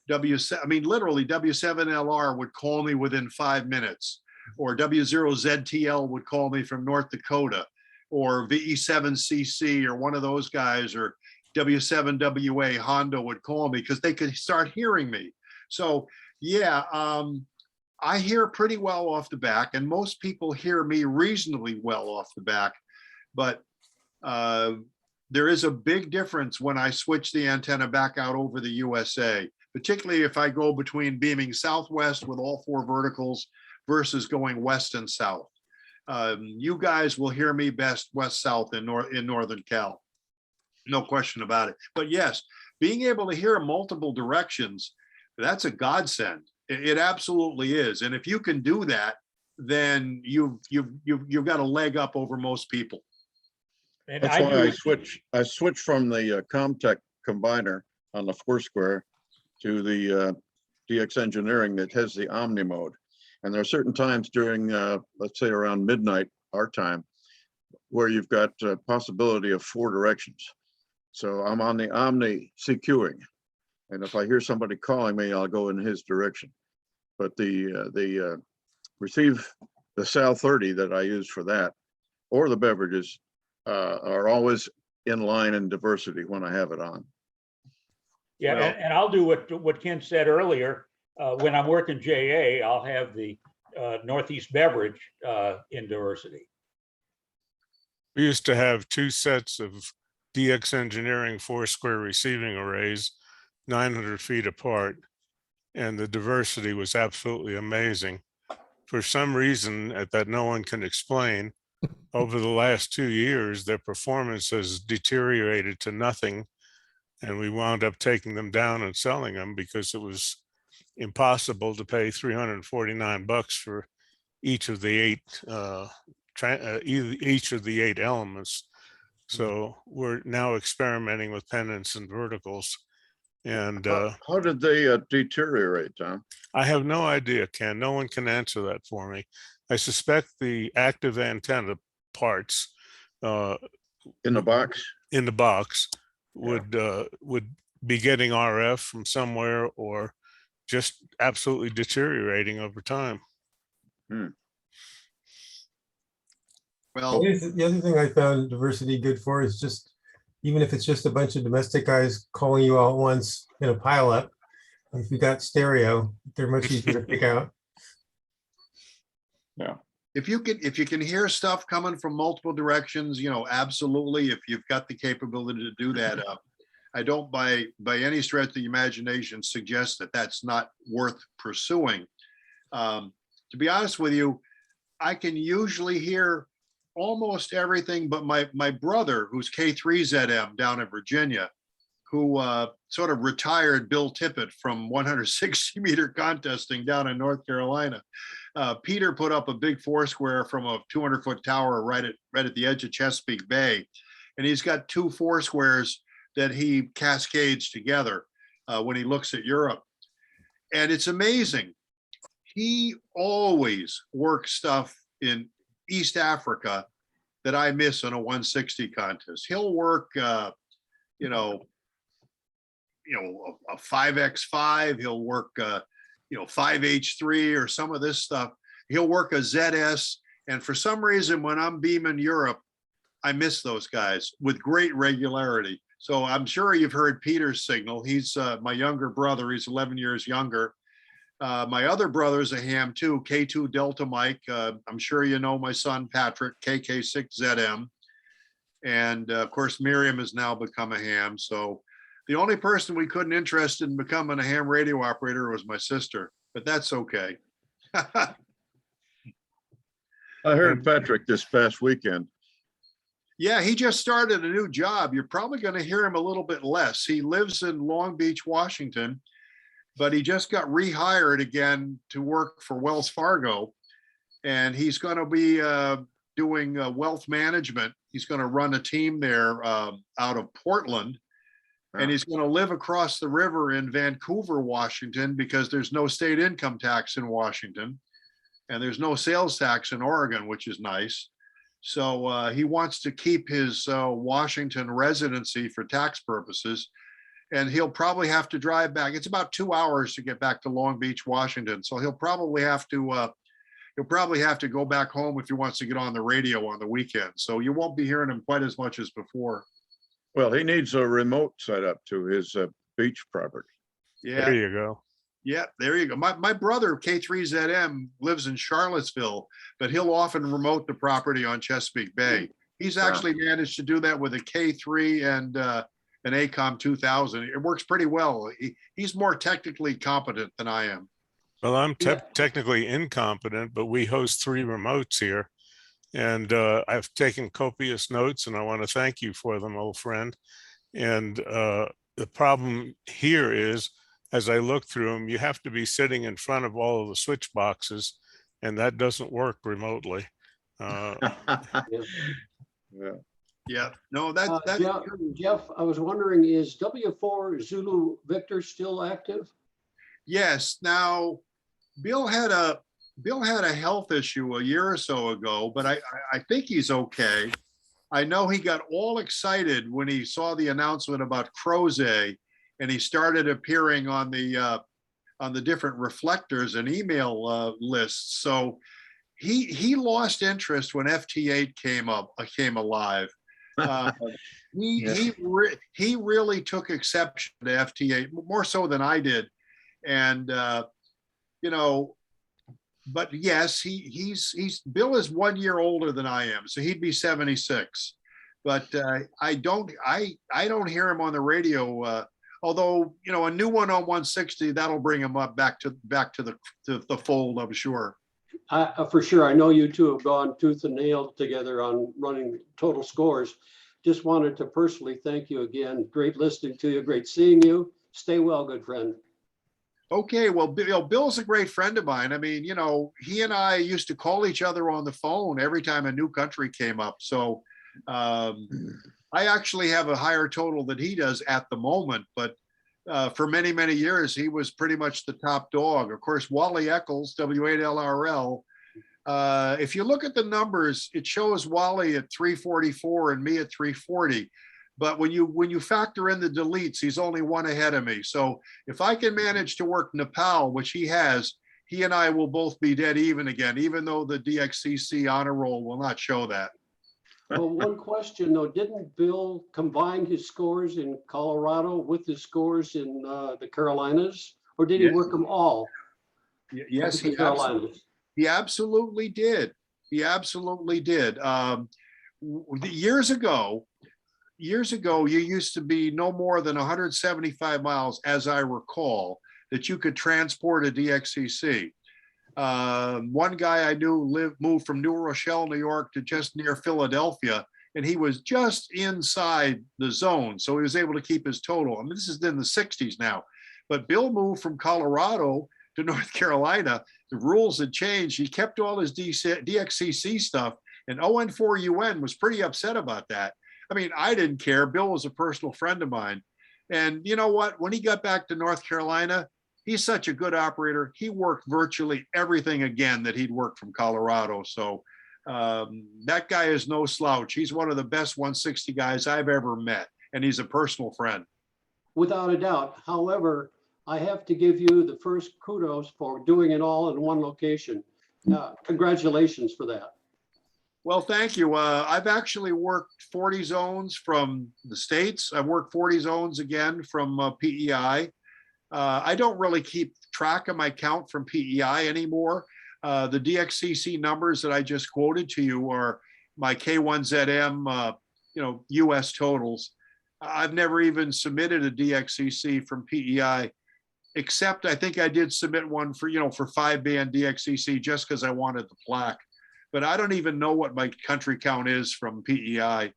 literally W7LR would call me within 5 minutes, or W0ZTL would call me from North Dakota, or VE7CC or one of those guys, or W7WA Honda would call me because they could start hearing me. So yeah, I hear pretty well off the back, and most people hear me reasonably well off the back, but there is a big difference when I switch the antenna back out over the USA, particularly if I go between beaming southwest with all 4 verticals versus going west and south. You guys will hear me best west-south in Northern Cal. No question about it. But yes, being able to hear multiple directions, that's a godsend. It absolutely is. And if you can do that, then you've got a leg up over most people. And That's I why do, I switched from the Comtech combiner on the Foursquare to the DX engineering that has the Omni mode. And there are certain times during, let's say around midnight, our time, where you've got a possibility of 4 directions. So I'm on the Omni CQing. And if I hear somebody calling me, I'll go in his direction. But the receive the Sal 30 that I use for that, or the beverages, are always in line in diversity when I have it on. yeah, and I'll do what Ken said earlier. When I'm working JA, I'll have the Northeast Beverage in diversity. We used to have 2 sets of DX engineering Foursquare receiving arrays, 900 feet apart, and the diversity was absolutely amazing. For some reason that no one can explain, over the last 2 years, their performance has deteriorated to nothing, and we wound up taking them down and selling them because it was impossible to pay $349 for each of the 8 elements. So we're now experimenting with pendants and verticals. And how did they deteriorate, Tom? I have no idea, Ken. No one can answer that for me. I suspect the active antenna parts in the box would be getting RF from somewhere, or just absolutely deteriorating over time. Well, the other thing I found diversity good for is just, even if it's just a bunch of domestic guys calling you all at once in a pileup, if you got stereo, they're much easier to pick out. Yeah. If you can hear stuff coming from multiple directions, absolutely. If you've got the capability to do that, I don't by any stretch of the imagination suggest that that's not worth pursuing. To be honest with you, I can usually hear almost everything, but my brother, who's K3ZM down in Virginia, who sort of retired Bill Tippett from 160 meter contesting down in North Carolina. Peter put up a big Foursquare from a 200-foot tower right at the edge of Chesapeake Bay. And he's got 2 Foursquares that he cascades together when he looks at Europe. And it's amazing. He always works stuff in East Africa that I miss on a 160 contest. He'll work, a 5x5. He'll work, 5H3 or some of this stuff. He'll work a ZS. And for some reason, when I'm beaming Europe, I miss those guys with great regularity. So I'm sure you've heard Peter's signal. He's my younger brother. He's 11 years younger. My other brother's a ham too, K2 Delta Mike. I'm sure you know my son, Patrick, KK6ZM. And of course, Miriam has now become a ham. So the only person we couldn't interest in becoming a ham radio operator was my sister, but that's okay. I heard Patrick this past weekend. Yeah, he just started a new job. You're probably going to hear him a little bit less. He lives in Long Beach, Washington, but he just got rehired again to work for Wells Fargo. And he's going to be doing wealth management. He's going to run a team there out of Portland. And he's going to live across the river in Vancouver, Washington, because there's no state income tax in Washington. And there's no sales tax in Oregon, which is nice. So he wants to keep his Washington residency for tax purposes. And he'll probably have to drive back. It's about 2 hours to get back to Long Beach, Washington. So he'll probably have to go back home if he wants to get on the radio on the weekend. So you won't be hearing him quite as much as before. Well, he needs a remote setup to his beach property. Yeah. There you go. Yeah, there you go. My brother, K3ZM, lives in Charlottesville, but he'll often remote the property on Chesapeake Bay. He's actually managed to do that with a K3 and an ACOM 2000. It works pretty well. He's more technically competent than I am. Well, I'm technically incompetent, but we host 3 remotes here. And I've taken copious notes, and I want to thank you for them, old friend. And the problem here is, as I look through them, you have to be sitting in front of all of the switch boxes, and that doesn't work remotely. Yeah. Yeah, no, that's Jeff, I was wondering, is W4 Zulu Victor still active? yes. Now, Bill had a health issue a year or so ago, but I think he's okay. I know he got all excited when he saw the announcement about Crozet, and he started appearing on the different reflectors and email lists. So he lost interest when FT8 came alive. He really took exception to FT8 more so than I did, and you know. But yes, he's Bill is 1 year older than I am, so he'd be 76. But I don't hear him on the radio. Although a new one on 160 that'll bring him up back to the fold, I'm sure. For sure, I know you two have gone tooth and nail together on running total scores. Just wanted to personally thank you again. Great listening to you. Great seeing you. Stay well, good friend. Okay, well, Bill's a great friend of mine. I mean, he and I used to call each other on the phone every time a new country came up. So I actually have a higher total than he does at the moment. But for many, many years, he was pretty much the top dog. Of course, Wally Eccles, W8LRL. If you look at the numbers, it shows Wally at 344 and me at 340. But when you factor in the deletes, he's only one ahead of me. So if I can manage to work Nepal, which he has, he and I will both be dead even again, even though the DXCC honor roll will not show that. Well, one question though, didn't Bill combine his scores in Colorado with his scores in the Carolinas, or did he work them all? Yes, he absolutely did. He absolutely did. Years ago, you used to be no more than 175 miles, as I recall, that you could transport a DXCC. One guy I knew moved from New Rochelle, New York to just near Philadelphia, and he was just inside the zone. So he was able to keep his total. I mean, this is in the 60s now. But Bill moved from Colorado to North Carolina. The rules had changed. He kept all his DXCC stuff, and ON4UN was pretty upset about that. I mean, I didn't care. Bill was a personal friend of mine. And you know what? When he got back to North Carolina, he's such a good operator. He worked virtually everything again that he'd worked from Colorado. So that guy is no slouch. He's one of the best 160 guys I've ever met. And he's a personal friend. Without a doubt. However, I have to give you the first kudos for doing it all in one location. Congratulations for that. Well, thank you. I've actually worked 40 zones from the States. I've worked 40 zones again from PEI. I don't really keep track of my count from PEI anymore. The DXCC numbers that I just quoted to you are my K1ZM, US totals. I've never even submitted a DXCC from PEI, except I think I did submit one for 5-band DXCC just because I wanted the plaque. But I don't even know what my country count is from PEI.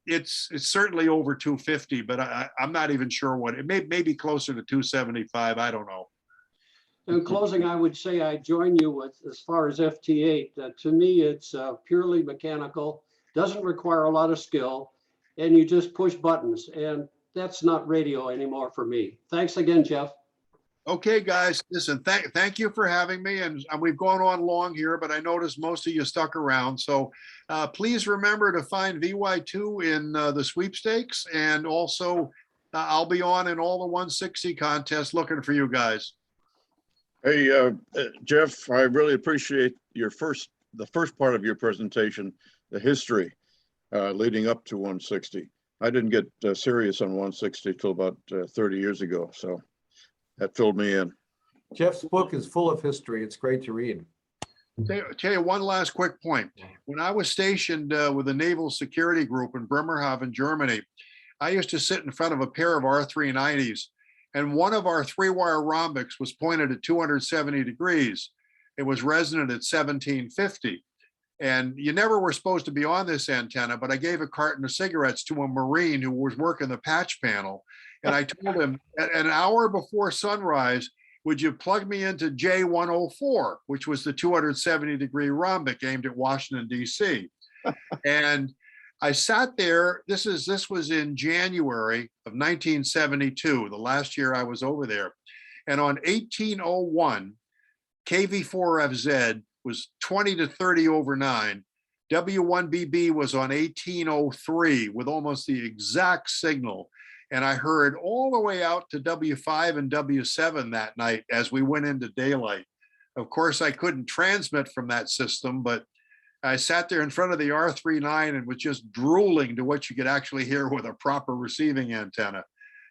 It's certainly over 250, but I'm not even sure what it may be closer to 275. I don't know. In closing, I would say I join you with as far as FT8. To me, it's purely mechanical, doesn't require a lot of skill, and you just push buttons. And that's not radio anymore for me. Thanks again, Jeff. Okay, guys, listen, thank you for having me. And we've gone on long here, but I noticed most of you stuck around. So please remember to find VY2 in the sweepstakes. And also, I'll be on in all the 160 contests looking for you guys. Hey, Jeff, I really appreciate the first part of your presentation, the history leading up to 160. I didn't get serious on 160 till about 30 years ago. So that filled me in. Jeff's book is full of history. It's great to read. Tell you one last quick point. When I was stationed with the Naval Security Group in Bremerhaven, Germany, I used to sit in front of a pair of R390s, and one of our 3-wire rhombics was pointed at 270 degrees. It was resonant at 1750. And you never were supposed to be on this antenna, but I gave a carton of cigarettes to a Marine who was working the patch panel. And I told him, an hour before sunrise, would you plug me into J104, which was the 270-degree rhombic aimed at Washington, D.C. And I sat there, this was in January of 1972, the last year I was over there. And on 1801, KV4FZ was 20 to 30 over 9. W1BB was on 1803 with almost the exact signal. And I heard all the way out to W5 and W7 that night as we went into daylight. Of course, I couldn't transmit from that system, but I sat there in front of the R39 and was just drooling to what you could actually hear with a proper receiving antenna.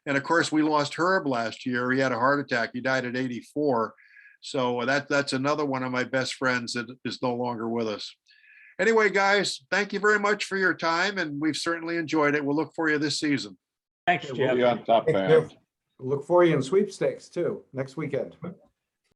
And of course, we lost Herb last year. He had a heart attack. He died at 84. So that's another one of my best friends that is no longer with us. Anyway, guys, thank you very much for your time, and we've certainly enjoyed it. We'll look for you this season. Thanks, Okay, Jeff. Be on top, Thank man. you. Look for you in sweepstakes too, next weekend.